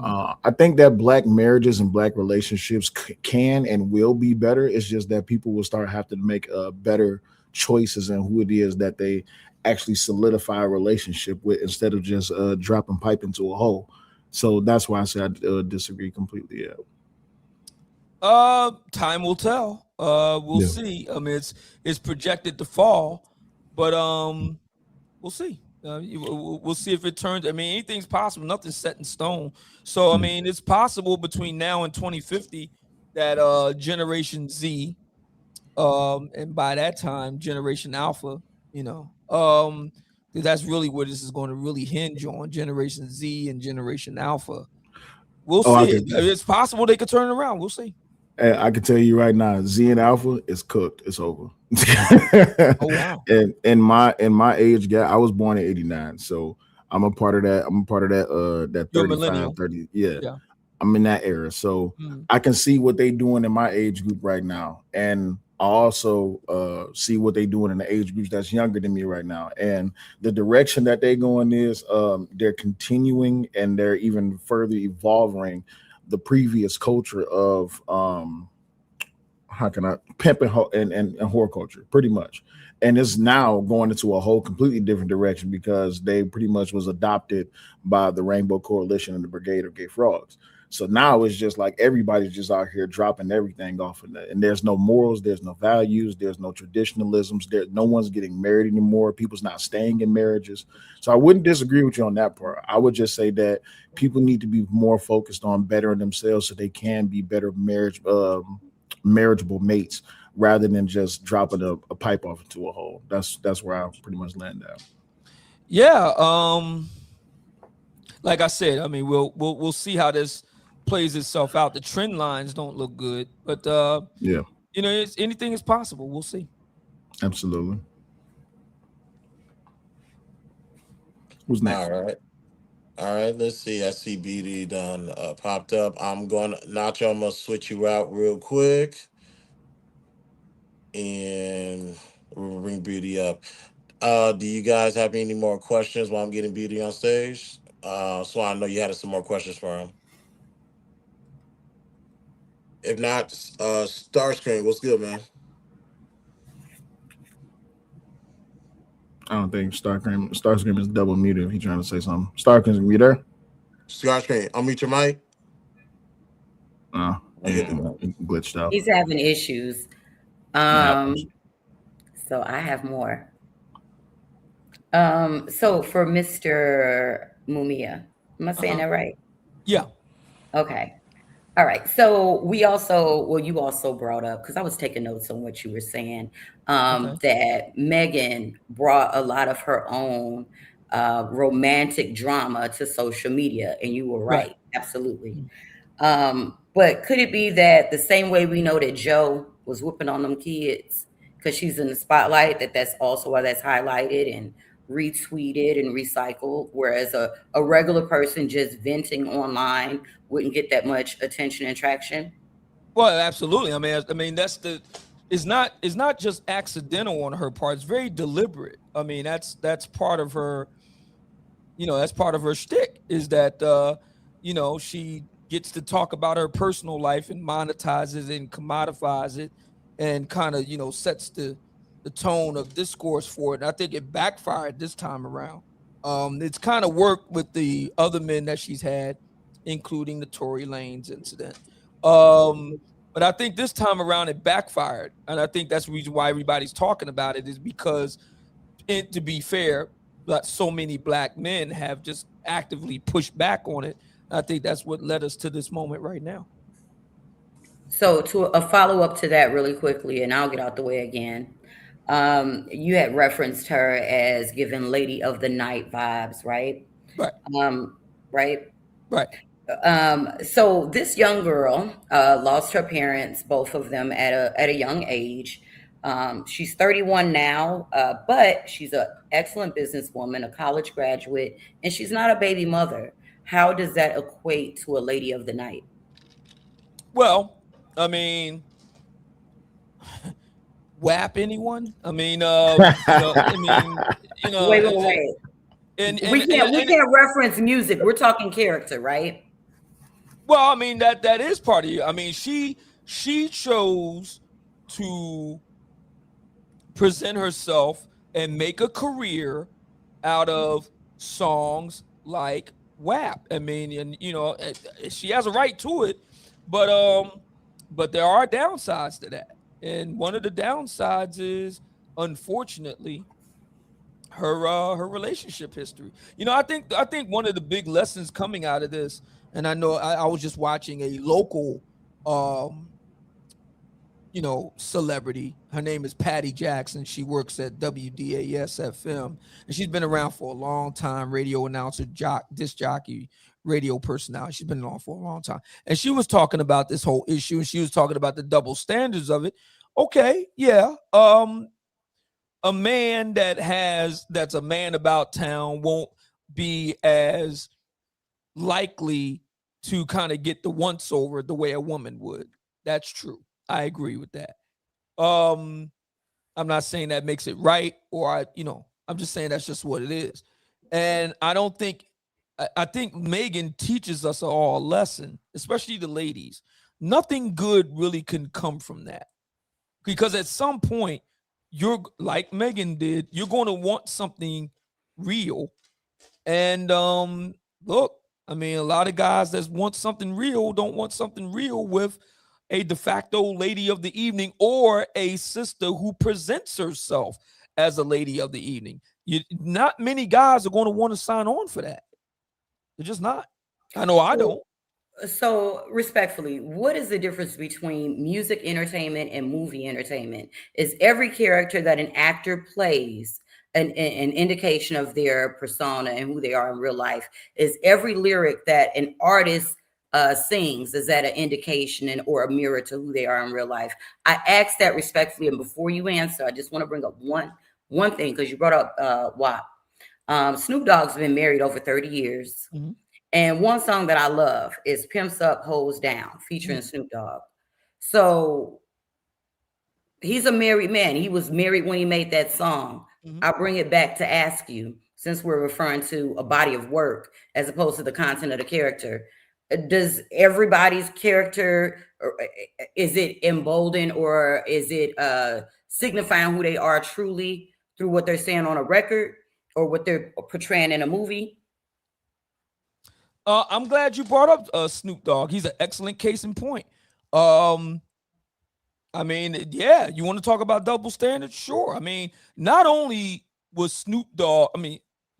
I think that black marriages and black relationships can and will be better. It's just that people will start having to make better choices in who it is that they actually solidify a relationship with, instead of just dropping pipe into a hole. So that's why I say I disagree completely. Time will tell. We'll see. I mean, it's projected to fall, but we'll see. We'll see if it turns. I mean, anything's possible. Nothing's set in stone. So I mean, it's possible between now and 2050 that Generation Z, and by that time, Generation Alpha, that's really where this is going to really hinge on, Generation Z and Generation Alpha. We'll see. It's possible they could turn it around. We'll see. I can tell you right now, Z and Alpha is cooked. It's over. Oh wow! And in my age gap, I was born in '89, so I'm a part of that. That 35, 30. Yeah. I'm in that era, so I can see what they doing in my age group right now, and I also see what they doing in the age groups that's younger than me right now. And the direction that they going is they're continuing, and they're even further evolving the previous culture of pimp and whore culture, pretty much. And it's now going into a whole completely different direction, because they pretty much was adopted by the Rainbow Coalition and the Brigade of Gay Frogs. So now it's just like everybody's just out here dropping everything off of that. And there's no morals, there's no values, there's no traditionalisms. No one's getting married anymore. People's not staying in marriages. So I wouldn't disagree with you on that part. I would just say that people need to be more focused on bettering themselves so they can be better marriageable mates, rather than just dropping a pipe off into a hole. That's where I pretty much land at. Yeah. Like I said, I mean, we'll see how this plays itself out. The trend lines don't look good, but anything is possible. We'll see. Absolutely. Who's next? All right. Let's see. I see BD done popped up. Nacho, I'm gonna switch you out real quick, and we'll bring BD up. Do you guys have any more questions while I'm getting BD on stage? So I know you had some more questions for him. If not, Starscream, what's good, man? I don't think Starscream is double muted. He's trying to say something. Starscream, you there? Starscream, unmute your mic. Glitched out. He's having issues. So I have more. So for Mr. Mumia, am I saying that right? Yeah. Okay. All right. So you also brought up, because I was taking notes on what you were saying, that Megan brought a lot of her own romantic drama to social media, and you were right. Absolutely. But could it be that the same way we know that Joe was whooping on them kids because she's in the spotlight, that's also why that's highlighted, and retweeted and recycled, whereas a regular person just venting online wouldn't get that much attention and traction? Well, absolutely. I mean, it's not just accidental on her part. It's very deliberate. I mean, that's part of her. That's part of her shtick. Is that she gets to talk about her personal life and monetizes it and commodifies it, and kind of sets the tone of discourse for it. And I think it backfired this time around. It's kind of worked with the other men that she's had, including the Tory Lanez incident. But I think this time around it backfired, and I think that's the reason why everybody's talking about it, is because, to be fair, that so many black men have just actively pushed back on it. I think that's what led us to this moment right now. So, to a follow up to that, really quickly, and I'll get out the way again. You had referenced her as giving Lady of the Night vibes, right? Right. Right. Right. So this young girl lost her parents, both of them at a young age. She's 31 now, but she's an excellent businesswoman, a college graduate, and she's not a baby mother. How does that equate to a Lady of the Night? Well, I mean, WAP anyone? I mean, Wait. And we can't reference music. We're talking character, right? Well, I mean, that is part of you. I mean, she chose to present herself and make a career out of songs like WAP. I mean, and she has a right to it, but there are downsides to that. And one of the downsides is, unfortunately, her relationship history. I think one of the big lessons coming out of this, and I know I was just watching a local celebrity. Her name is Patty Jackson. She works at WDAS FM, and she's been around for a long time. Radio announcer, disc jockey, radio personality. She's been on for a long time, and she was talking about this whole issue, and she was talking about the double standards of it. Okay, yeah. A man that's a man about town won't be as likely to kind of get the once over the way a woman would. That's true. I agree with that. I'm not saying that makes it right, or I'm just saying that's just what it is. And I think Megan teaches us all a lesson, especially the ladies. Nothing good really can come from that, because at some point, you're like Megan did, you're going to want something real. And look, I mean, a lot of guys that want something real don't want something real with a de facto lady of the evening or a sister who presents herself as a lady of the evening. Not many guys are going to want to sign on for that. They're just not. I know I don't. So, respectfully, what is the difference between music entertainment and movie entertainment? Is every character that an actor plays an indication of their persona and who they are in real life? Is every lyric that an artist sings, is that an indication or a mirror to who they are in real life? I ask that respectfully, and before you answer, I just want to bring up one thing, because you brought up WAP. Snoop Dogg's been married over 30 years. Mm-hmm. And one song that I love is Pimps Up, Hoes Down, featuring Snoop Dogg. So he's a married man. He was married when he made that song. Mm-hmm. I bring it back to ask you, since we're referring to a body of work as opposed to the content of the character, does everybody's character, is it emboldened, or is it signifying who they are truly through what they're saying on a record or what they're portraying in a movie? I'm glad you brought up Snoop Dogg. He's an excellent case in point. I mean, yeah, you want to talk about double standards? Sure. I mean, not only was Snoop Dogg,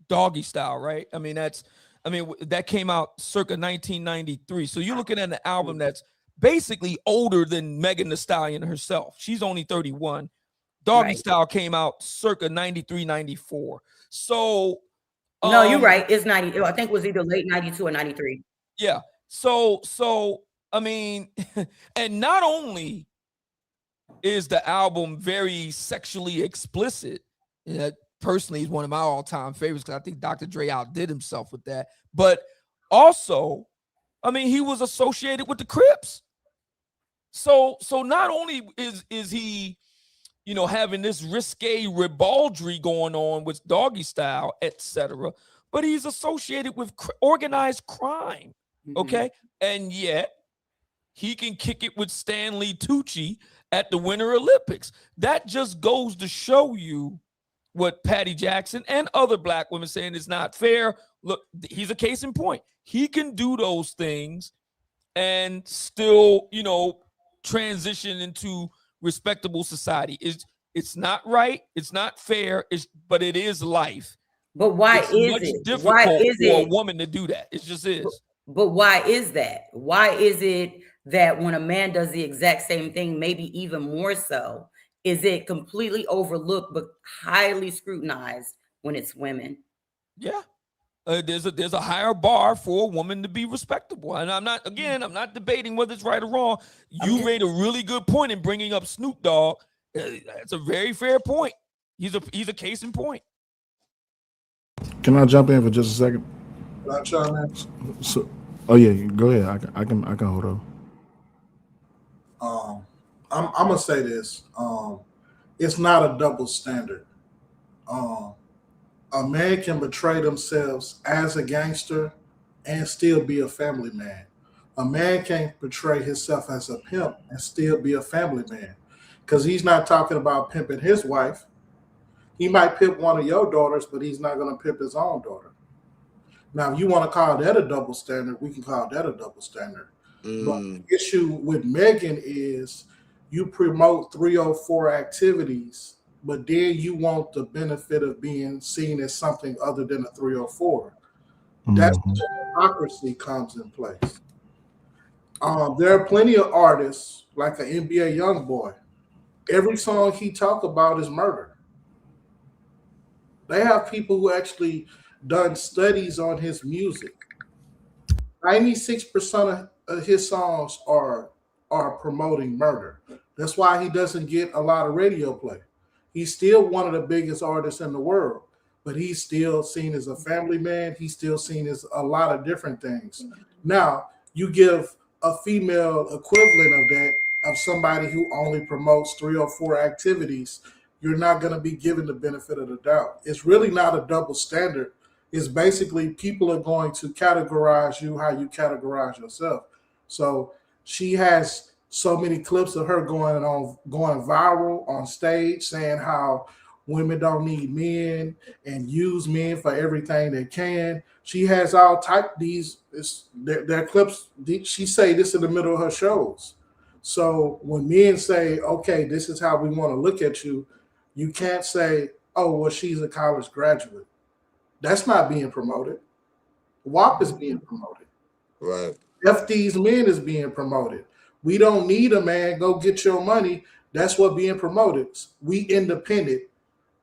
Doggy Style, right? That came out circa 1993. So you're looking at an album that's basically older than Megan Thee Stallion herself. She's only 31. Doggy Style came out circa 93, 94. So no, you're right. It's 90. I think it was either late 92 or 93. Yeah. So I mean, and not only is the album very sexually explicit, personally is one of my all-time favorites because I think Dr. Dre outdid himself with that. But also, I mean, he was associated with the Crips. So not only is he, you know, having this risque ribaldry going on with Doggy Style, etc., but he's associated with organized crime. Okay, and yet he can kick it with Stanley Tucci at the Winter Olympics. That just goes to show you what Patty Jackson and other black women saying is not fair. Look, he's a case in point. He can do those things and still, you know, transition into respectable society. It's not right. It's not fair. But it is life. But why it's is much it? difficult Why is for it? a woman to do that? It just is. But why is that? Why is it that when a man does the exact same thing, maybe even more so, is it completely overlooked but highly scrutinized when it's women? Yeah. There's a higher bar for a woman to be respectable. And I'm not debating whether it's right or wrong. You made a really good point in bringing up Snoop Dogg. It's a very fair point. He's a case in point. Can I jump in for just a second? Can I chime in? So, oh yeah, go ahead. I can hold on. I'm gonna say this. It's not a double standard. A man can betray themselves as a gangster and still be a family man. A man can't portray himself as a pimp and still be a family man, because he's not talking about pimping his wife. He might pimp one of your daughters, but he's not going to pimp his own daughter. Now, if you want to call that a double standard, we can call that a double standard. But the issue with Megan is you promote 304 activities, but then you want the benefit of being seen as something other than a 304. That's where hypocrisy comes in place. There are plenty of artists like an NBA YoungBoy. Every song he talk about is murder. They have people who actually done studies on his music. 96% of his songs are promoting murder. That's why he doesn't get a lot of radio play. He's still one of the biggest artists in the world, but he's still seen as a family man. He's still seen as a lot of different things. Now, you give a female equivalent of that, of somebody who only promotes 3 or 4 activities, you're not going to be given the benefit of the doubt. It's really not a double standard. It's basically people are going to categorize you how you categorize yourself. So she has so many clips of her going viral on stage saying how women don't need men and use men for everything they can. She has all type their clips. She say this in the middle of her shows. So when men say, okay, this is how we want to look at you, you can't say, oh, well, she's a college graduate. That's not being promoted. WAP is being promoted. Right. F these men is being promoted. We don't need a man. Go get your money. That's what being promoted. We independent.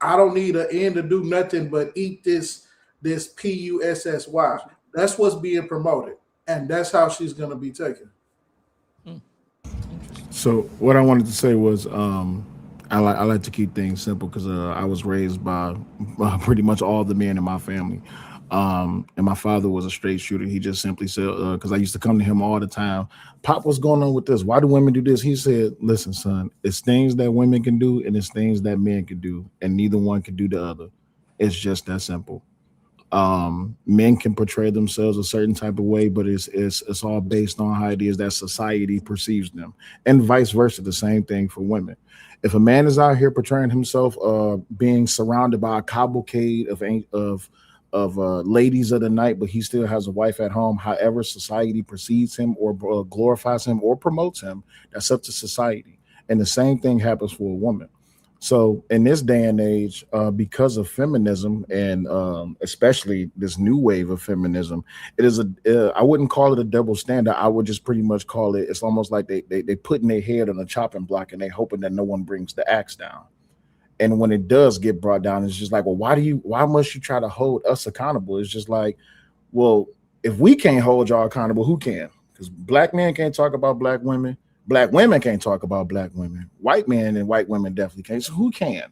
I don't need an end to do nothing but eat this PUSSY. That's what's being promoted. And that's how she's going to be taken. So what I wanted to say was I like to keep things simple because I was raised by pretty much all the men in my family. And my father was a straight shooter. He just simply said, because I used to come to him all the time, Pop, what's going on with this? Why do women do this? He said, listen, son, it's things that women can do and it's things that men can do, and neither one can do the other. It's just that simple. Men can portray themselves a certain type of way, but it's all based on how it is that society perceives them, and vice versa. The same thing for women. If a man is out here portraying himself being surrounded by a cavalcade of ladies of the night, but he still has a wife at home, however society perceives him or glorifies him or promotes him, that's up to society. And the same thing happens for a woman. So in this day and age, because of feminism and especially this new wave of feminism, it is I wouldn't call it a double standard. I would just pretty much call it, it's almost like they putting their head on a chopping block and they hoping that no one brings the axe down. And when it does get brought down, it's just like, well, why must you try to hold us accountable? It's just like, well, if we can't hold y'all accountable, who can? Because black men can't talk about black women. Black women can't talk about black women. White men and white women definitely can't. So who can?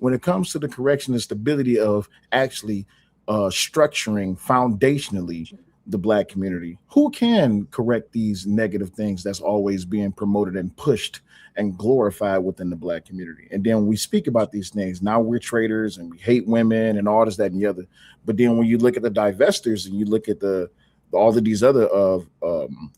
when it comes to the correction and stability of actually structuring foundationally the black community, who can correct these negative things that's always being promoted and pushed and glorified within the black community? And then when we speak about these things, now we're traitors and we hate women and all this, that, and the other. But then when you look at the divestors and you look at all of these other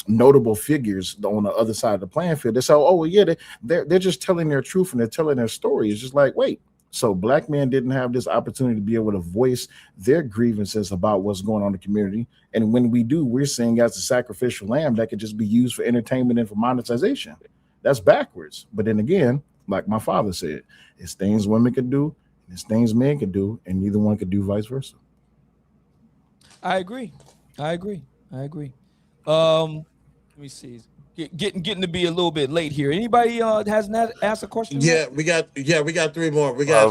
notable figures on the other side of the playing field, they say, oh, well, yeah, they're just telling their truth and they're telling their story. It's just like, wait, so black men didn't have this opportunity to be able to voice their grievances about what's going on in the community. And when we do, we're seeing as a sacrificial lamb that could just be used for entertainment and for monetization. That's backwards. But then again, like my father said, it's things women could do, and it's things men could do, and neither one could do vice versa. I agree. Let me see. Getting to be a little bit late here. Anybody hasn't asked a question? Yeah, we got 3 more. We got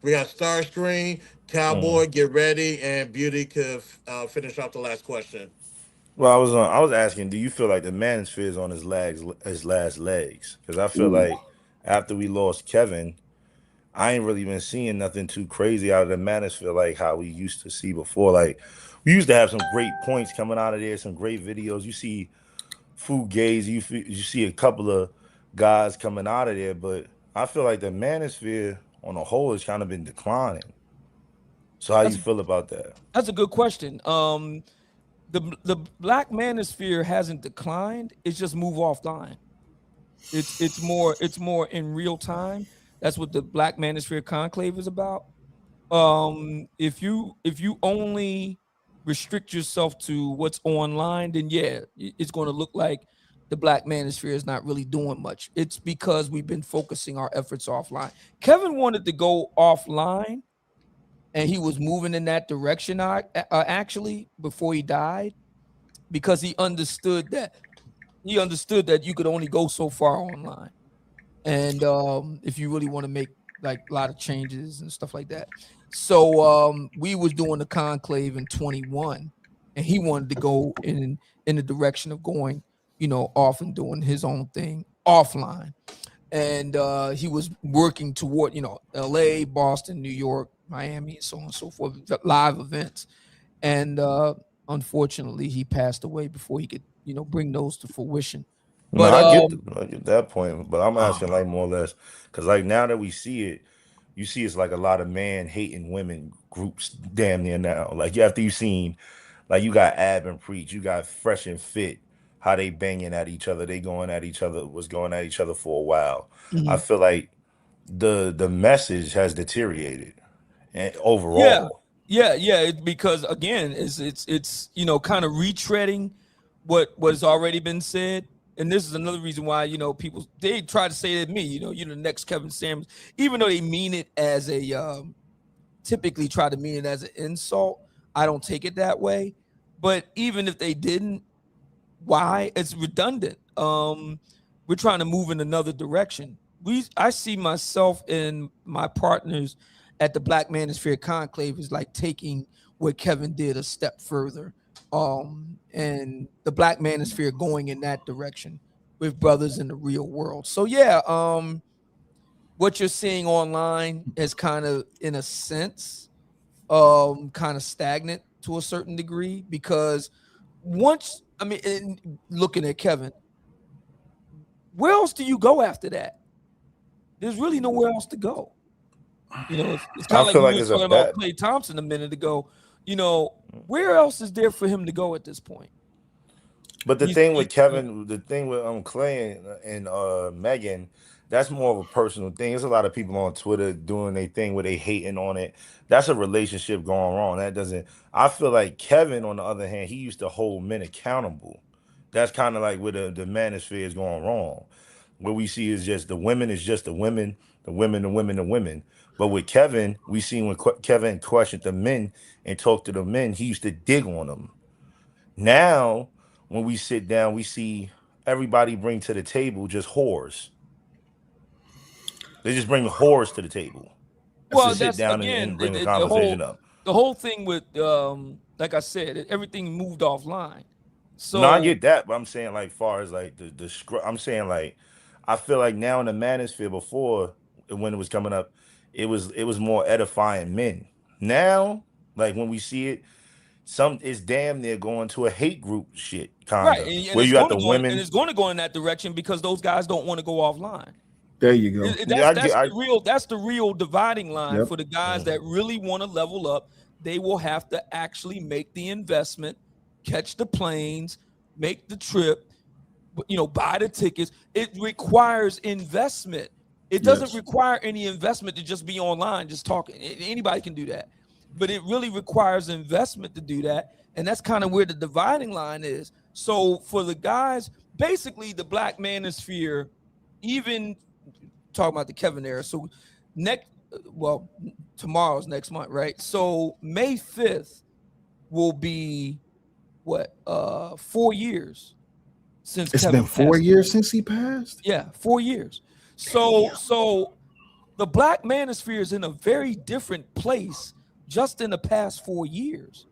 Starscreen, Cowboy, get ready, and Beauty could finish off the last question. Well, I was asking, do you feel like the manosphere is on his last legs? Because I feel like after we lost Kevin, I ain't really been seeing nothing too crazy out of the manosphere like how we used to see before. Like we used to have some great points coming out of there, some great videos. You see Fugazi, you see a couple of guys coming out of there, but I feel like the manosphere on the whole has kind of been declining. So how you feel about that? That's a good question. The black manosphere hasn't declined. It's just moved offline. It's more in real time. That's what the Black Manosphere Conclave is about. If you only restrict yourself to what's online, then yeah, it's going to look like the Black Manosphere is not really doing much. It's because we've been focusing our efforts offline. Kevin wanted to go offline, and he was moving in that direction actually before he died, because he understood that you could only go so far online. And if you really want to make like a lot of changes and stuff like that. So we was doing the conclave in 21, and he wanted to go in the direction of going, off and doing his own thing offline. And he was working toward, LA, Boston, New York, Miami, and so on and so forth, live events. And unfortunately, he passed away before he could, bring those to fruition. But I get that point, but I'm asking like more or less because like now that we see it, you see it's like a lot of man hating women groups damn near now. Like after you seen, like you got Ab and Preach, you got Fresh and Fit, how they banging at each other, was going at each other for a while. I feel like the message has deteriorated and overall. Yeah. Because again, it's kind of retreading what has already been said. And this is another reason why, people, they try to say to me, you're the next Kevin Samuels, even though they mean it as typically try to mean it as an insult. I don't take it that way. But even if they didn't, why? It's redundant. We're trying to move in another direction. I see myself and my partners at the Black Manosphere Conclave is like taking what Kevin did a step further. And the Black Manosphere going in that direction with brothers in the real world. So yeah, what you're seeing online is kind of, in a sense, kind of stagnant to a certain degree, because looking at Kevin, where else do you go after that? There's really nowhere else to go. It's kind of like we were talking about Klay Thompson a minute ago. Where else is there for him to go at this point? But the thing with Kevin, the thing with Clay and Megan, that's more of a personal thing. There's a lot of people on Twitter doing their thing where they hating on it. That's a relationship going wrong. I feel like Kevin, on the other hand, he used to hold men accountable. That's kind of like where the manosphere is going wrong. What we see is just the women is just the women, the women, the women, the women. But with Kevin, we seen when Kevin questioned the men and talked to the men, he used to dig on them. Now, when we sit down, we see everybody bring to the table just whores. They just bring whores to the table. Well, sit down again, and bring the conversation up. The whole thing with, like I said, everything moved offline. So no, I get that, but I'm saying like far as like I'm saying like I feel like now in the manosphere before when it was coming up, it was more edifying men. Now, like when we see it, it's damn near going to a hate group shit, kind Right, of, and where it's you got going to the go, and women. it's going to go in that direction because those guys don't want to go offline. There you go. Yeah, That's the real dividing line Yep. for the guys that really want to level up. They will have to actually make the investment, catch the planes, make the trip, buy the tickets. It requires investment. It doesn't Yes. require any investment to just be online, just talking. Anybody can do that, but it really requires investment to do that, and that's kind of where the dividing line is. So for the guys, basically the black manosphere, even talking about the Kevin era. So tomorrow's next month, right? So May 5th will be what 4 years since It's Kevin been 4 passed years away. since he passed. Yeah, 4 years. So the black manosphere is in a very different place just in the past 4 years.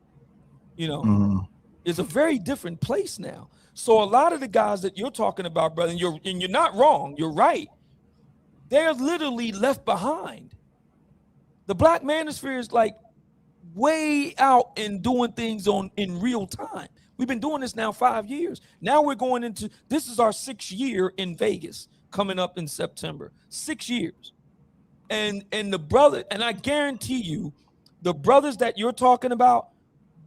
It's a very different place now. So a lot of the guys that you're talking about, brother, and you're not wrong, you're right. They're literally left behind. The black manosphere is like way out and doing things in real time. We've been doing this now 5 years. Now we're going into, this is our 6th year in Vegas coming up in September. 6 years. And the brother, and I guarantee you, the brothers that you're talking about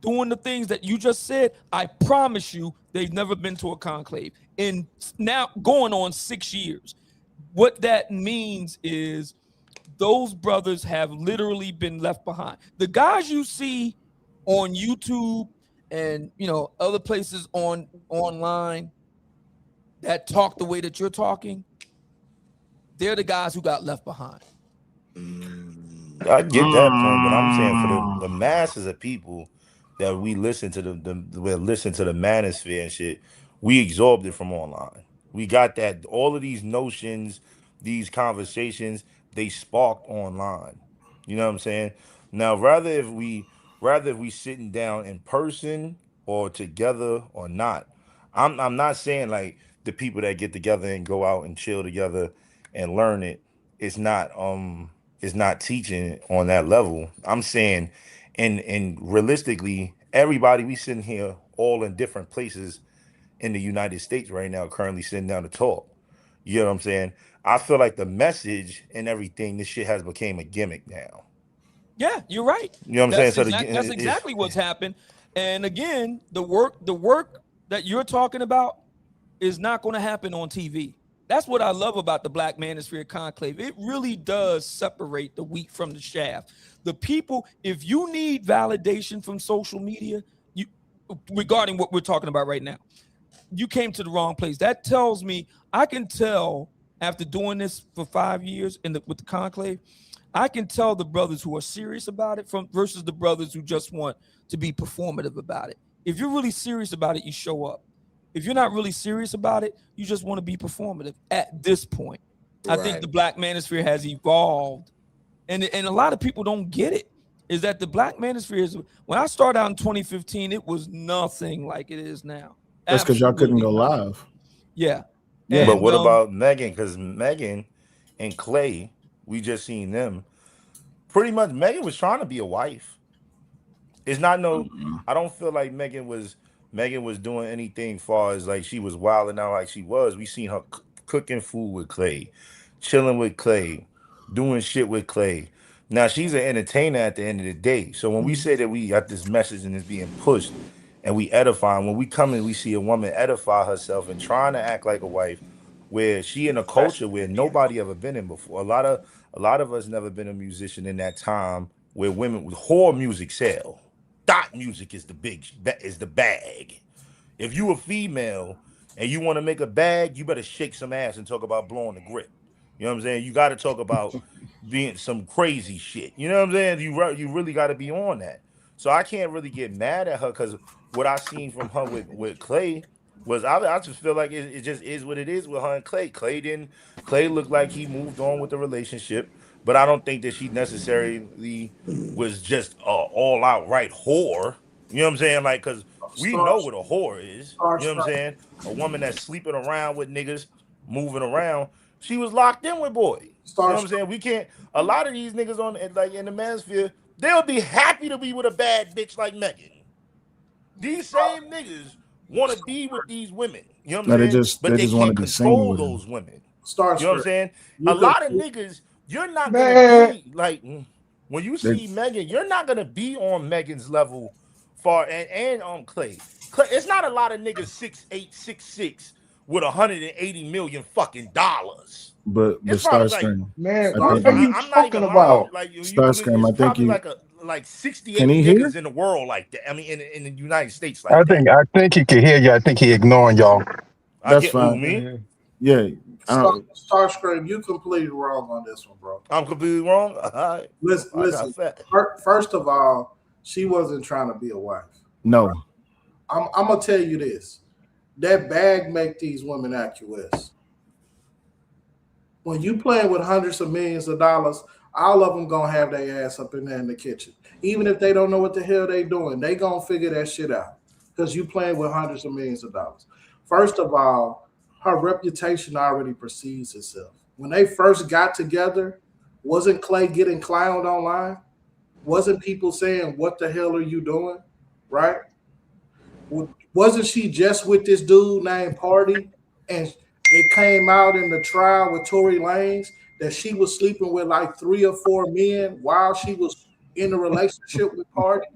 doing the things that you just said, I promise you, they've never been to a conclave. And now going on 6 years. What that means is those brothers have literally been left behind. The guys you see on YouTube and other places online that talk the way that you're talking, they're the guys who got left behind. I get that point, but I'm saying for the masses of people that we listen to the manosphere and shit, we absorbed it from online. We got that all of these notions, these conversations, they sparked online. You know what I'm saying? Now, rather if we sitting down in person or together or not, I'm not saying like the people that get together and go out and chill together and learn it, it's not teaching on that level. I'm saying, and realistically, everybody we sitting here all in different places in the United States right now, currently sitting down to talk. You know what I'm saying? I feel like the message and everything, this shit has become a gimmick now. Yeah, you're right. You know what I'm saying? So That's exactly what's happened. And again, the work that you're talking about is not going to happen on TV. That's what I love about the Black Manosphere Conclave. It really does separate the wheat from the chaff. The people, if you need validation from social media, regarding what we're talking about right now, you came to the wrong place. That tells me, I can tell after doing this for 5 years with the Conclave, I can tell the brothers who are serious about it versus the brothers who just want to be performative about it. If you're really serious about it, you show up. If you're not really serious about it, you just want to be performative at this point. Right. I think the Black Manosphere has evolved, and a lot of people don't get it, is that the Black Manosphere is, when I started out in 2015, it was nothing like it is now. That's because y'all couldn't go live. Yeah. Yeah. But what about Megan? Because Megan and Clay, we just seen them. Pretty much Megan was trying to be a wife. It's not I don't feel like Megan was doing anything far as like she was wilding out like she was. We seen her cooking food with Clay, chilling with Clay, doing shit with Clay. Now she's an entertainer at the end of the day. So when we say that we got this message and it's being pushed and we edify, when we come and we see a woman edify herself and trying to act like a wife, where she in a culture where nobody ever been in before. A lot of us never been a musician in that time where women with whore music sell. Dot music is the bag. If you a female and you want to make a bag, you better shake some ass and talk about blowing the grip. You know what I'm saying? You got to talk about being some crazy shit. You know what I'm saying? You really got to be on that. So I can't really get mad at her because what I seen from her with Clay was I just feel like it just is what it is with her and Clay. Clay looked like he moved on with the relationship, but I don't think that she necessarily was just all out right whore. You know what I'm saying? Like, because we know what a whore is. You know what I'm saying? A woman that's sleeping around with niggas, moving around. she was locked in with boy. You know what I'm Starscream. saying? We can't. A lot of these niggas on like in the manosphere, they'll be happy to be with a bad bitch like Megan. These same niggas want to be with these women. You know what I'm No, saying? they But they just want to can't be seen control with him. those women. You know what I'm Starscream. saying? You A could lot of niggas, you're not gonna Man, be like when you They, see Megan, you're not gonna be on Megan's level far and on Clay. It's not a lot of niggas 6'8", 6'6" with 180 million fucking dollars. but It's probably like Starscream, man, I what think are Starscream. you I'm not talking even lying. about? Like Starscream, it's I think probably you like can 68 he hear? niggas in the world like that. I mean, in the United States I like that. think I think he can hear you. I think he ignoring y'all. I That's get who fine. me? Yeah, Starscream, you completely wrong on this one, bro. I'm completely wrong. All right. I got Listen. fat. First of all, she wasn't trying to be a wife. no, I'm gonna tell you this: that bag make these women acquiesce. When you playing with hundreds of millions of dollars, all of them gonna have their ass up in there in the kitchen. Even if they don't know what the hell they doing, they gonna figure that shit out. Because you playing with hundreds of millions of dollars. First of all, her reputation already precedes itself. When they first got together, wasn't Clay getting clowned online? Wasn't people saying, "What the hell are you doing?" Right? Wasn't she just with this dude named Party? And it came out in the trial with Tory Lanez that she was sleeping with like 3 or 4 men while she was in a relationship with Party.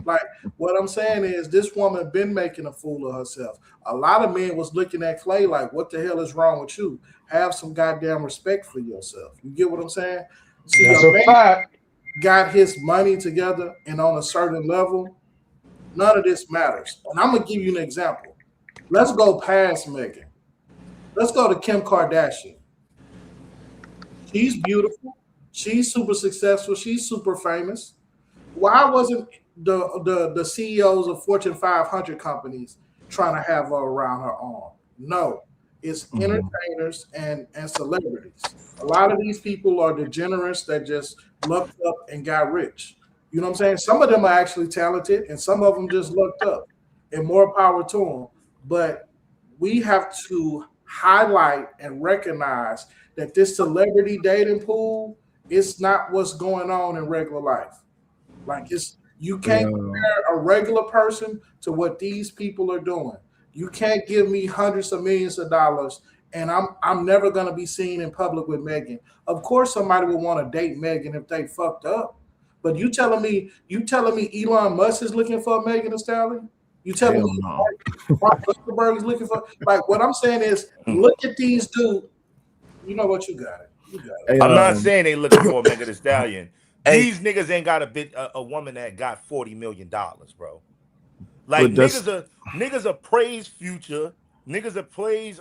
Like, what I'm saying is this woman been making a fool of herself. A lot of men was looking at Clay like, what the hell is wrong with you? Have some goddamn respect for yourself. You get what I'm saying? See, That's a a man fact. got his money together and on a certain level, none of this matters. And I'm gonna give you an example. Let's go past Megan. Let's go to Kim Kardashian. She's beautiful. She's super successful. She's super famous. Why wasn't the CEOs of Fortune 500 companies trying to have her around her arm? No, it's entertainers and celebrities. A lot of these people are degenerates that just lucked up and got rich. You know what I'm saying? Some of them are actually talented, and some of them just lucked up. And more power to them. But we have to highlight and recognize that this celebrity dating pool is not what's going on in regular life. Like you can't compare a regular person to what these people are doing. You can't give me hundreds of millions of dollars and I'm never gonna be seen in public with Megan. Of course, somebody would want to date Megan if they fucked up. But you telling me Elon Musk is looking for Megan Thee Stallion? You telling hell me no. Mark Zuckerberg is looking for, like, what I'm saying is look at these dudes. You know what, you got it. You got it. Hey, I'm not saying they looking for a Megan Thee Stallion. Hey. These niggas ain't got a woman that got $40 million, bro. But Like that's niggas are praise Future. Niggas are praise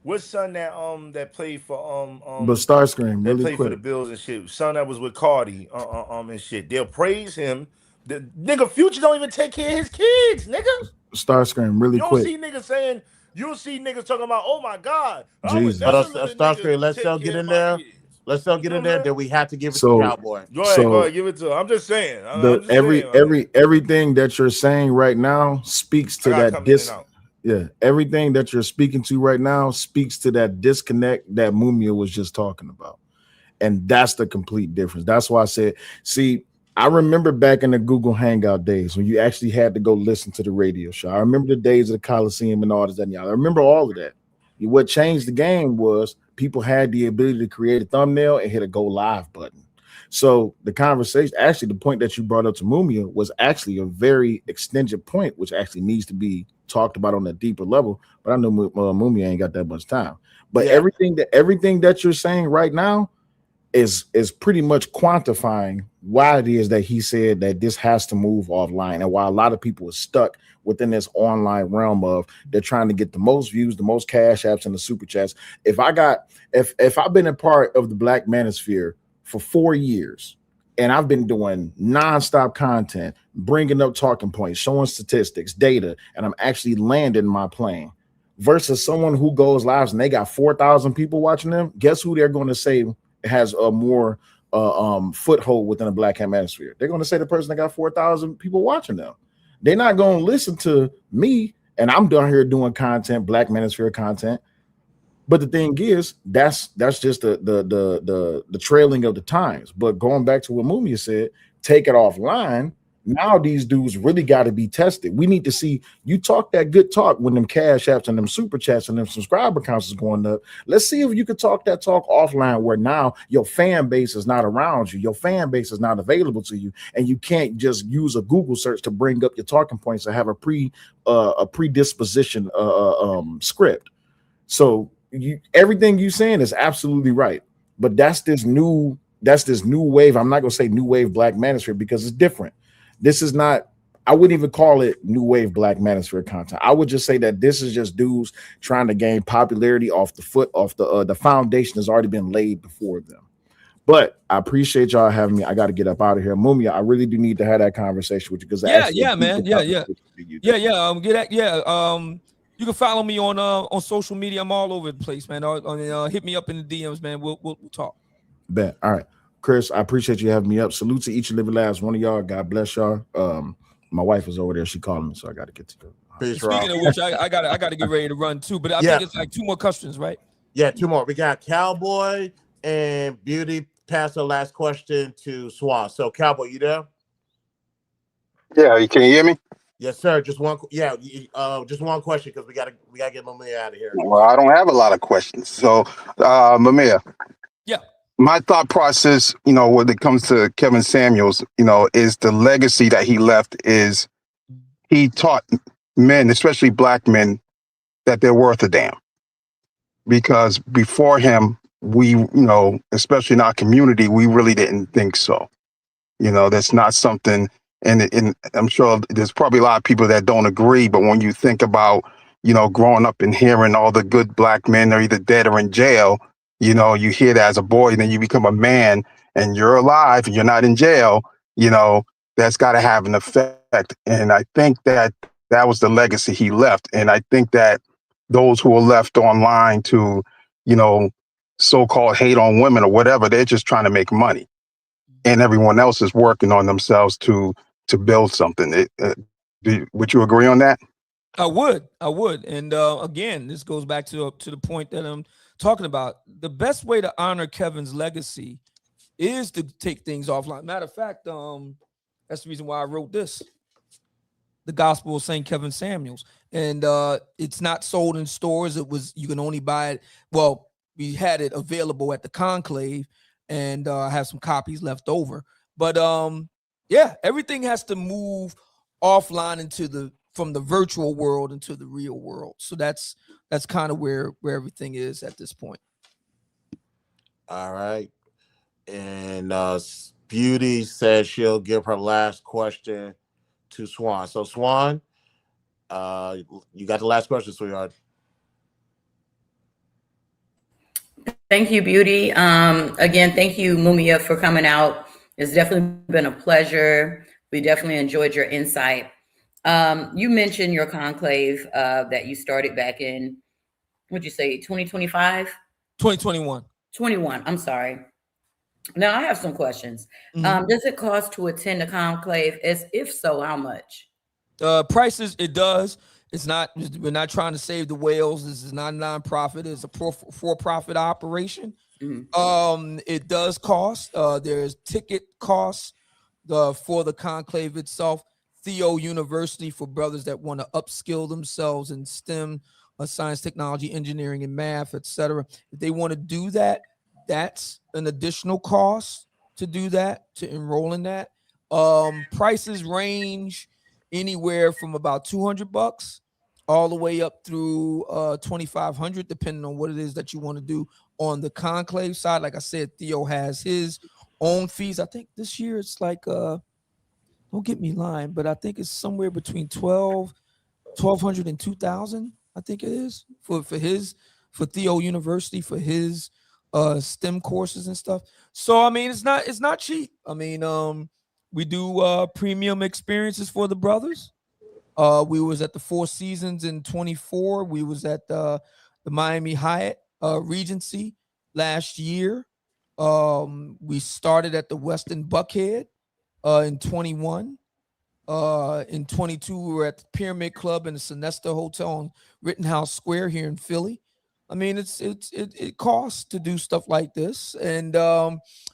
what's son that played for but Starscream that really played for the quick. Bills and shit. Son that was with Cardi and shit. They'll praise him. The nigga Future don't even take care of his kids, nigga. Starscream really You don't quick. see niggas saying. You'll see niggas talking about, oh my God, I would Jesus. never Hold on, let a Starscream, nigga let's take all get care of in my there. kids. Let's all You get know in what I'm there. saying? Then we have to give it to So Cowboy. Go ahead, so give it to him. I'm just saying. I'm the just saying. everything that you're saying right now speaks I to gotta that come in and out. yeah, everything that you're speaking to right now speaks to that disconnect that Mumia was just talking about. And that's the complete difference. That's why I said, see, I remember back in the Google Hangout days when you actually had to go listen to the radio show. I remember the days of the Coliseum and all this and y'all. I remember all of that. What changed the game was people had the ability to create a thumbnail and hit a go live button. So the conversation, actually, the point that you brought up to Mumia was actually a very extended point, which actually needs to be talked about on a deeper level. But I know Mumia ain't got that much time. But Yeah. everything that you're saying right now is pretty much quantifying why it is that he said that this has to move offline, and why a lot of people are stuck within this online realm of they're trying to get the most views, the most cash apps, and the super chats. If I've been a part of the Black Manosphere for 4 years, and I've been doing nonstop content, bringing up talking points, showing statistics, data, and I'm actually landing my plane, versus someone who goes live and they got 4,000 people watching them, guess who they're going to say has a more foothold within the Black Manosphere? They're going to say the person that got 4,000 people watching them. They're not going to listen to me, and I'm down here doing content, Black Manosphere content. But the thing is, that's just the trailing of the times. But going back to what Mumia said, take it offline. Now these dudes really got to be tested. We need to see you talk that good talk when them cash apps and them super chats and them subscriber counts is going up. Let's see if you can talk that talk offline where now your fan base is not around you, your fan base is not available to you, and you can't just use a Google search to bring up your talking points and have a predisposition script. So everything you saying is absolutely right, but that's this new wave. I'm not gonna say new wave black manosphere because it's different. This is not. I wouldn't even call it new wave black manosphere content. I would just say that this is just dudes trying to gain popularity off the foundation has already been laid before them. But I appreciate y'all having me. I got to get up out of here. Mumia, I really do need to have that conversation with you because man. You can follow me on social media. I'm all over the place, man. Hit me up in the DMs, man. We'll talk. Bet. All right, Chris, I appreciate you having me up. Salute to each and every last one of y'all. God bless y'all. My wife is over there. She calling me, so I got to get to go. Speaking of which, I got to get ready to run too. But I think it's like 2 more questions, right? Yeah, 2 more. We got Cowboy and Beauty. Pass the last question to Swan. So, Cowboy, you there? Yeah, can you hear me? Yes, sir. Just one. Yeah, just one question because we gotta get Mumia out of here. Well, I don't have a lot of questions. So, Mumia. Yeah. My thought process, when it comes to Kevin Samuels, is the legacy that he left is he taught men, especially black men, that they're worth a damn. Because before him, we, especially in our community, we really didn't think so. That's not something, and I'm sure there's probably a lot of people that don't agree, but when you think about, growing up and hearing all the good black men are either dead or in jail, you hear that as a boy, and then you become a man and you're alive and you're not in jail, that's got to have an effect. And I think that was the legacy he left. And I think that those who are left online to, so-called hate on women or whatever, they're just trying to make money. And everyone else is working on themselves to build something. Would you agree on that? I would. And again, this goes back to the point that I'm talking about. The best way to honor Kevin's legacy is to take things offline. Matter of fact, that's the reason why I wrote this. The Gospel of St. Kevin Samuels. And it's not sold in stores. You can only buy it. Well, we had it available at the Conclave, and I have some copies left over. But everything has to move offline from the virtual world into the real world. So that's kind of where everything is at this point. All right. And Beauty says she'll give her last question to Swan. So Swan, you got the last question, sweetheart. Thank you, Beauty. Again, thank you, Mumia, for coming out. It's definitely been a pleasure. We definitely enjoyed your insight. You mentioned your conclave that you started back in, what'd you say, 2025? 2021. 21, I'm sorry. Now, I have some questions. Mm-hmm. Does it cost to attend a conclave? If so, how much? Prices, it does. We're not trying to save the whales. This is not a nonprofit. It's a for-profit operation. Mm-hmm. It does cost. There's ticket costs for the conclave itself. Theo University for brothers that want to upskill themselves in STEM, science, technology, engineering, and math, etc. If they want to do that, that's an additional cost to do that, to enroll in that. Prices range anywhere from about $200 all the way up through $2,500, depending on what it is that you want to do on the conclave side. Like I said, Theo has his own fees. I think this year it's like don't get me lying, but I think it's somewhere between $1,200 and $2,000. I think it is for Theo University for his STEM courses and stuff. So I mean, it's not cheap. I mean, we do premium experiences for the brothers. We was at the Four Seasons in 24. We was at the Miami Hyatt Regency last year. We started at the Westin Buckhead in 21. In 22, we were at the Pyramid Club in the Sonesta Hotel on Rittenhouse Square here in Philly. I mean, it costs to do stuff like this, and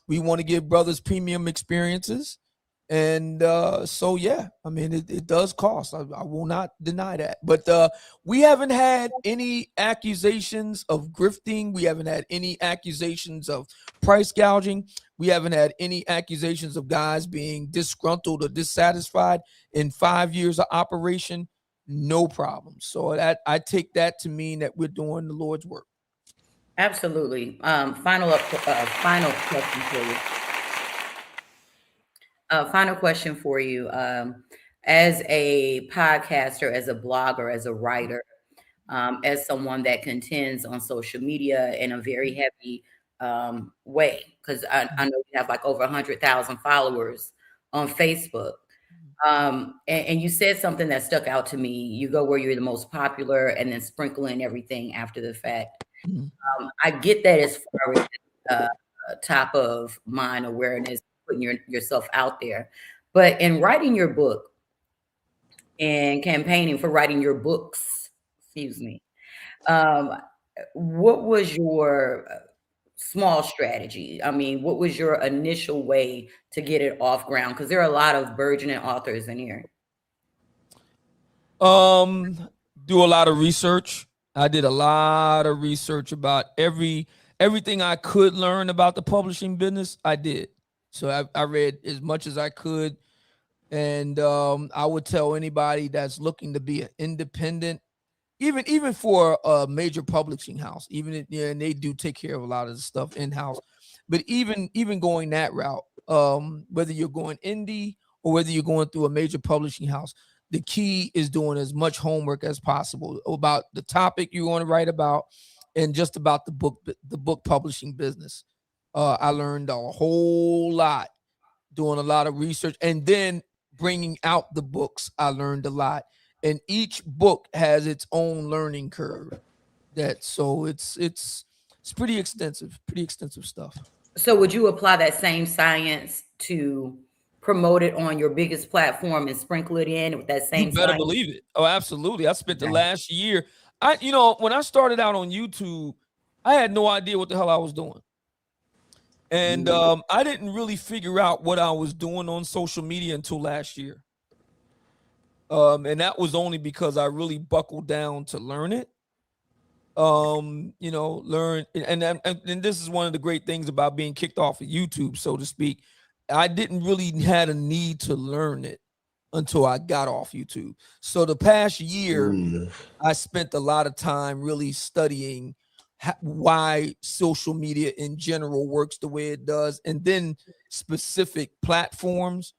we want to give brothers premium experiences. And so, yeah, I mean, it does cost. I will not deny that. But we haven't had any accusations of grifting. We haven't had any accusations of price gouging. We haven't had any accusations of guys being disgruntled or dissatisfied in 5 years of operation. No problem. So that I take that to mean that we're doing the Lord's work. Absolutely. Final question for you. Final question for you. As a podcaster, as a blogger, as a writer, as someone that contends on social media in a very heavy way, because I know you have like over 100,000 followers on Facebook. And you said something that stuck out to me. You go where you're the most popular and then sprinkle in everything after the fact. I get that as far as top of mind awareness, putting yourself out there. But in writing your book and campaigning for writing your books, what was your small strategy? I mean, what was your initial way to get it off ground? Because there are a lot of burgeoning authors in here. Do a lot of research. I did a lot of research about everything I could learn about the publishing business. I did. So I read as much as I could. And I would tell anybody that's looking to be an independent, even for a major publishing house, and they do take care of a lot of the stuff in-house. But even going that route, whether you're going indie or whether you're going through a major publishing house, the key is doing as much homework as possible about the topic you want to write about and just about the book publishing business. I learned a whole lot doing a lot of research, and then bringing out the books. I learned a lot, and each book has its own learning curve. So it's pretty extensive stuff. So would you apply that same science to promote it on your biggest platform and sprinkle it in with that same You better science? believe it. Oh, absolutely. I spent the last year. When I started out on YouTube, I had no idea what the hell I was doing. And I didn't really figure out what I was doing on social media until last year. And that was only because I really buckled down to learn it. Learn. And this is one of the great things about being kicked off of YouTube, so to speak. I didn't really had a need to learn it until I got off YouTube. So the past year, I spent a lot of time really studying why social media in general works the way it does, and then specific platforms.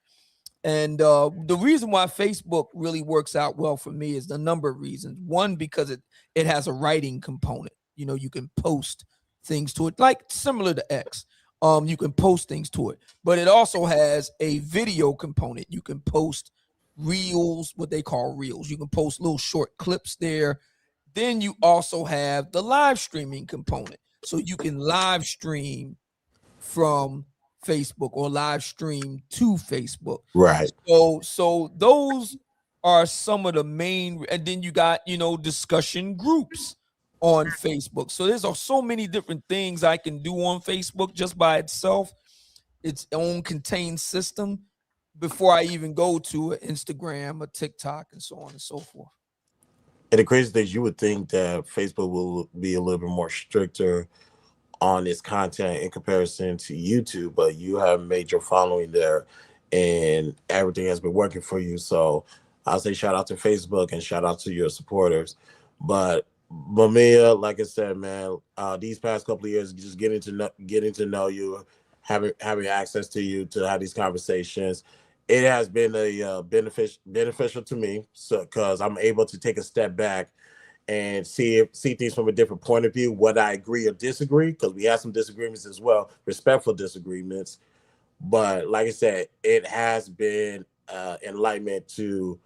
And the reason why Facebook really works out well for me is a number of reasons. One, because it has a writing component. You can post things to it, like similar to X. You can post things to it, but it also has a video component. You can post reels, what they call reels. You can post little short clips there. Then you also have the live streaming component. So you can live stream from Facebook or live stream to Facebook. Right. So those are some of the main, and then you got, discussion groups on Facebook. So there's so many different things I can do on Facebook just by itself, its own contained system, before I even go to Instagram or TikTok and so on and so forth. And the crazy thing is, you would think that Facebook will be a little bit more stricter on its content in comparison to YouTube, but you have made your following there and everything has been working for you. So I'll say shout out to Facebook and shout out to your supporters. But Mumia, like I said, man, these past couple of years, just getting to know you, having access to you to have these conversations, it has been a beneficial to me. So because I'm able to take a step back and see things from a different point of view, whether I agree or disagree, because we have some disagreements as well, respectful disagreements. But like I said, it has been enlightenment to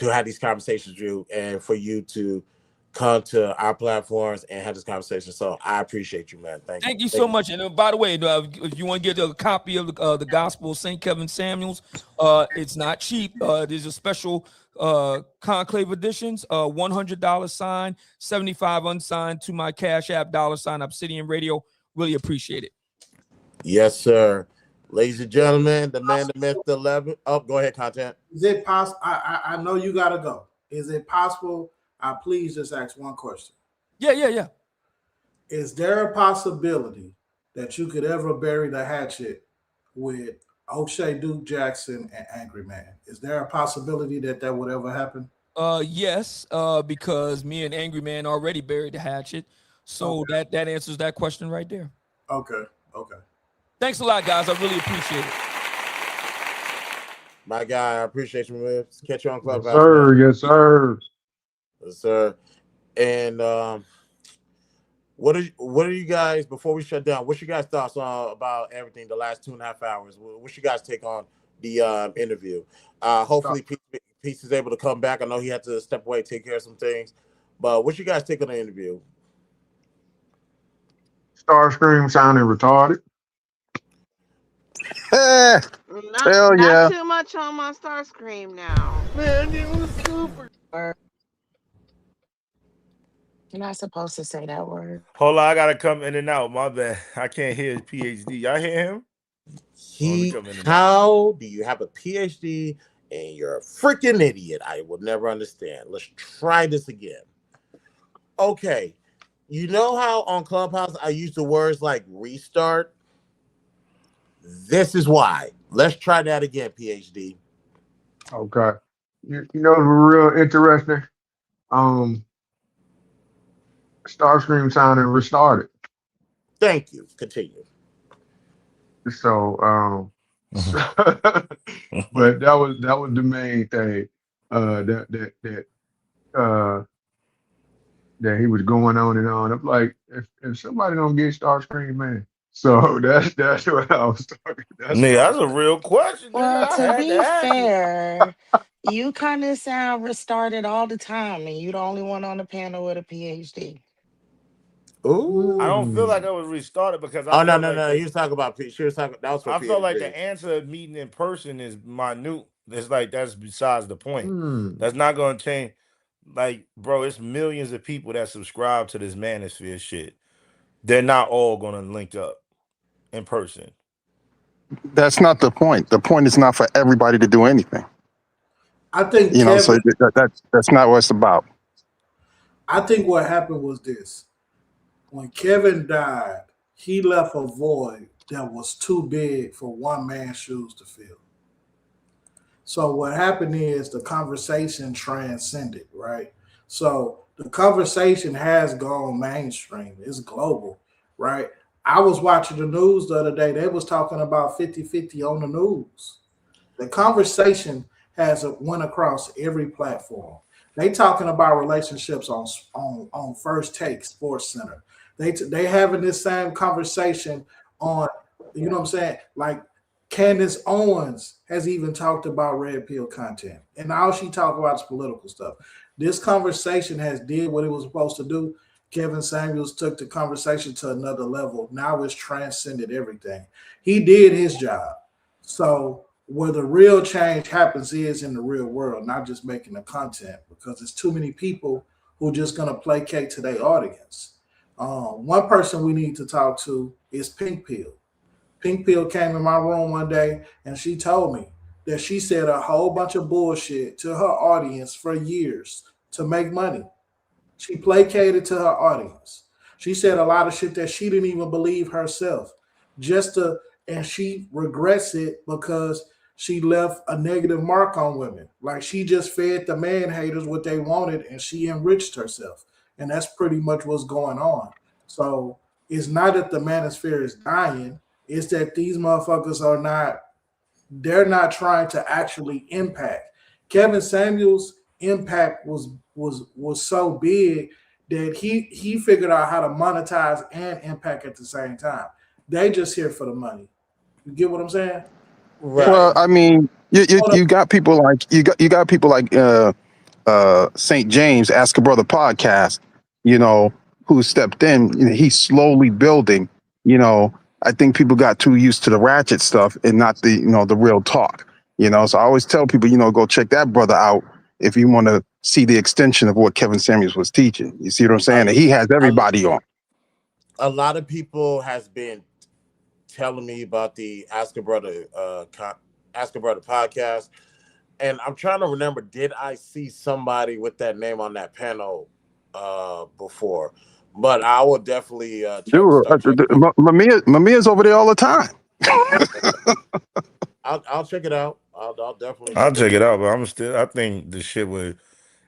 have these conversations with you and for you to come to our platforms and have this conversation. So I appreciate you, man. Thank you so much. And by the way, if you want to get a copy of the Gospel of St. Kevin Samuels, it's not cheap. There's a special Conclave Editions, $100 sign, 75 unsigned to my Cash App, $ Obsidian Radio. Really appreciate it. Yes, sir. Ladies and gentlemen, the man, the myth, the 11. Oh, go ahead, Content. Is it possible? I know you got to go. Is it possible? I please just ask one question. Yeah. Is there a possibility that you could ever bury the hatchet with O'Shea, Duke Jackson, and Angry Man? Is there a possibility that that would ever happen? Yes, because me and Angry Man already buried the hatchet. So that answers that question right there. Okay. Thanks a lot, guys. I really appreciate it. My guy, I appreciate you, man. Catch you on Clubhouse. Yes, sir. Yes, sir. And what are you guys, before we shut down, what's your guys' thoughts about everything the last 2.5 hours? What's your guys' take on the interview? Hopefully Peace is able to come back. I know he had to step away, take care of some things. But what's your guys' take on the interview? Starscream sounding retarded. Not too much on my Starscream now. Man, it was super. You're not supposed to say that word. Hold on, I gotta come in and out. My bad. I can't hear his PhD. Y'all hear him? How do you have a PhD and you're a freaking idiot? I will never understand. Let's try this again. Okay. You know how on Clubhouse I use the words like restart? This is why. Let's try that again, PhD. Okay. You know, real interesting. Starscream sounding restarted. Thank you. Continue. So, but that was the main thing. That he was going on and on. I'm like, if somebody don't get Starscream, man. So that's what I was talking. That's a real question. Well, to be fair, you kind of sound restarted all the time, and you the only one on the panel with a PhD. Ooh. I don't feel like I was restarted because no. He was talking about that was for I PhD. felt like the answer of meeting in person is minute. It's like that's besides the point. That's not gonna change. Like, bro, it's millions of people that subscribe to this manosphere shit. They're not all gonna link up in person. That's not the point. The point is not for everybody to do anything. I think so that's not what it's about. I think what happened was this. When Kevin died, he left a void that was too big for one man's shoes to fill. So what happened is the conversation transcended, right? So the conversation has gone mainstream. It's global, right? I was watching the news the other day. They was talking about 50-50 on the news. The conversation has went across every platform. They talking about relationships on First Take, Sports Center. They having this same conversation on, you know what I'm saying? Like Candace Owens has even talked about red pill content, and all she talk about is political stuff. This conversation has did what it was supposed to do. Kevin Samuels took the conversation to another level. Now it's transcended everything. He did his job. So where the real change happens is in the real world, not just making the content, because there's too many people who are just going to placate to their audience. One person we need to talk to is Pink Pill. Pink Pill came in my room one day and she told me that she said a whole bunch of bullshit to her audience for years to make money. She placated to her audience. She said a lot of shit that she didn't even believe herself, and she regrets it because she left a negative mark on women. Like she just fed the man haters what they wanted and she enriched herself. And that's pretty much what's going on. So it's not that the manosphere is dying. It's that these motherfuckers they're not trying to actually impact. Kevin Samuels' impact was so big that he figured out how to monetize and impact at the same time. They just here for the money. You get what I'm saying? Right. Well, I mean, you got people like you got people like St. James Ask a Brother podcast, who stepped in. He's slowly building. I think people got too used to the ratchet stuff and not the the real talk. So I always tell people, go check that brother out. if you want to see the extension of what Kevin Samuels was teaching. You see what I'm saying? And he has everybody on. A lot of people has been telling me about the Ask a Brother podcast, and I'm trying to remember, did I see somebody with that name on that panel before? But I will definitely Dude, start checking. Mamiya's over there all the time. I'll check it out. I'll definitely I'll check it out. out, but I think the shit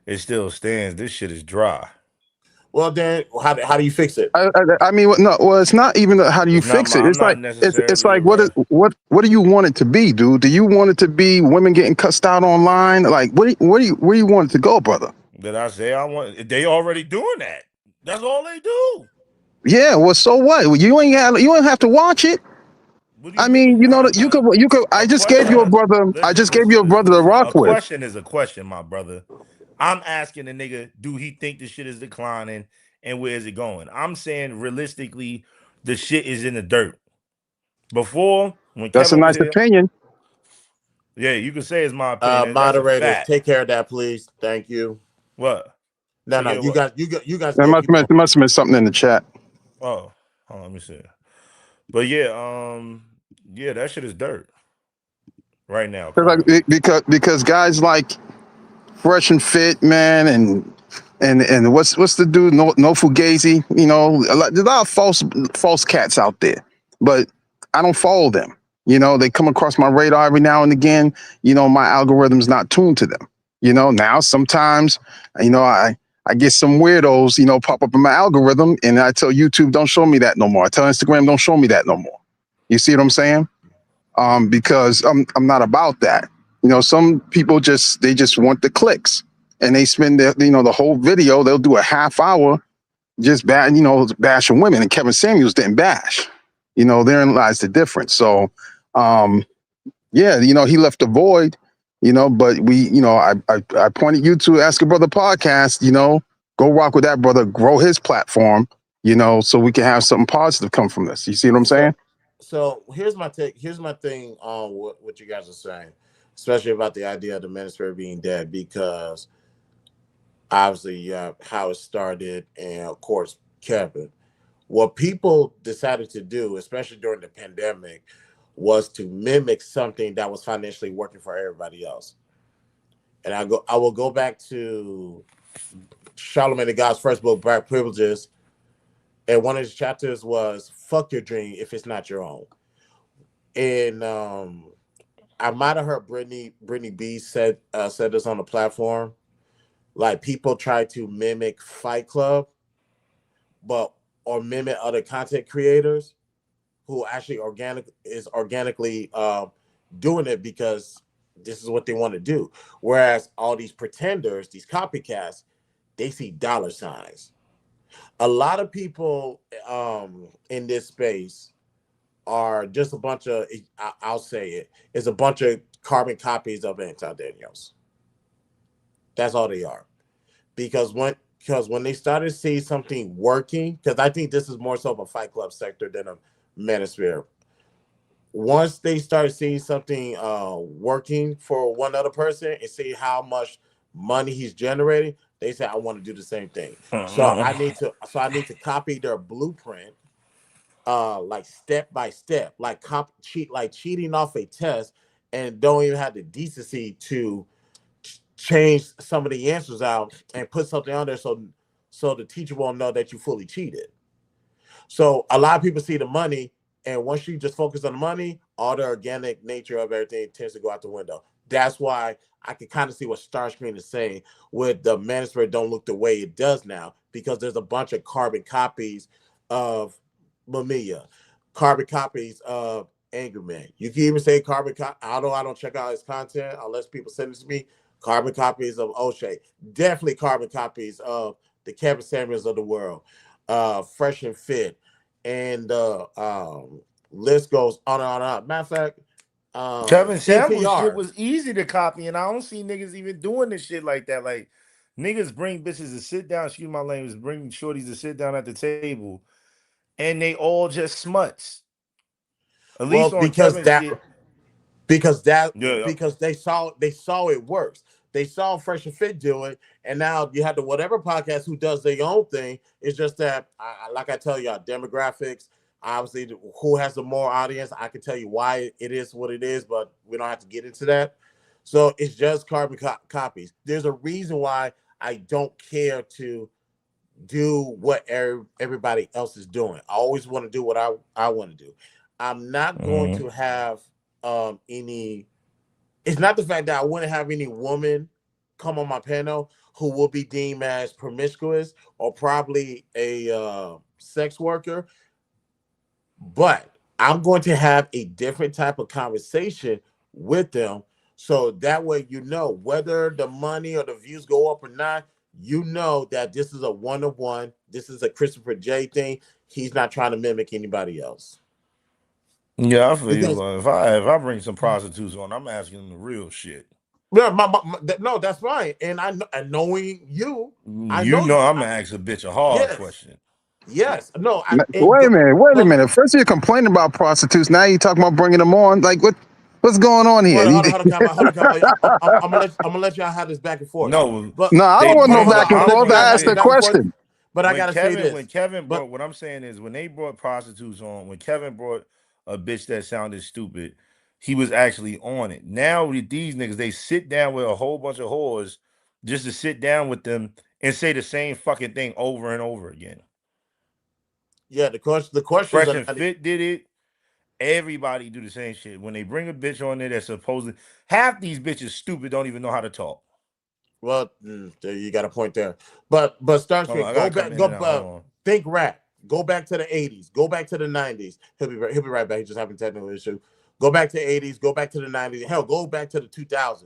it still stands. This shit is dry. Well, then, how do you fix it? I mean, no. Well, it's not even how do you fix it. I'm It's like not necessarily it's like what do you want it to be, dude? Do you want it to be women getting cussed out online? Like, where do you want it to go, brother? Did I say I want? They already doing that. That's all they do. Yeah. Well, so what? You ain't have to watch it. I mean, you know that you could. I just gave you a brother. I just gave you a brother to rock A with. question is a question, my brother. I'm asking the nigga, do he think the shit is declining and where is it going? I'm saying realistically, the shit is in the dirt. Before, when That's a Kevin was nice here, opinion. yeah, you can say it's my opinion. That's a Moderators, fact. take care of that, please. Thank you. What? No, Take no, care of you what? guys. There Good. must have been something in the chat. Oh, hold on, let me see. But yeah, yeah, that shit is dirt right now. Currently. Because guys like Fresh and Fit, man, and what's the dude? No Fugazi. You know, there's a lot of false cats out there, but I don't follow them. You know, they come across my radar every now and again. You know, my algorithm's not tuned to them. You know, now sometimes, you know, I get some weirdos, you know, pop up in my algorithm, and I tell YouTube, don't show me that no more. I tell Instagram, don't show me that no more. You see what I'm saying? Because I'm not about that. You know, some people just want the clicks, and they spend the whole video. They'll do a half hour just bashing women, and Kevin Samuels didn't bash. You know, therein lies the difference. So, yeah, you know, he left a void. You know, but I pointed you to Ask a Brother podcast. You know, go rock with that brother, grow his platform. You know, so we can have something positive come from this. You see what I'm saying? So here's my take. Here's my thing on what you guys are saying, especially about the idea of the manosphere being dead, because obviously you have how it started, and of course Kevin. What people decided to do, especially during the pandemic, was to mimic something that was financially working for everybody else. And I will go back to Charlemagne the God's first book, Black Privileges, and one of his chapters was "Fuck your dream if it's not your own." And I might have heard Brittany B said this on the platform. Like, people try to mimic Fight Club, or mimic other content creators who actually organically doing it because this is what they want to do. Whereas all these pretenders, these copycats, they see dollar signs. A lot of people in this space are just a bunch of, I'll say it's a bunch of carbon copies of Anti-Daniels. That's all they are. Because when they started to see something working, because I think this is more so of a Fight Club sector than a manosphere. Once they start seeing something working for one other person and see how much money he's generating, they say, I want to do the same thing. So I need to copy their blueprint, like step by step, like cheating off a test, and don't even have the decency to change some of the answers out and put something on there so the teacher won't know that you fully cheated. So a lot of people see the money, and once you just focus on the money, all the organic nature of everything tends to go out the window. That's why I can kind of see what Starscream is saying with the manosphere don't look the way it does now, because there's a bunch of carbon copies of Mumia, carbon copies of Angry Man. You can even say although I don't check out his content unless people send it to me, carbon copies of O'Shea. Definitely carbon copies of the Kevin Samuels of the world, Fresh and Fit, and list goes on and on and on. Matter of fact, Kevin Samuels shit NPR. was easy to copy, and I don't see niggas even doing this shit like that. Like, niggas bring bitches to sit down, excuse my language, bring shorties to sit down at the table, and they all just smuts. At Well, least on Kevin shit. because Yeah. they saw it works. They saw Fresh and Fit do it, and now you have the whatever podcast who does their own thing. It's just that, like I tell y'all, demographics. Obviously, who has the more audience? I can tell you why it is what it is, but we don't have to get into that. So it's just carbon copies. There's a reason why I don't care to do what everybody else is doing. I always want to do what I want to do. I'm not going to have any. It's not the fact that I wouldn't have any woman come on my panel who will be deemed as promiscuous or probably a sex worker, but I'm going to have a different type of conversation with them. So that way, you know, whether the money or the views go up or not, you know that this is a one-on-one. This is a Christopher J thing. He's not trying to mimic anybody else. Yeah, I feel you. If I bring some prostitutes on, I'm asking them the real shit. Yeah, no, that's fine. And knowing you, I know I'm gonna ask a bitch a hard question. Yes. No. Wait a minute. First you're complaining about prostitutes. Now you're talking about bringing them on. Like what's going on here? Hold on. I'm gonna let y'all have this back and forth. No, I don't want no back and forth. I asked the question. But I gotta say this. When Kevin brought, what I'm saying is, when they brought prostitutes on, when Kevin brought a bitch that sounded stupid, he was actually on it. Now with these niggas, they sit down with a whole bunch of whores just to sit down with them and say the same fucking thing over and over again. Yeah, the question. Fresh and Fit did it. Everybody do the same shit. When they bring a bitch on there that's supposedly, half these bitches stupid, don't even know how to talk. Well, you got a point there. But Starscream, think rap. Go back to the 80s. Go back to the 90s. He'll be right back. He's just having a technical issue. Go back to the 80s. Go back to the 90s. Hell, go back to the 2000s.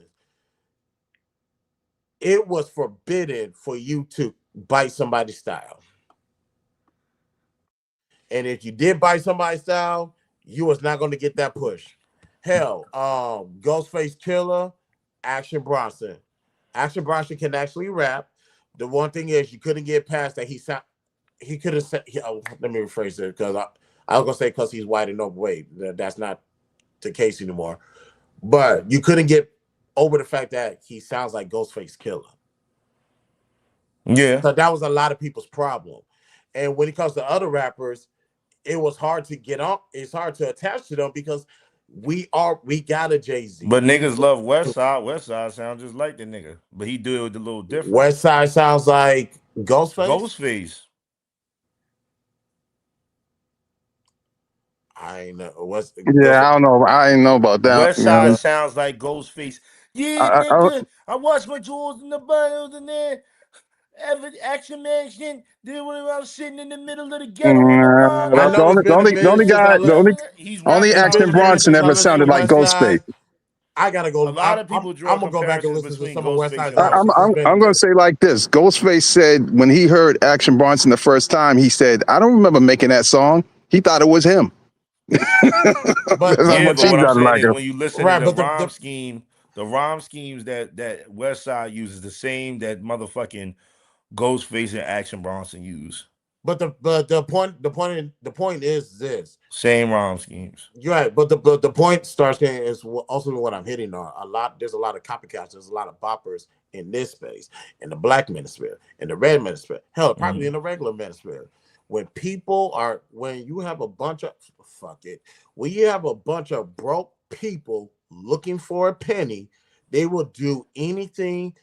It was forbidden for you to bite somebody's style. And if you did bite somebody's style, you was not going to get that push. Hell, Ghostface Killer, Action Bronson. Action Bronson can actually rap. The one thing is you couldn't get past that he could have said, let me rephrase it, because I was going to say because he's white and overweight. That's not the case anymore. But you couldn't get over the fact that he sounds like Ghostface Killer. Yeah. So that was a lot of people's problem. And when it comes to other rappers, it was hard to get on. It's hard to attach to them because we got a Jay-Z. But niggas love Westside. Westside sounds just like the nigga, but he do it a little different. Westside sounds like Ghostface. Ghostface. I know. I don't know. I ain't know about that. Westside sounds like Ghostface. Yeah, nigga. I watched my jewels in the bottles and there. Action Mansion. Then when I was sitting in the middle of the ghetto on the only Action Bronson ever sounded like Ghostface. I gotta go. A lot of people I'm gonna go back and listen to some of Westside. I'm gonna say like this. Ghostface said when he heard Action Bronson the first time, he said, "I don't remember making that song." He thought it was him. But what I'm saying is when you listen to the rhyme schemes that Westside uses the same that motherfucking Ghostface and Action Bronson use. But the point is this: same rhyme schemes. You're right, but the point Starscream is also what I'm hitting on. There's a lot of copycats. There's a lot of boppers in this space, in the black manosphere, in the red manosphere. Hell, probably in the regular manosphere. When you have a bunch of broke people looking for a penny, they will do anything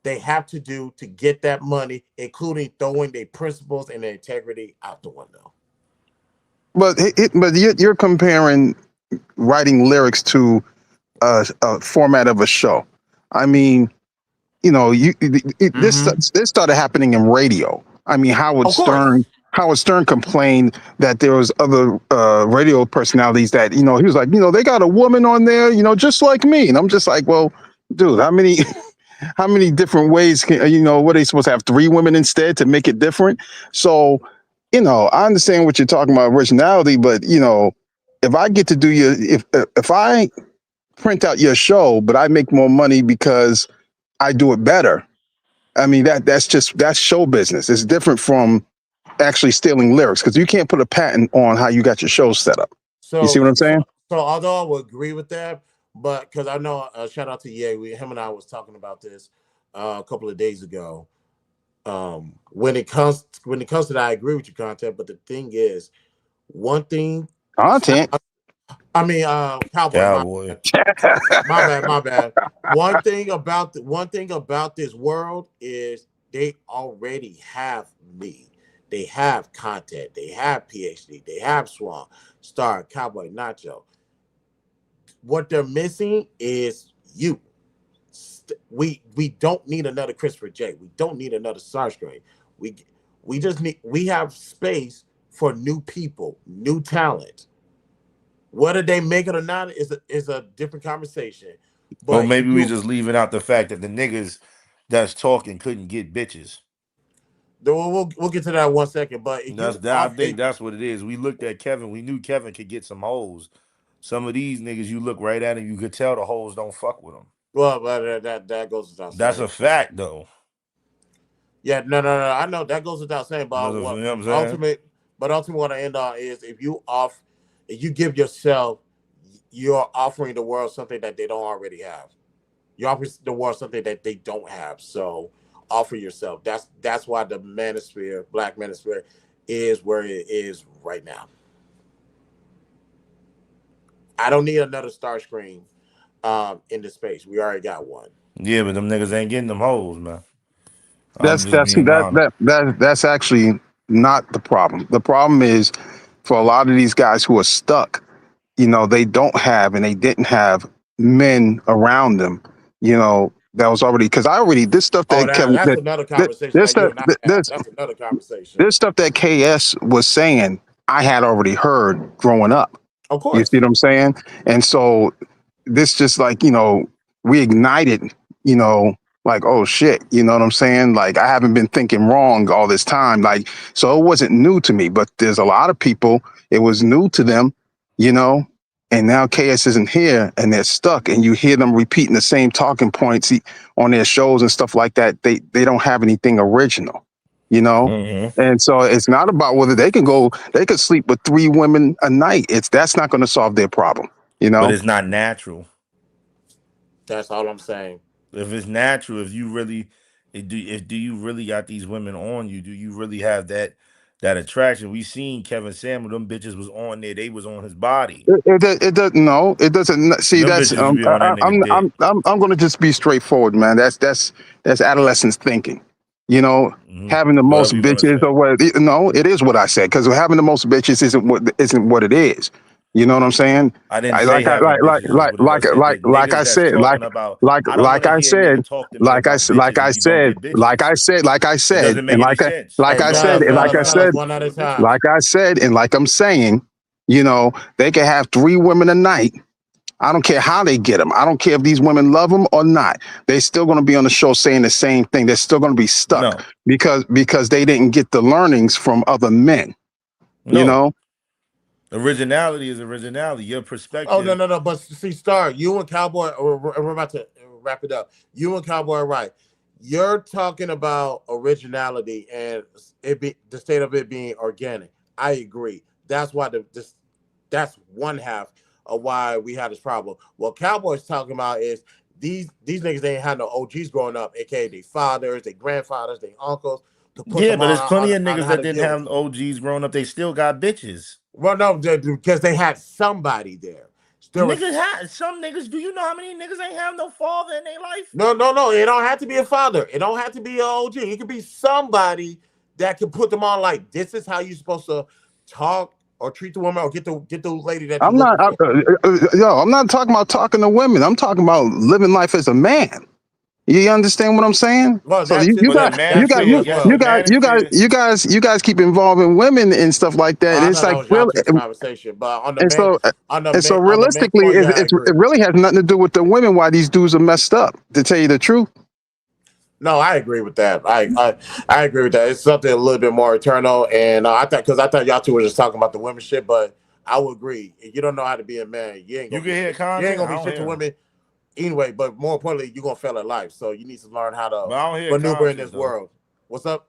they have to do to get that money, including throwing their principles and their integrity out the window. But you're comparing writing lyrics to a format of a show. I mean, this started happening in radio. I mean, Howard Stern complained that there was other radio personalities that, he was like, they got a woman on there, just like me. And I'm just like, well, dude, how many different ways can, what are they supposed to have 3 women instead to make it different? So, I understand what you're talking about originality, but, if I get to do if I print out your show, but I make more money because I do it better. I mean, that's show business. It's different from actually stealing lyrics because you can't put a patent on how you got your show set up. So, you see what I'm saying? So although I would agree with that, but because I know, shout out to Ye, him and I was talking about this a couple of days ago. When it comes to that, I agree with your content, but the thing is, one thing, Content. I mean, Cowboy, Cowboy. my bad. One thing about this world is they already have me. They have content. They have PhD. They have Swan, Star, Cowboy, Nacho. What they're missing is you. We don't need another Christopher J. We don't need another Starscream. We just need. We have space for new people, new talent. Whether they make it or not is a different conversation. Or But maybe we just leaving out the fact that the niggas that's talking couldn't get bitches. we'll get to that in 1 second. But if That's you that. I off think that's what it is. We looked at Kevin. We knew Kevin could get some hoes. Some of these niggas, you look right at him, you could tell the hoes don't fuck with him. well, but that goes without That's saying. a fact, though. Yeah, no. I know that goes without saying. You But know what what I'm saying? ultimate what I end on is if you give yourself, you're offering the world something that they don't already have. You offer the world something that they don't have. So offer yourself. That's why the manosphere, black manosphere, is where it is right now. I don't need another Starscream in the space. We already got one. Yeah, but them niggas ain't getting them hoes, man. I'm That's just that's being that honest. that that that's actually not the problem. The problem is for a lot of these guys who are stuck, they don't have and they didn't have men around them, that was already because I already this stuff Oh, that Kevin that's another that conversation this that you stuff and I have. this That's another conversation. this stuff that KS was saying, I had already heard growing up. Of You course. see what I'm saying? And so this just like, reignited, like, oh shit, you know what I'm saying? Like I haven't been thinking wrong all this time. Like, so it wasn't new to me, but there's a lot of people, it was new to them, you know, and now KS isn't here and they're stuck and you hear them repeating the same talking points on their shows and stuff like that. They don't have anything original, you know? Mm-hmm. And so it's not about whether they could sleep with 3 women a night. That's not going to solve their problem, you But know? it's not natural. That's all I'm saying. If it's natural, if you really, do you really got these women on you? Do you really have that attraction? We seen Kevin Samuel, them bitches was on there. They was on his body. It doesn't. No, it doesn't. See, Them that's bitches be on that nigga dick. I'm going to just be straightforward, man. That's adolescence thinking. You know, having the most Whatever you want to bitches say. or what? No, it is what I said because having the most bitches isn't what it is. You know what I'm saying? I didn't say having bitches is what it is. I said that Like niggas I that's said, talking about. I don't want to hear a nigga talk to me about bitches and you don't get bitches. like I It said, doesn't make any sense. like Hey, I said, fellas, and like I fellas, said, one at a time. like I said, and like I'm saying, they can have 3 women a night. I don't care how they get them. I don't care if these women love them or not. They're still going to be on the show saying the same thing. They're still going to be stuck No. because they didn't get the learnings from other men. No. You know, Originality is originality. Your perspective. Oh no! But see, Star, you and Cowboy, we're about to wrap it up. You and Cowboy are right. You're talking about originality and the state of it being organic. I agree. That's why that's one half of why we had this problem. What Cowboy's talking about is these niggas ain't had no OGs growing up, aka their fathers, their grandfathers, their uncles, to put Yeah, them but there's plenty of on niggas how that to didn't deal with have it. OGs growing up. They still got bitches. Well, no, because they had somebody there. Niggas had some niggas. Do you know how many niggas ain't have no father in their life? No. It don't have to be a father. It don't have to be an OG. It could be somebody that can put them on like this is how you're supposed to talk or treat the woman or get the lady that you're I'm not. looking for. I'm not talking about talking to women. I'm talking about living life as a man. You understand what I'm saying? Well, So that's you But the got manosphere, yes, the manosphere. you guys keep involving women and stuff like that. I It's thought that like was y'all real, two's conversation, but on the and main so on the main realistically, point, yeah, I it agree. really has nothing to do with the women. Why these dudes are messed up? To tell you the truth. No, I agree with that. I agree with that. It's something a little bit more eternal, and I thought y'all two were just talking about the women shit, but I would agree. If you don't know how to be a man, you ain't You gonna can hear you ain't content. gonna I be don't shit to hear 'em. women anyway. But more importantly, you're gonna fail at life, so you need to learn how to But I don't hear maneuver in content this though. world. What's up?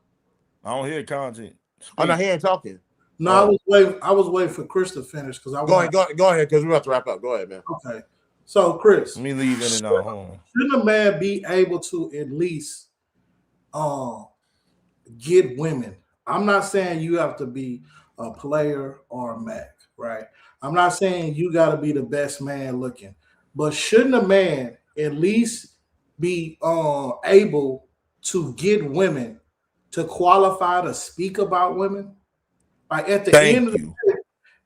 I don't hear content. Oh no, Speak. he ain't talking. No, I was waiting for Chris to finish because I Go want. ahead, go ahead, because we're about to wrap up. Go ahead, man. Okay. So, Chris, Let me leave in and out. Hold on. shouldn't a man be able to at least get women? I'm not saying you have to be a player or a Mac, right? I'm not saying you got to be the best man looking, but shouldn't a man at least be able to get women to qualify to speak about women? Like at the end Thank of the you.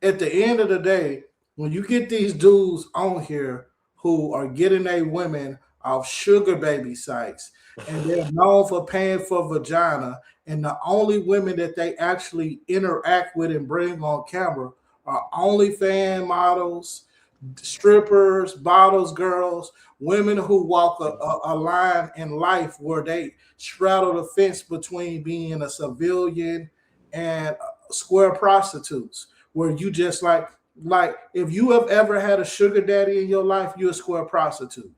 at the end of the day, when you get these dudes on here who are getting their women off sugar baby sites and they're known for paying for vagina, and the only women that they actually interact with and bring on camera are OnlyFans models, strippers, bottles girls, women who walk a line in life where they straddle the fence between being a civilian and square prostitutes, where you just like if you have ever had a sugar daddy in your life, you're a square prostitute.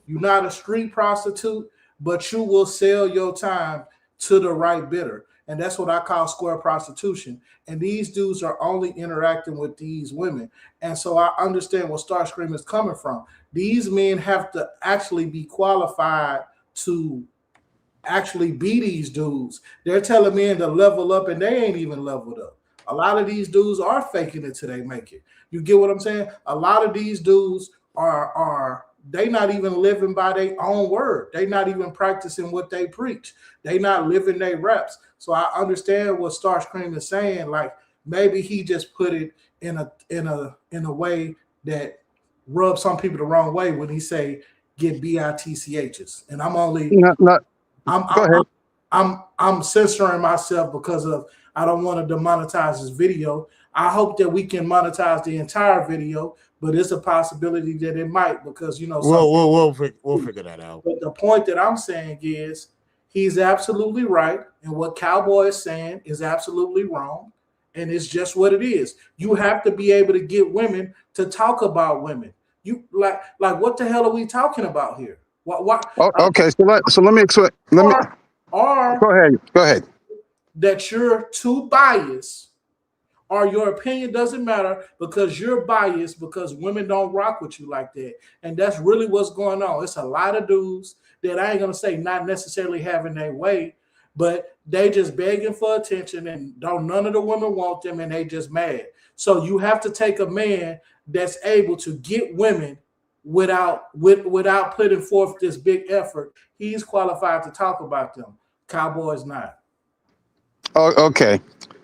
You're not a street prostitute, but you will sell your time to the right bidder. And that's what I call square prostitution. And these dudes are only interacting with these women. And so I understand where Starscream is coming from. These men have to actually be qualified to actually be these dudes. They're telling men to level up and they ain't even leveled up. A lot of these dudes are faking it till they make it. You get what I'm saying? A lot of these dudes are they not even living by their own word. They not even practicing what they preach. They not living their reps. So I understand what Starscream is saying. Like maybe he just put it in a way that rubs some people the wrong way when he say get BITCHs. And I'm only Go ahead. I'm censoring myself because of I don't want to demonetize this video. I hope that we can monetize the entire video, but it's a possibility that it might because we'll figure that out. But the point that I'm saying is he's absolutely right, and what Cowboy is saying is absolutely wrong, and it's just what it is. You have to be able to get women to talk about women. You like what the hell are we talking about here? What? Okay, so let me explain. Or Go ahead. That you're too biased, or your opinion doesn't matter because you're biased because women don't rock with you like that. And that's really what's going on. It's a lot of dudes that I ain't gonna say not necessarily having their way, but they just begging for attention and none of the women want them and they just mad. So you have to take a man that's able to get women without putting forth this big effort. He's qualified to talk about them. Cowboy's not. Oh, okay.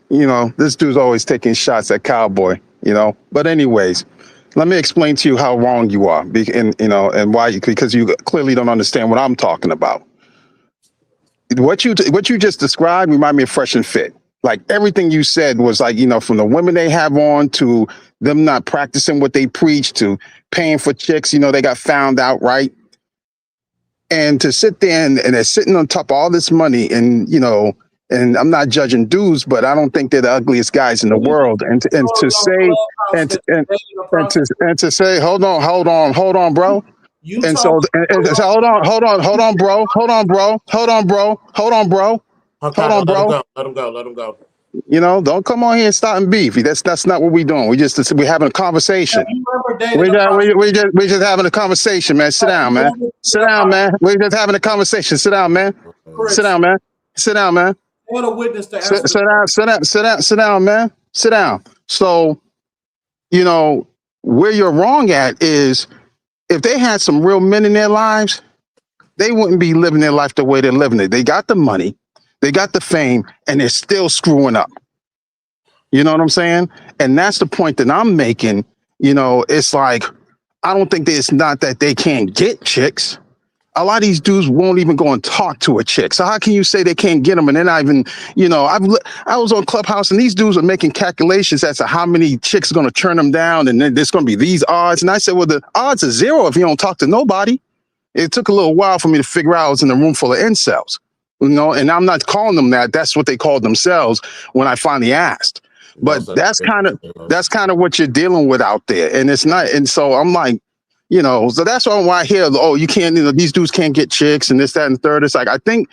This dude's always taking shots at Cowboy, But anyways, let me explain to you how wrong you are, and why, because you clearly don't understand what I'm talking about. What you just described remind me of Fresh and Fit. Like everything you said was like, from the women they have on to them not practicing what they preach to paying for chicks, they got found out, right? And to sit there and they're sitting on top of all this money and I'm not judging dudes, but I don't think they're the ugliest guys in the world. And to say, hold on, bro. And so hold on, bro. Let him go. Don't come on here and starting beef. That's not what we're doing. We're having a conversation. We just having a conversation, man. Sit down, man. Sit down, man. We're just having a conversation. Sit down, man. Sit down, man. Sit down, man. What a witness to sit down, man. Sit down. So, where you're wrong at is if they had some real men in their lives, they wouldn't be living their life the way they're living it. They got the money, they got the fame, and they're still screwing up. You know what I'm saying? And that's the point that I'm making. It's like, I don't think that it's not that they can't get chicks. A lot of these dudes won't even go and talk to a chick. So how can you say they can't get them? And they're not even, I was on Clubhouse and these dudes are making calculations as to how many chicks are going to turn them down. And then there's going to be these odds. And I said, well, the odds are zero if you don't talk to nobody. It took a little while for me to figure out I was in a room full of incels, and I'm not calling them that. That's what they called themselves when I finally asked. But that's kind of what you're dealing with out there. And it's not. And so I'm like, so that's why I hear, you can't, these dudes can't get chicks and this, that, and the third. It's like, I think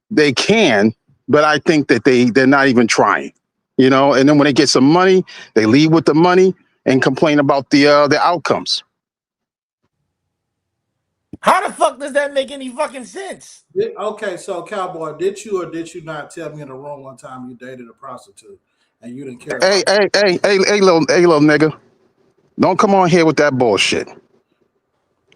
they can, but I think that they're not even trying, and then when they get some money, they leave with the money and complain about the outcomes. How the fuck does that make any fucking sense? Okay, so Cowboy, did you or did you not tell me in the room one time you dated a prostitute and you didn't care Hey, about hey, little nigga. Don't come on here with that bullshit.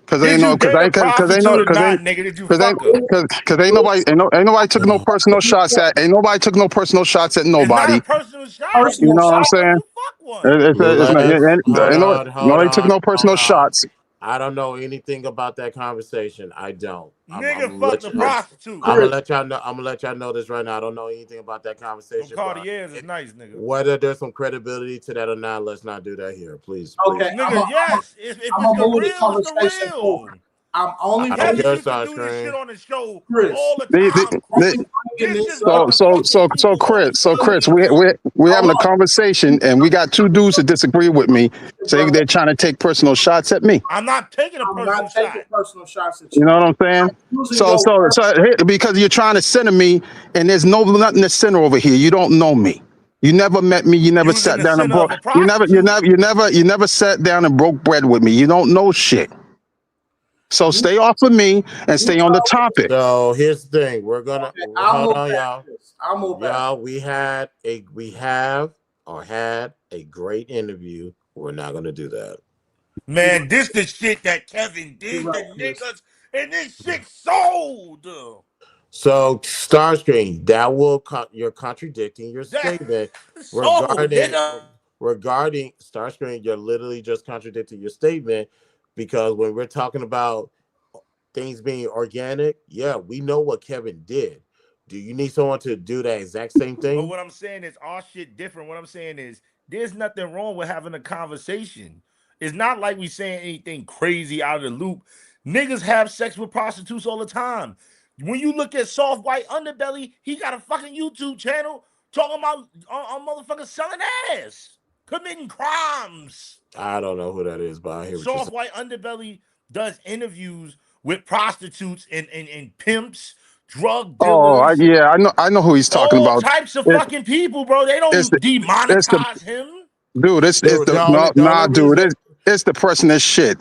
Cause Did ain't you no, cause date a ain't, cause ain't no, prostitute or cause not, ain't, nigga? Did you cause ain't, fuck her? cause ain't nobody took no personal shots at, ain't nobody took no personal shots at It's not nobody. a personal shot if You you personal know what I'm shot? fuck her, saying? you fuck one. It's not, Let's ain't no, nobody took no personal hold on. shots. I don't know anything about that conversation. I don't. I'm Nigga gonna let fucked a you. prostitute. I'm gonna Chris, let y'all know. I'm gonna let y'all know this right now. I don't know anything about that Them conversation, but Cartiers is nice, nigga. whether there's some credibility to that or not, let's not do that here, please, okay, please. I'm a, Nigga, I'm a, yes. If I'm it's gonna the move the real, it's the conversation forward. real. I'm only I don't bringing Kevin care, used to do this shit Starscream. on the show Chris. all the The, time. the, Only bringing This this is what up. the fucking people want to So Chris, see. we're having Hold a on. conversation, and we got two dudes that disagree with me, saying Brother, they're trying to take personal shots at me. I'm not taking a I'm not personal taking shot. personal shots at You you. know what I'm saying? I'm using your Because you're trying to center me, and there's nothing to center over here. You don't know me. You never met me. You never Using sat the down and center broke. of a prostitute. You never sat down and broke bread with me. You don't know shit. So you. stay off of me and You stay on the told me. topic. So here's the thing. We're gonna Okay, I'll hold move on, past y'all. this. I'll move past. Y'all, we have or had a great interview. We're not gonna do that. You're Man, this the shit that Kevin did to right, Chris. niggas, and this shit sold. So Starscream, you're contradicting your That statement sold, regarding nigga. regarding Starscream. You're literally just contradicting your statement because when we're talking about things being organic, yeah, we know what Kevin did. Do you need someone to do that exact same But thing? what I'm saying is our shit different. What I'm saying is there's nothing wrong with having a conversation. It's not like we saying anything crazy out of the loop. Niggas have sex with prostitutes all the time. When you look at Soft White Underbelly, he got a fucking YouTube channel talking about motherfuckers selling ass, committing crimes. I don't know who that is, but I hear what you're Soft saying. White Underbelly does interviews with prostitutes and pimps, drug Oh, dealers, yeah, I know who he's talking all about. types of It, fucking people, bro. They it's don't the it's the demonetize him. dude. It's The, the the only no, the only nah, dude. reason It's the person that shit.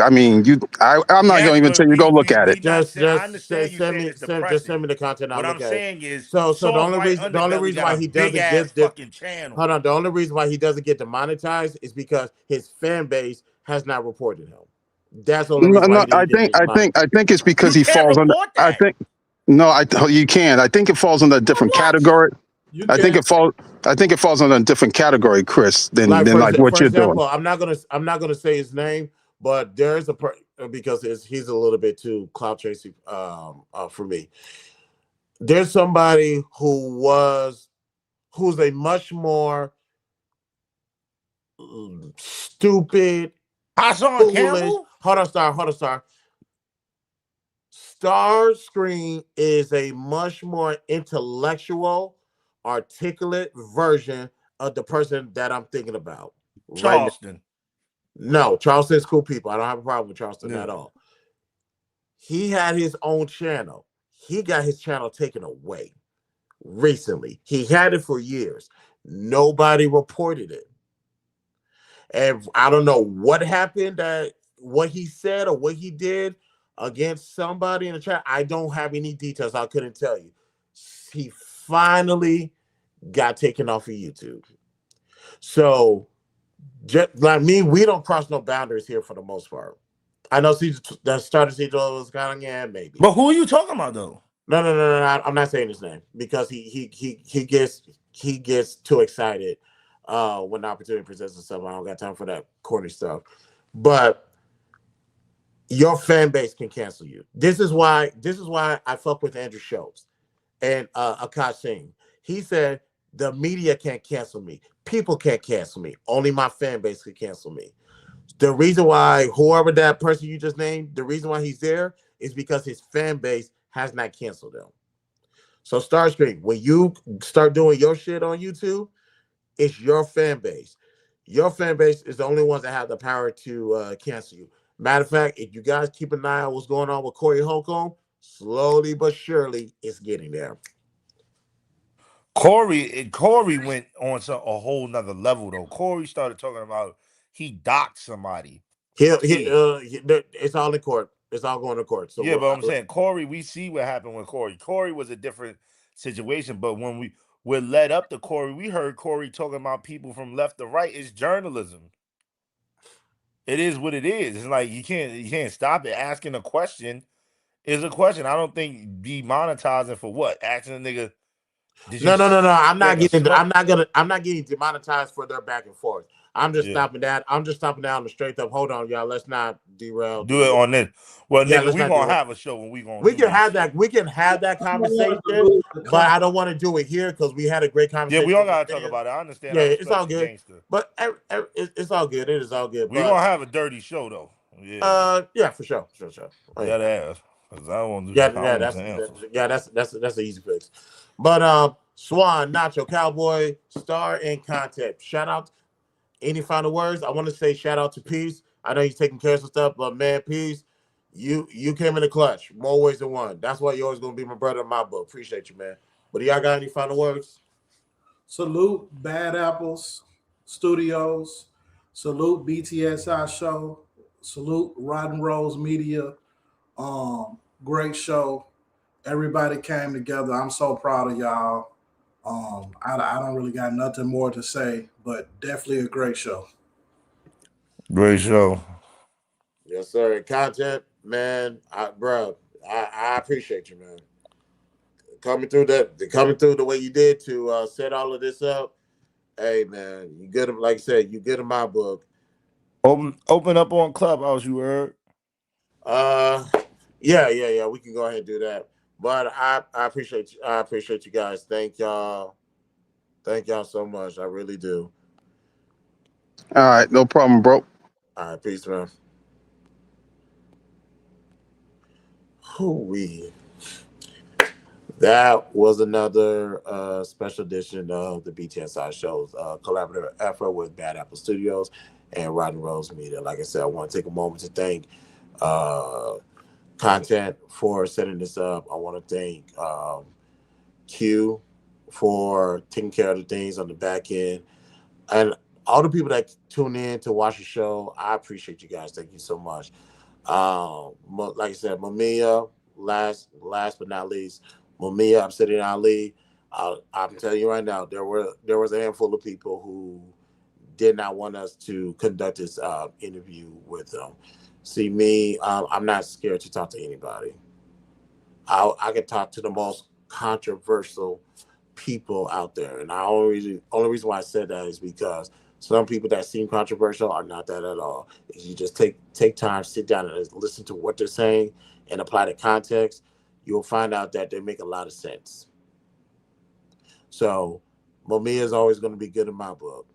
I mean, I'm not gonna Yes, even but tell you. Go look at it. we not saying. I understand you send saying me it's depressing. the content. I'll What I'm look at it. saying is, So Soft White the only Underbelly reason got why a he big doesn't ass get the fucking channel. hold on, the only reason why he doesn't get demonetized is because his fan base has not reported him. That's the only No, reason why no, he didn't get demonetized. I think it's because You he can't falls under. report I that. think no, you can. I think it falls under a For different what? category. You I think can. it falls. I think it falls under a different category, Chris, Like than like what for you're doing. example, I'm not gonna say his name, but there's because he's a little bit too clout chasing for me. There's somebody who's a much more stupid, Hassan foolish. Campbell? Hold on, star. Star Screen is a much more intellectual, articulate version of the person that I'm thinking about right now. Charleston. No, Charleston's cool people. I don't have a problem with Charleston Yeah. at all. He had his own channel. He got his channel taken away recently. He had it for years. Nobody reported it. And I don't know what happened, what he said or what he did against somebody in the chat. I don't have any details. I couldn't tell you. He finally got taken off of YouTube. So, just like me, we don't cross no boundaries here for the most part. I know that started CJ was kind of, yeah, maybe. But who are you talking about though? No. I'm not saying his name because he gets too excited when the opportunity presents itself. I don't got time for that corny stuff. But your fan base can cancel you. This is why I fuck with Andrew Schultz and Akash Singh. He said the media can't cancel me. People can't cancel me. Only my fan base can cancel me. The reason why whoever that person you just named, the reason why he's there is because his fan base has not canceled him. So Starscream, when you start doing your shit on YouTube, it's your fan base. Your fan base is the only ones that have the power to cancel you. Matter of fact, if you guys keep an eye on what's going on with Corey Holcomb, slowly but surely it's getting there. Corey went on to a whole nother level though. Corey started talking about he docked somebody. It's all in court. It's all going to court. So yeah, but I'm saying Corey, we see what happened with Corey. Corey was a different situation, but when we're led up to Corey, we heard Corey talking about people from left to right. It's journalism. It is what it is. It's like you can't stop it. Asking a question is a question. I don't think demonetizing for what? Asking a nigga. No. I'm not getting demonetized for their back and forth. I'm just stopping that. I'm just stopping down the straight up. Hold on, y'all. Let's not derail. Do it on this. Well, yeah, nigga, we gonna have a show when we gonna. We can have that conversation, but I don't want to do it here because we had a great conversation. Yeah, we all gotta talk about it. I understand. Yeah, it's all good. But it's all good. It is all good. We gonna have a dirty show though. Yeah, for sure. Oh, yeah, that because I won't do. That's an easy fix. But Swan, Nacho, Cowboy, Star, and Content. Shout out. Any final words? I want to say shout out to Peace. I know he's taking care of some stuff, but man, Peace, you came in the clutch more ways than one. That's why you're always gonna be my brother in my book. Appreciate you, man. But do y'all got any final words? Salute Bad Apples Studios. Salute BTSI Show. Salute Rotten Rose Media. Great show. Everybody came together. I'm so proud of y'all. I don't really got nothing more to say, but definitely a great show. Great show. Yes, sir. Content, man, I appreciate you, man. Coming through the way you did to set all of this up. Hey, man, you good. Like I said, you good in my book. Open up on Clubhouse. You heard? Yeah. We can go ahead and do that. But I appreciate you. I appreciate you guys. Thank y'all. Thank y'all so much. I really do. All right, no problem, bro. All right, peace, man. Hoo-wee. That was another special edition of the BTSI Show's collaborative effort with Bad Apple Studios and Rotten Rose Media. Like I said, I want to take a moment to thank Content for setting this up. I want to thank Q for taking care of the things on the back end, and all the people that tune in to watch the show. I appreciate you guys. Thank you so much. Like I said, Mumia, last but not least, Mumia Obsidian Ali. I'm telling you right now, there was a handful of people who did not want us to conduct this interview with them. See me, I'm not scared to talk to anybody. I can talk to the most controversial people out there, and the only reason why I said that is because some people that seem controversial are not that at all. If you just take time, sit down and listen to what they're saying and apply the context, you'll find out that they make a lot of sense. So Mumia is always going to be good in my book.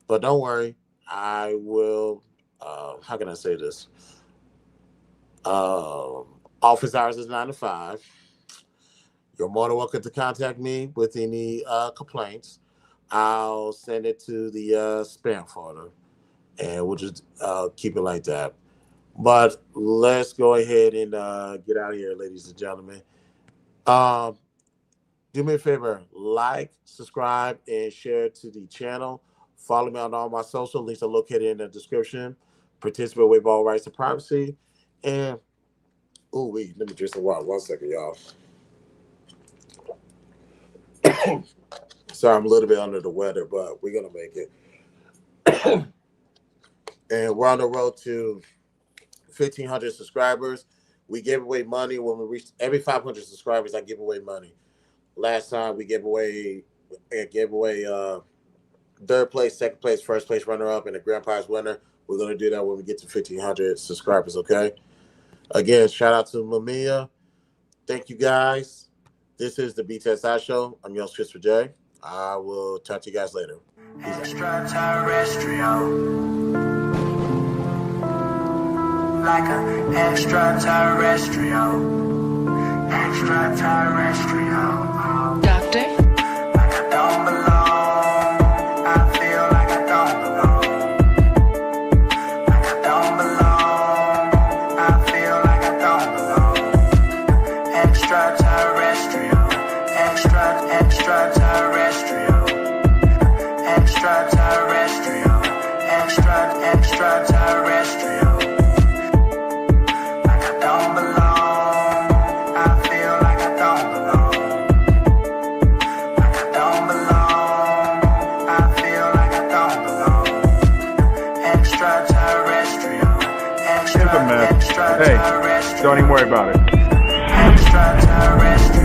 But don't worry, I will, how can I say this? Office hours is 9 to 5. You're more than welcome to contact me with any complaints. I'll send it to the spam folder, and we'll just keep it like that. But let's go ahead and get out of here, ladies and gentlemen. Do me a favor, like, subscribe, and share to the channel. Follow me on all my social links are located in the description. Participate with all rights and privacy. And let me drink some water. 1 second, y'all. Sorry, I'm a little bit under the weather, but we're gonna make it. And we're on the road to 1,500 subscribers. We gave away money when we reached every 500 subscribers. I give away money. Last time we gave away third place, second place, first place runner-up, and the grand prize winner. We're gonna do that when we get to 1,500 subscribers. Okay. Again, shout out to Mumia. Thank you guys. This is the BTSI Show. I'm your host, Christopher J. I will talk to you guys later. Extraterrestrial, like an extraterrestrial, Doctor? like I don't belong. I feel like I don't belong. Like I don't belong. I feel like I don't belong. Extraterrestrial, extraterrestrial, extraterrestrial, extraterrestrial. Hey, don't even worry about it.